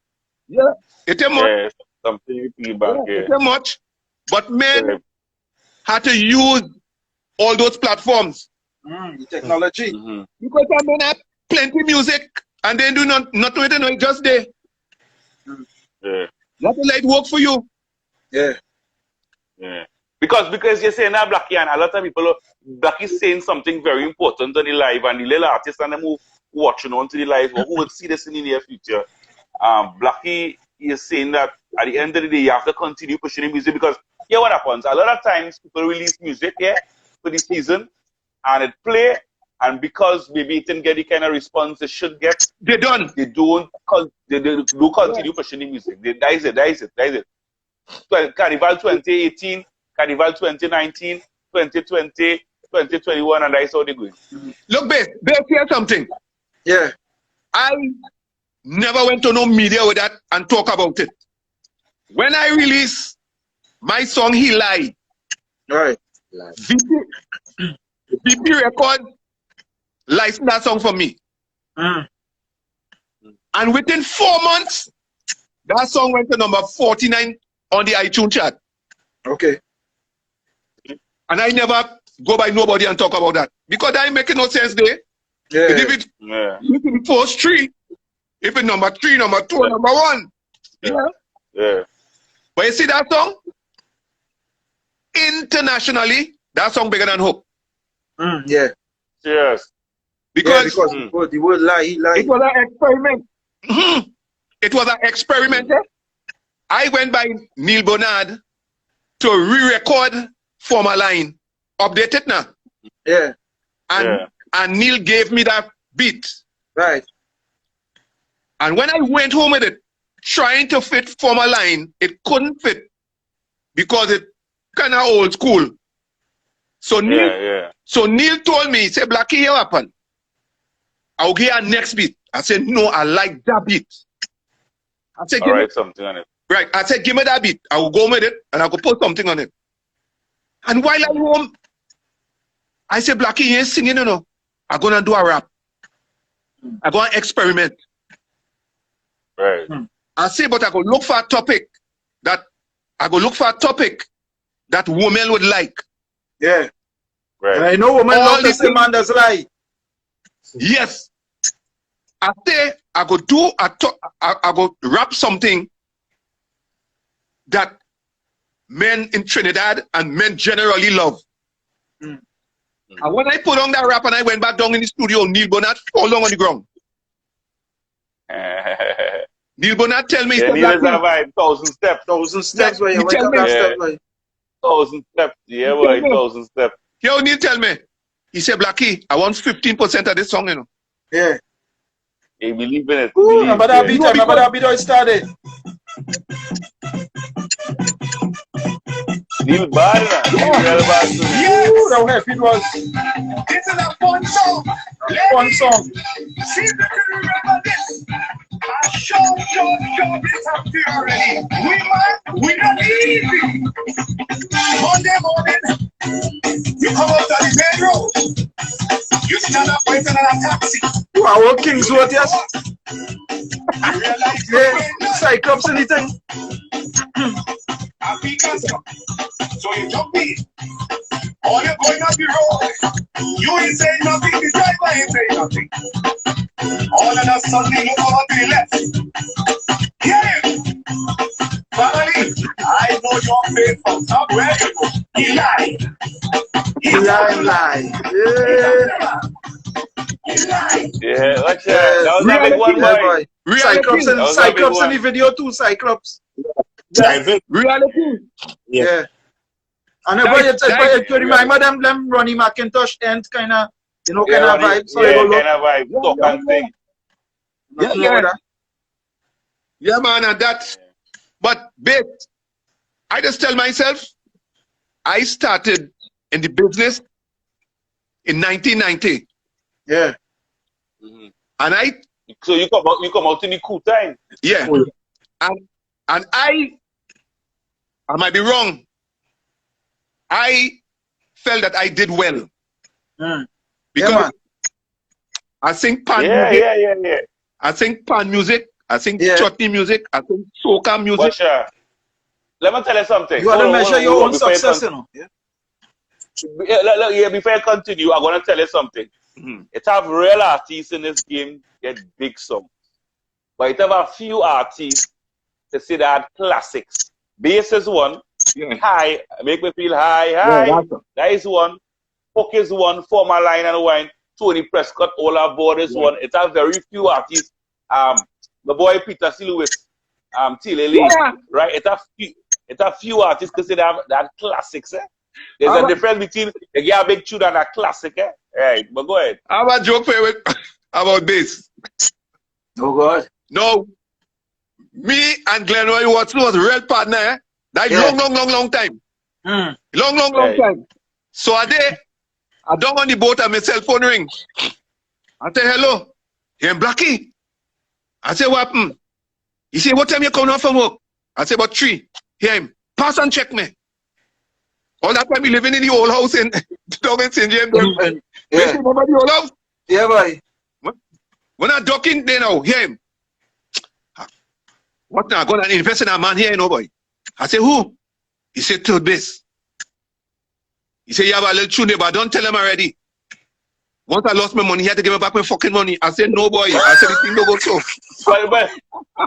Yeah. It ain't much. yeah, something you pay back, Yeah, yeah. it ain't much. But men Yeah. had to use all those platforms. The technology. Mhm. Because I men have plenty music and they do nothing with it, just there. Yeah. Let the light work for you. Yeah. Yeah. Because you're saying that Blackie, and a lot of people, Blackie's saying something very important on the live, and the little artists and them who watching on to the live or who would see this in the near future. Blackie is saying that at the end of the day, you have to continue pushing the music, because here what happens, a lot of times people release music here for the season and it play, and because maybe it didn't get the kind of response it should get, They're done. they don't continue pushing the music. That is it. Carnival 2018, Carnival 2019, 2020, 2021, and that's how they're going. Look, babe, here's something. Yeah. I never went to no media with that and talk about it. When I release my song He Lied, Right. VP Records licensed that song for me. And within 4 months, that song went to number 49 on the iTunes chart. Okay. And I never go by nobody and talk about that. Because that ain't making no sense there. Yeah. If it post 3, if it number 3, number 2, number 1. Yeah. But you see that song? Internationally, that song bigger than Hope. Yeah. Cheers. Because the word lie, he lied. it was an experiment. It was an experiment. I went by Neil Bernard to re-record Former Line. Update it now. Yeah. And Neil gave me that beat. Right. And when I went home with it, trying to fit Former Line, it couldn't fit because it kind of old school. So Neil told me, he said, Blackie, here happen. I'll get our next beat. I said, no, I like that beat. I said, I'll write something on it. Right. I said, give me that beat. I will go with it and I will put something on it. And while I'm home, I said, Blackie, you ain't singing, you know. I'm going to do a rap. I'm going to experiment. Right. I say, but I go look for a topic that women would like. Yeah. Right. And I know women All love to these say man does lie. Yes. I say I go rap something that men in Trinidad and men generally love. And when I put on that rap and I went back down in the studio, Neil Bernard fall down on the ground. Neil Bernard tell me, Neil is a vibe, 1,000 steps. 1,000 steps where you He wake tell up me- and Yeah. step like. 1,000 steps. Yeah, boy, 1,000 steps. Yo, Neil tell me. He said, Blackie, I want 15% of this song, you know. Yeah. He believe in it. Ooh, Believe, remember that beat? No, Remember that beat how it started? Neil bad, Neil real bad. Ooh, that heavy it was. This is a fun song. Fun song. See if you can remember this. A short this up to you already. We not easy. Monday morning, you come up to the main road. You stand up waiting on a taxi. Ooh, our Kingswood, yes. You realize Yeah. Cyclops and the thing. a beacon. So you jump in. Or you're going up the road. You ain't saying nothing, the driver ain't saying nothing. All of a sudden, you look over to the left. Yeah! Finally, I know your face from somewhere you go. He lied. He Lie. Yeah. He lied. Yeah, watch that. That was a big one, Yeah, boy. boy. Cyclops That was a big in one. the video too, Cyclops. Reality. Yeah. And if you remember them Ronnie McIntosh and kind of vibe. So Yeah, you kind of vibe. Talk and sing. Yeah, man, and that. But, babe, I just tell myself, I started in the business in 1990. Yeah. And So you come out in the cool time. yeah. And I might be wrong. I felt that I did well. Yeah, Because man. I sing pan Yeah, music. yeah. I sing pan music. I sing Yeah. chutney music. I sing soca music. But sure. Let me tell you something. You gotta measure your Hold on, own before you success, you know. Yeah. Yeah, before I continue, I'm gonna tell you something. Mhm. It have real artists in this game get big songs, but it have a few artists to say that classics. Bass is one. Yeah. High, make me feel high. Yeah, that's it. That is one. Hook is one. Former Line and Wine. Tony Prescott, all aboard is one. It have very few artists. The boy Peter C. Lewis, Tilly Lee, Yeah. right? It have few artists because they have that classics. There's a difference between a get a big tune and a classic. Right, but go ahead. I have a joke for you about bass. Oh God. No, me and Glenroy Watson was a real partner. That Yeah. long time. Mm. Long Right. time. So I don't on the boat and my cell phone ring. I say hello. Here Blackie. I say what happened? He say what time you coming out from work? I say about 3. Hear him. Pass and check me. All that time we living in the old house in down in St. James. Yeah. Remember the old house? Yeah, boy. When I duck in there now, hear him. What now? Go and invest in a man here, you know, boy. I say, who? He said, third base. He said, you have a little tune there, but don't tell him already. Once I lost my money, he had to give me back my fucking money. I said, no, boy. I said, the thing don't go so. But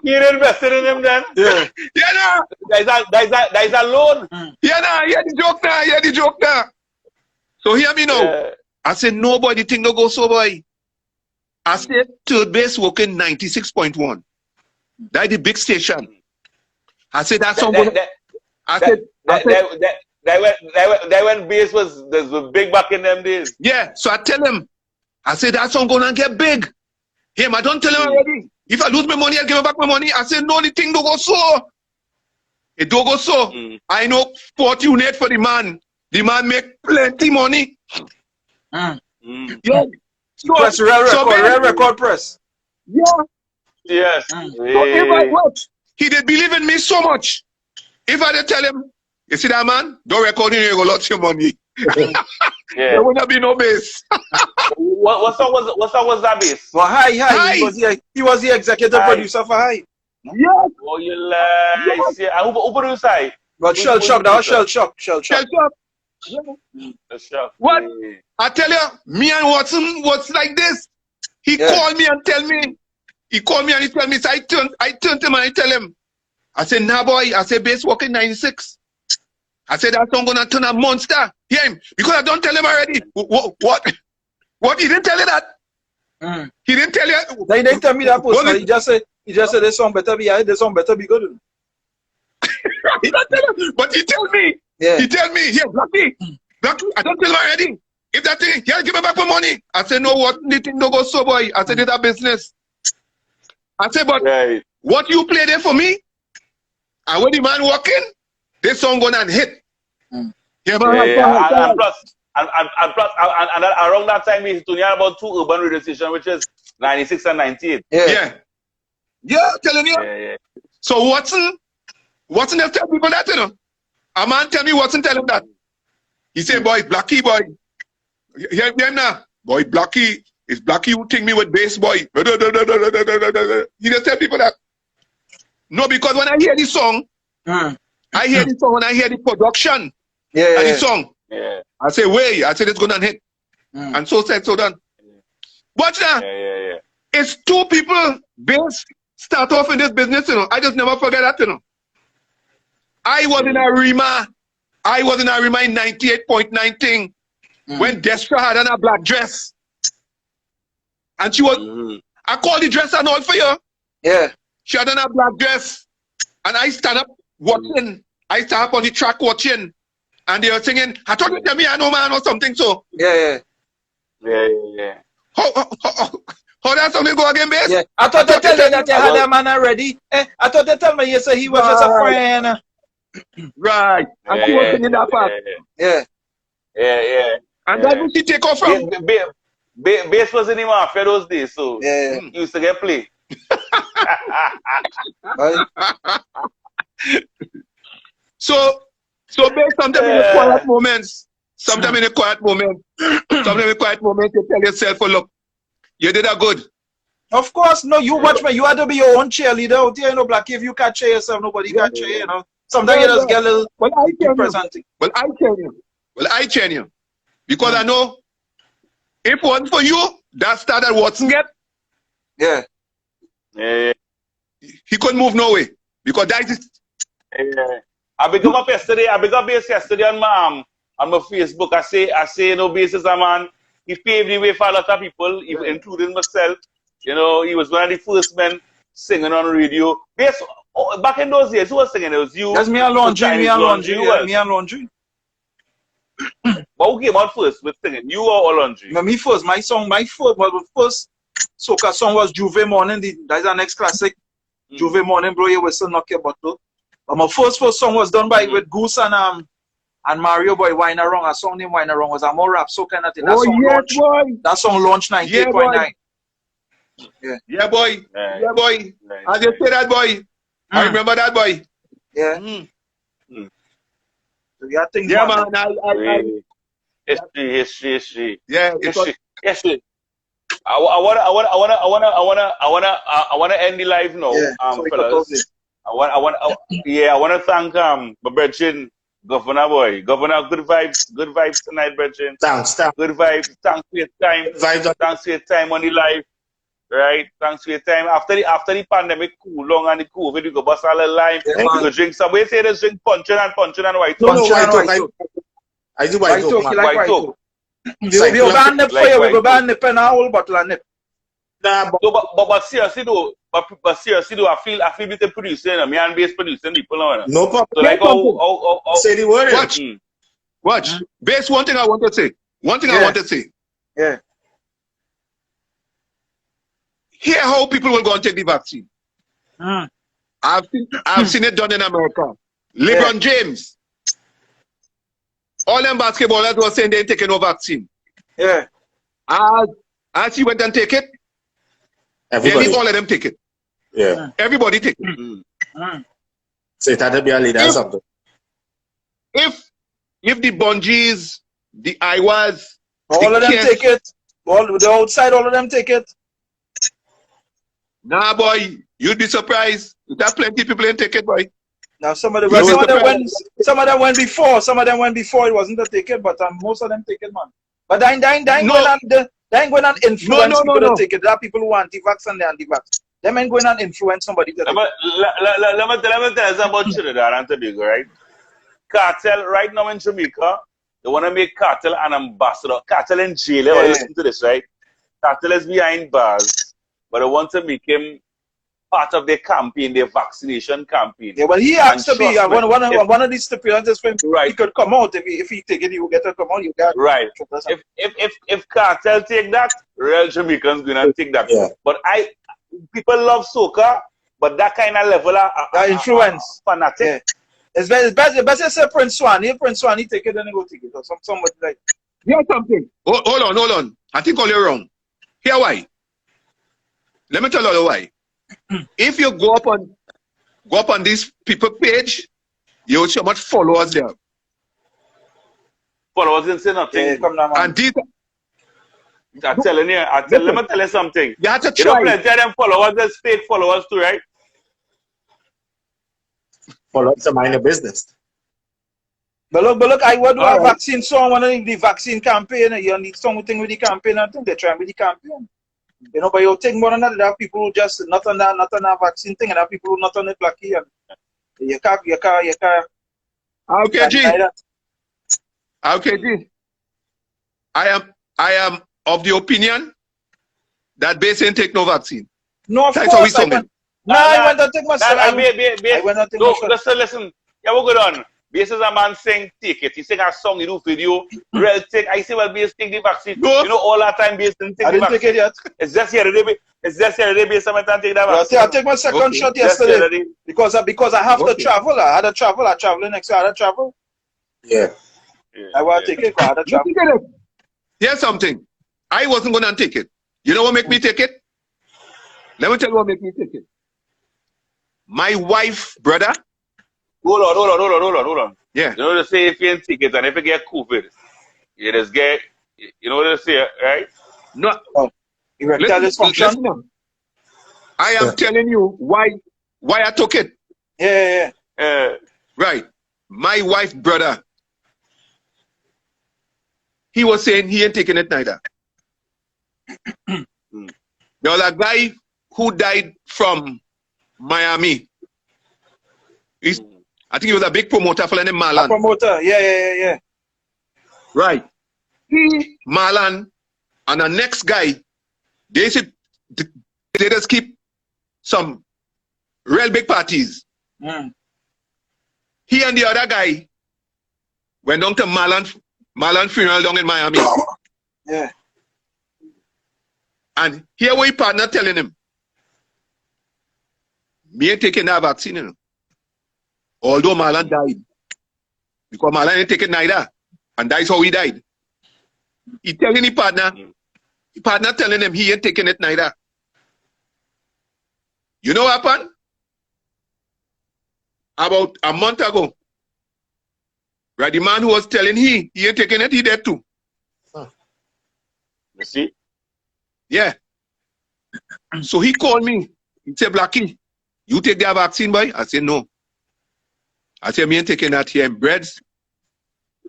he invested in him then. Yeah. Yeah, nah. That is a loan. Yeah, nah. Hear the joke now. Hear the joke now. So hear me now. Yeah. I said, no, boy. The thing don't go so, boy. I said, third base working 96.1. That's the big station. I said, that's someone. That when bass was big back in them days. Yeah, so I tell him, I said, that song gonna get big. Him, I don't tell him already. If I lose my money, I'll give him back my money. I said, no, the thing don't go so. It don't go so. I know fortunate for the man. The man make plenty money. Mm. Yeah. So, Press real record press. Yeah. Yes. So if I what? He did believe in me so much. If I did tell him, you see that man? Don't record him, you go lot your money. Yeah. There will not be no bass. What song was that bass? Well, High. High. He was the executive High. producer for High. Yes. Oh, you lies. Yeah. Who produced that? But Shell Shock, that was Shell Shock. Shell Shock. The Shock. What? Yeah. I tell you, me and Watson was like this. He called me and tell me. He called me and he tell me. So I turned to him and I tell him. I said, nah, boy. I said, bass working 96. I said, that song gonna turn a monster. Hear him. Because I don't tell him already. What? He didn't tell you that. He didn't tell you. They didn't tell me that personally. He just said this song better be this song better be good. He don't tell him. But he tell me. Yeah. He tell me, here, Blackie, I don't tell him already. If that thing, here, give me back my money. I said, no, what? The thing don't go so, boy. I said, it's a business. I said, but what you play there for me? And when the man walking, this song gonna hit. Yeah, man. And plus, around that time, he's talking about 2 urban radio stations, which is 96 and 98. Yeah, telling you. Yeah. So Watson have tell people that, you know. A man tell me Watson tell him that. He say, boy, Blackie, boy. Hear him now. Boy, Blackie, it's Blackie who take me with bass, boy. He just tell people that. No, because when I hear the song, I hear the song when I hear the production of the song. Yeah. I say, wait, I said it's gonna hit. And so said, so done. Watch now. Yeah. It's 2 people bass start off in this business, you know. I just never forget that, you know. I was in Arima in 98.9 thing when Destra had on a black dress. And she was, I called the dress and all for you. Yeah. She had on a black dress. And I stand up watching. I stand up on the track watching. And they were singing, I thought you tell me I know man or something, so. Yeah. How that something go again, bass? Yeah. I thought they tell you that you had that man already. I thought they tell me you said he was just a friend. Right. And she was singing that part. Yeah. And that's what she take off from. Bass was in him after those days, so he used to get play. So bass sometimes in the quiet moments. Sometimes in a quiet moment, you tell yourself, oh, look, You did a good. Of course, no, you watch me. You have to be your own cheerleader out here, you know, Blackie. If you can't cheer yourself, nobody can cheer you, you know. Sometimes you just get a little Well, I tell you. depressing. Well, I tell you. Well, I tell you. Because I know if it wasn't for you, that started Watson get, Yeah. Yeah. he couldn't move no way. Because that is Yeah. I big up yesterday. I big up yesterday on my Facebook. I say, you know, basis a man. He paved the way for a lot of people, including myself. You know, he was one of the first men singing on radio. Back in those days, who was singing? It was you. That's me and Laundry. Me and Laundry. Well. Me and Laundry. But who came out first with singing? You or Laundry? No, me first. My first soca song was Juve Morning. That's our next classic. Juve Morning, blow your whistle, knock your bottle. But my first song was done with Goose and Mario Boy, Wine Around. A song named Wine Around was a more rap soca kind of thing. That song launched 98.9. Yeah, boy. Yeah, boy. I just say that, boy. I remember that, boy. Yeah. So you think, yeah, man. History. Yeah, history. I wanna end the live now, fellas. I wanna thank my brethren, Governor boy. Governor, good vibes tonight, brethren. Thanks. Good vibes. Thanks for your time. Thanks for your time on the live. Right? Thanks for your time. After the pandemic cool long and the COVID, you go bust all the line. You go drink some. We say there's drink punching and white talk. I do white talk. White talk. We go ban nip for you. We go ban nip and a whole bottle of nip. Nah, but seriously though, I feel with the producer, me and bass producing people on. No problem. So like how say the word. Watch. Bass, one thing I want to say. Yeah. Hear how people will go and take the vaccine. I've seen it done in America. LeBron James. All them basketballers were saying they ain't taking no vaccine. Yeah. As he went and take it, everybody. Then all of them take it. Yeah. Everybody take it. So it had to be a leader or something. If the bungees, the Iowas, all of them take it. All the outside, all of them take it. Nah, boy, you'd be surprised. There's plenty of people ain't take it, boy. Now some of them went before. Some of them went before. It wasn't a ticket, but most of them take it, man. But they ain't going on influence people to take it. There are people who are anti-vax and they're anti-vax. Them ain't going on influence somebody to take it. Let me tell you something about Trinidad and Tobago, right? Cartel right now in Jamaica, they want to make Cartel an ambassador. Cartel in jail. Listen to this, right? Cartel is behind bars, but they want to make him part of their campaign, their vaccination campaign. Yeah, well, he has to be one of these stipulations for him. Right. He could come out if he take it. He will get to come out. You got right. If Cartel take that, real Jamaicans gonna take that. Yeah. But people love soca, but that kind of level of influence, fanatic. Yeah. It's best to say Prince Swan. If Prince Swan, he take it, then he go take it. Or somebody like. Here's something. Hold on. I think all you're wrong. Here why. Let me tell you why. If you go up on this people page, you will see how much followers there. Followers didn't say nothing. And these, I'm telling you, let me tell you something. You have to try. You know, plenty of them followers, there's fake followers too, right? Followers to mind the business. But look, I would do a vaccine song, one of the vaccine campaign. You need something with the campaign. I think they're trying with the campaign. You know, but you think one another, there are people who just not on that vaccine thing, and there are people who not on it, Blackie, and you can't. Okay, G. Okay, G. I am of the opinion that Bass ain't take no vaccine. No, of That's course. how we summon. I went to take my son. Listen. Yeah, we're good on. Bass is a man saying take it. He sing a song, he do video. Real take. I say, well, Bass take the vaccine. No. You know, all that time Bass didn't take I didn't take it yet. It's just here today. Bass I take that vaccine. I take my second shot yesterday because I have to travel. I had to travel. I travel next year. I had to travel. Yeah. I want to take it. I had to travel. Here's something. I wasn't going to take it. You know what make me take it? Let me tell you what make me take it. My wife, brother. Hold on. Yeah. You know what they say if you ain't take it and if you get COVID, you just get, you know what they say, right? No. Erectile dysfunction. Listen now. I am telling you why I took it. Yeah. Right. My wife's brother, he was saying he ain't taking it neither. There was a guy who died from Miami. I think he was a big promoter for named Marlon. A promoter, yeah. Right. He, Marlon, and the next guy, they just keep some real big parties. He and the other guy went down to Marlon funeral down in Miami. Yeah. And here was his partner telling him, me ain't taking that vaccine, you know. Although Marlon died. Because Marlon ain't taking neither. And that's how he died. He telling his partner telling him he ain't taking it neither. You know what happened? About a month ago, right, the man who was telling he ain't taking it, he dead too. You see? Yeah. So he called me. He said, Blackie, you take that vaccine, boy? I said, no. I said, me ain't taking that here in breads.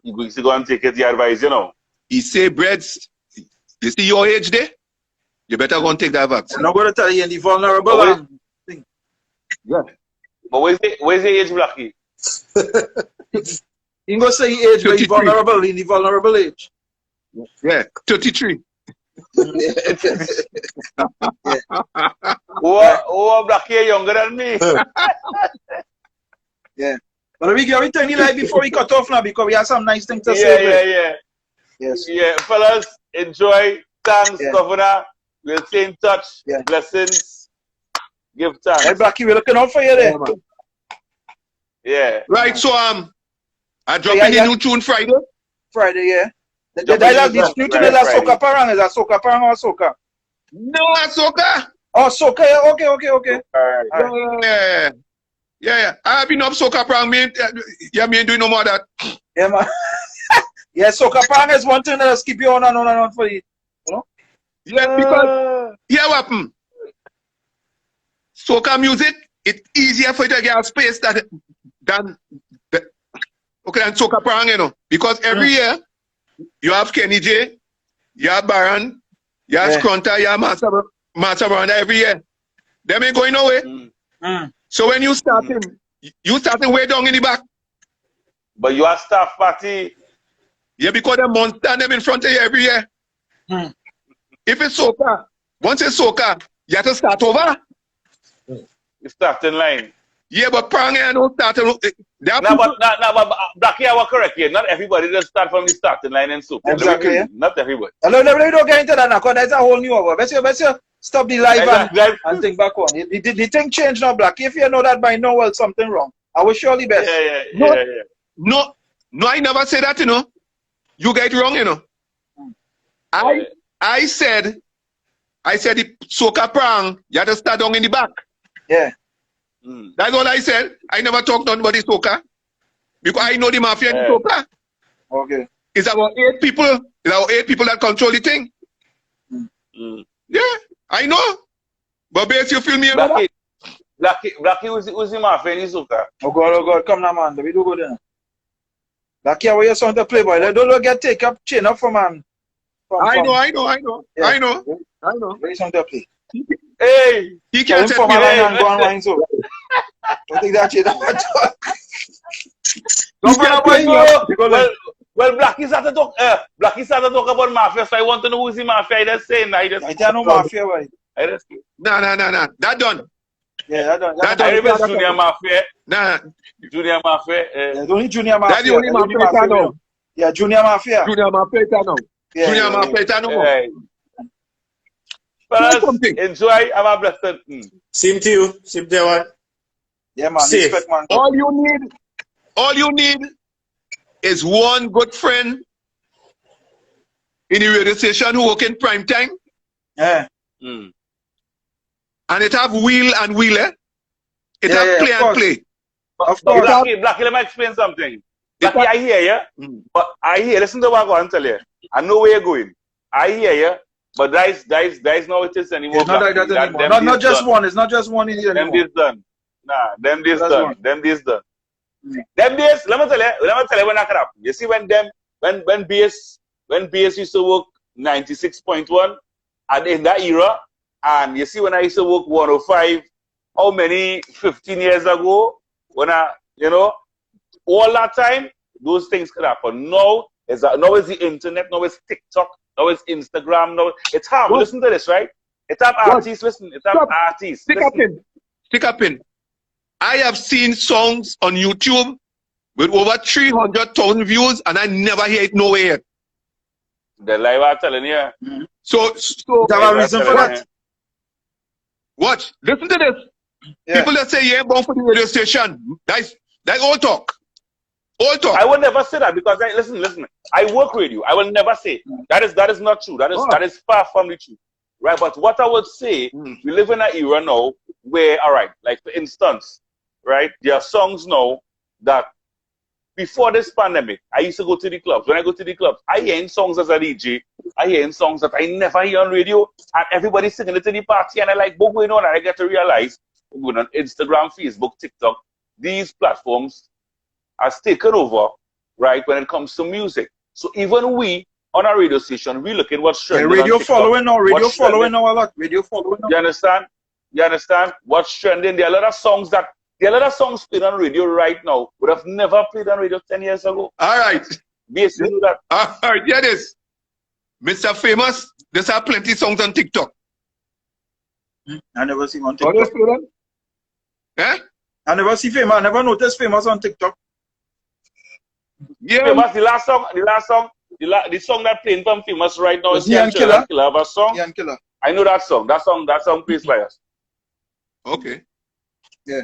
You going to go and take it, your advice, you know. He say, breads, you see your age there? You better go and take that vaccine. I'm not going to tell you in the vulnerable thing. Yeah. But where's the age, Blackie? You go say age, but he's vulnerable in the vulnerable age. Yeah, 33. Oh, Blackie younger than me. Yeah. But we turn the light before we cut off now because we have some nice things to say. Yeah. Yes. Yeah, fellas, enjoy. Thanks, Yeah. Governor. We'll stay in touch. Yeah. Blessings. Give thanks. Hey, Blackie, we're looking out for you there. Yeah. Right, so I drop in the new tune Friday. Friday, yeah. The dialogue, this new tune is a soca parang. Is a soca parang or soca? No, soca. Oh, soca, yeah. Okay. All right. Yeah. I've been up soca prang, me ain't doing no more of that. Yeah, man. Yeah, soca parang is one thing that'll keep you on and on for you. You know? Yeah, because here what happen. Soca music, it's easier for you to get a space than soca prang, you know. Because every year you have Kenny J, you have Baron, you have Scrunter, you have Master Branda every year. Them ain't going nowhere. So when you starting way down in the back. But you are staff party. Yeah, because them monster them in front of you every year. If it's soca, once it's soca, you have to start over. You start in line. Yeah, but prang and don't start. But Blackie, I was correct here. Not everybody just start from the starting line and soca. Exactly. Yeah. Not everybody. Hello, we don't get into that now because that's a whole new over. Let's stop the live and think back on. The thing changed now, Blackie. If you know that by now, well, something wrong. I will surely best. Yeah. No, I never said that, you know. You get it wrong, you know. I said the soca prang, you have to start down in the back. Yeah. That's all I said. I never talked nothing about the soca. Because I know the mafia in the soca. Okay. It's about 8 people. It's about 8 people that control the thing. Yeah, I know. But base you feel me about that? Blackie, who's the mafia in the soca? Oh God, come now, man. We do go there. Blackie, I want your song to play, boy. Don't get take up, chain up for man. I know. Yeah. I know. Very song to play. Hey! He can't for my line and go on line, so. Don't take that chain up. Don't put up on Well, Blackie started to talk about mafia, so I want to know who's the mafia. I just saying. I don't know mafia, boy. No. That done. Yeah, that done. I remember Junior Mafia. Nah. Junior Mafia. Yeah, only Junior Mafia. That's the only mafia now. Yeah, Junior Mafia. Junior Mafia now. Yeah, Junior Mafia no more. Right. Fellas, enjoy. Have a blessed. Same to you. Same to everyone. Yeah, man. Safe. Respect, man. All you need is one good friend in the radio station who work in prime time. Yeah. And it have wheel and wheeler. It have play and play. Of course. Blackie, let me explain something. Blackie, I hear you, but listen to what I'm going to tell you. I know where you're going. I hear you, But that's not it is anymore. It's not like that anymore. Not just done. one. It's not just one in here Them anymore. days done. Nah, them days That's done. one. Them days done. Mm. Them days, let me tell you when that can happen. You see when BS used to work 96.1 and in that era, and you see when I used to work 105, how many 15 years ago, when all that time, those things could happen. Now it's the internet, now it's TikTok, now it's Instagram, now it's hard. Listen to this, right? It's have artists, listen, it's have artists. Stick up in. I have seen songs on YouTube with over 300,000 views, and I never hear it nowhere. The live I'm telling you. Mm-hmm. So There a reason for that. Watch. Listen to this. Yeah. People that say, yeah, born for the radio station. That's all talk. All talk. I would never say that because listen. I work radio. I will never say that is not true. That is far from the truth, right? But what I would say, we live in an era now where, all right, like for instance, right, there are songs now that before this pandemic, I used to go to the clubs. When I go to the clubs, I hear songs as a DJ. I hear songs that I never hear on radio, and everybody's singing it in the party, and I like, what's going on? And I get to realize, going on Instagram, Facebook, TikTok, these platforms has taken over, right, when it comes to music. So even we, on our radio station, we look at what's trending. Yeah, radio TikTok, following now. Radio following now a lot. Radio following now. You understand? You understand? What's trending? There are a lot of songs played on radio right now would have never played on radio 10 years ago. All right. Basically, do that. All right, hear this. Mr. Famous, there's are plenty songs on TikTok. I never see on How do you TikTok. feel them? Eh? I never see Famous. I never noticed Famous on TikTok. Yeah. Famous, the song that playing from Famous right now is Ian Killer. Killer have a song. Ian Killer. I know that song. That song plays by us. Okay. Yeah.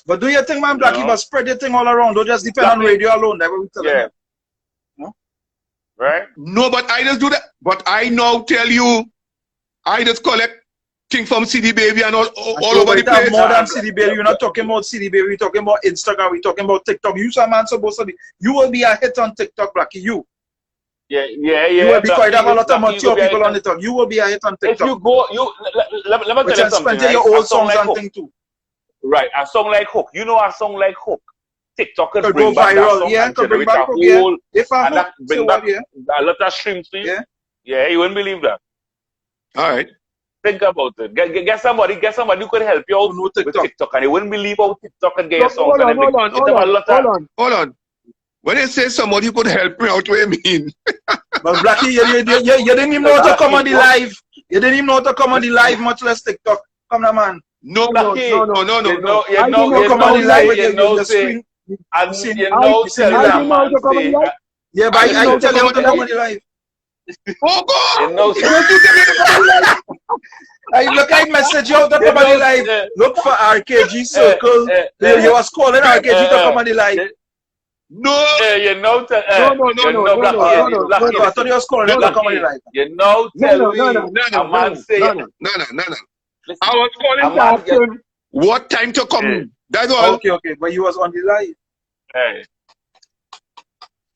But do you think, man, Blackie, No. but spread your thing all around? Don't just depend on Blackie. radio alone. That's what we tell Yeah. them. No? Right? No, but I just do that. But I now tell you, I just collect King from CD Baby and all over the place. More than CD Baby. You're not talking about CD Baby. We're talking about Instagram. We're talking about TikTok. You some man supposed to be. You will be a hit on TikTok, Blackie. You. Yeah. You will be quite have a lot of Blackie, mature you people on the top. You will be a hit on If TikTok. you go, let me Which tell you is something. plenty Right? your old A song songs like and Hook. thing too. Right, a song like Hook. You know a song like Hook. TikTok could Could bring go back that viral. song Yeah, and could bring generate back a Hook. Yeah. whole, If I and that Hook, bring so back what, yeah. a lot of streams to you. Yeah. Yeah, you wouldn't believe that. All right. Think about it. Get somebody who could help you out Who know with TikTok. TikTok, and you wouldn't believe how TikTok can get your songs. Hold And on, everything. hold on. When you say somebody who could help me out, what do you mean? But Blackie, you didn't even know how to come on the live. You didn't even know how to come on the live, much less TikTok. Come on, man. No. You know, come on the live with you know, your say, screen. and See, you know, I tell didn't that know man, say, Yeah, but I tell you how to come on the live. Oh, God! you know, I look, I message you how to come on the live. Look for RKG Circle. You was calling RKG to come on the live. No! you know, No. I thought you was calling him to come on the live. you know, tell me, a man say, No. I was calling to ask him what time to come. That's all. Okay, but you was on the live. hey,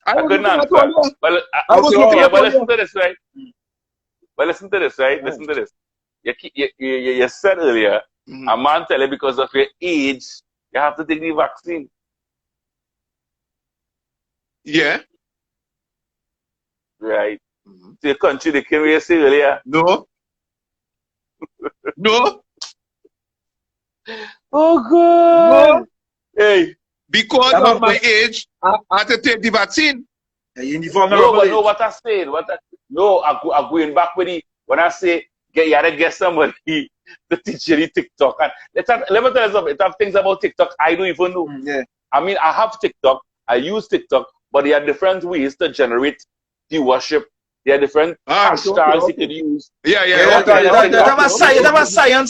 I I couldn't answer. But listen to this, right? But listen to this, right? Listen to this. You said earlier, a man tell you because of your age, you have to take the vaccine. Yeah. Right. To your country, they came here say earlier. No. Oh, God. No. Hey. Because of my age, I had to take the vaccine. You No, what I said. I'm going back with it. When I say, you gotta get somebody to teach you the TikTok. And let me tell you something. It have things about TikTok I don't even know. Yeah. I mean, I have TikTok. I use TikTok. But there are different ways to generate viewership. There are different hashtags you can use. Yeah. You have a science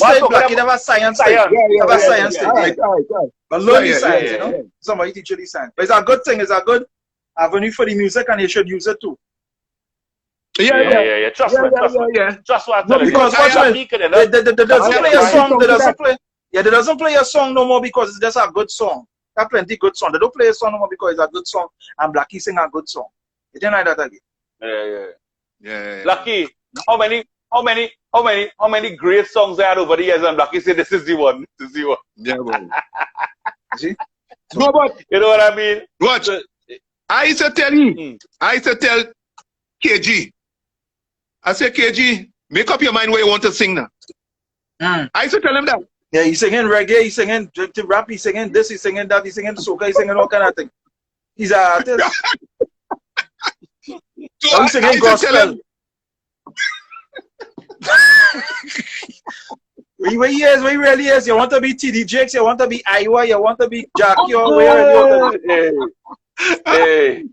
side, Blackie. You have a science side. You have a science side. But learn the science, you know. Somebody teach you the science. But it's a good thing. It's a good avenue for the music, and you should use it too. Yeah. Trust me. Trust what I tell you. Because they doesn't play a song. They doesn't play a song no more because it's just a good song. There are plenty good songs. They don't play a song no more because it's a good song and Blackie sing a good song. You didn't like that again. Yeah. Blackie, how many how many great songs I had over the years, and Blackie said, this is the one. This is the one. Yeah, man. See? No, but You know what I mean? watch. I used to tell you. I used to tell KG. I said, KG, make up your mind where you want to sing now. I used to tell him that. Yeah, he's singing reggae, he's singing rap, he's singing this, he's singing that, he's singing soca, he's singing all kind of things. He's an artist. So He's singing I used to tell gospel. him, Where he is, where he really is. You want to be TD Jakes, you want to be Iowa, you want to be Jackie, or where you want to be. Hey.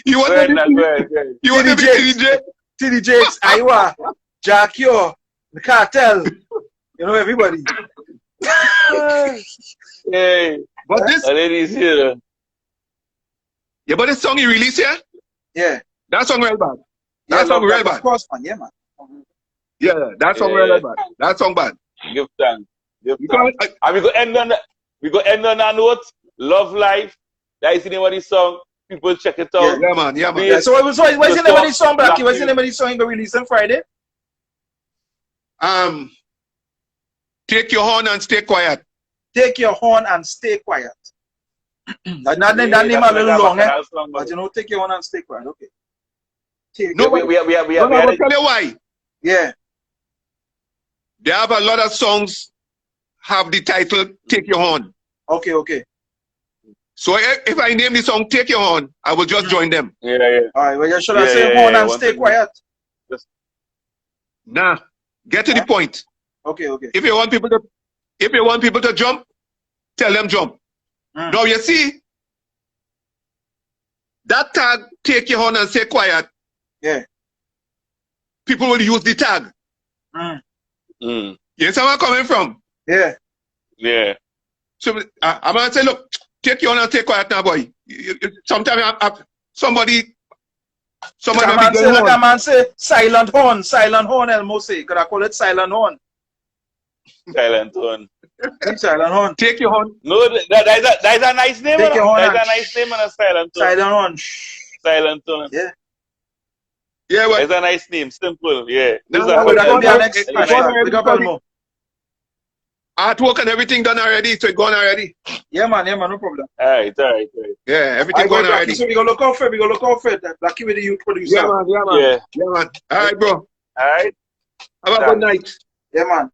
you want to be, you want to be TDJ? TD Jakes, Iowa, Jackie, the cartel. You know everybody. Hey. But this, Ladies here. yeah, but this song he released here, Yeah. that song real bad. Yeah, That song real of bad. course, man. Yeah, man. Yeah, that song real bad. That song bad. Give thanks. Give Because thanks. And we go end on that note. Love Life. That is the name of the song. People check it out. yeah, man, yeah, man. Yeah, so what's the name of this song, Blackie? What's the name of this song you going to release on Friday? Take your horn and stay quiet. Take your horn and stay quiet. that name a little long, eh? But you know, take your horn and stay quiet. Okay. No, we no, I will tell you why. Yeah. They have a lot of songs have the title Take Your Horn. Okay, okay. So if I name the song Take Your Horn, I will just join them. Yeah. All right, well, you should have said horn and stay quiet. Nah, get to the point. Okay, okay. If you want people to jump, tell them jump. Now you see, that tag Take Your Horn and stay quiet. Yeah. People will use the tag. You see where I'm coming from? Yeah. Yeah. So I'm gonna say, look, take your horn and stay quiet now, boy. Sometimes somebody Like a man say silent horn, El Mose. Could I call it silent horn? Silent horn. Silent horn. Take your horn. No, that is a nice name. Take your horn That is and a nice name and a silent horn. Silent horn. Silent horn. Yeah. Yeah, well, It's a nice name. Simple. Yeah. This is That will be our next it's hashtag. Pick up Elmo. artwork and everything done already, so it's gone already. Yeah, man, no problem. All right. Yeah, everything gone already. So we gonna look out for it. Blackie with the youth producer. Yeah, man. Yeah. Yeah, man. All right, bro. All right. Have a good night. Yeah, man.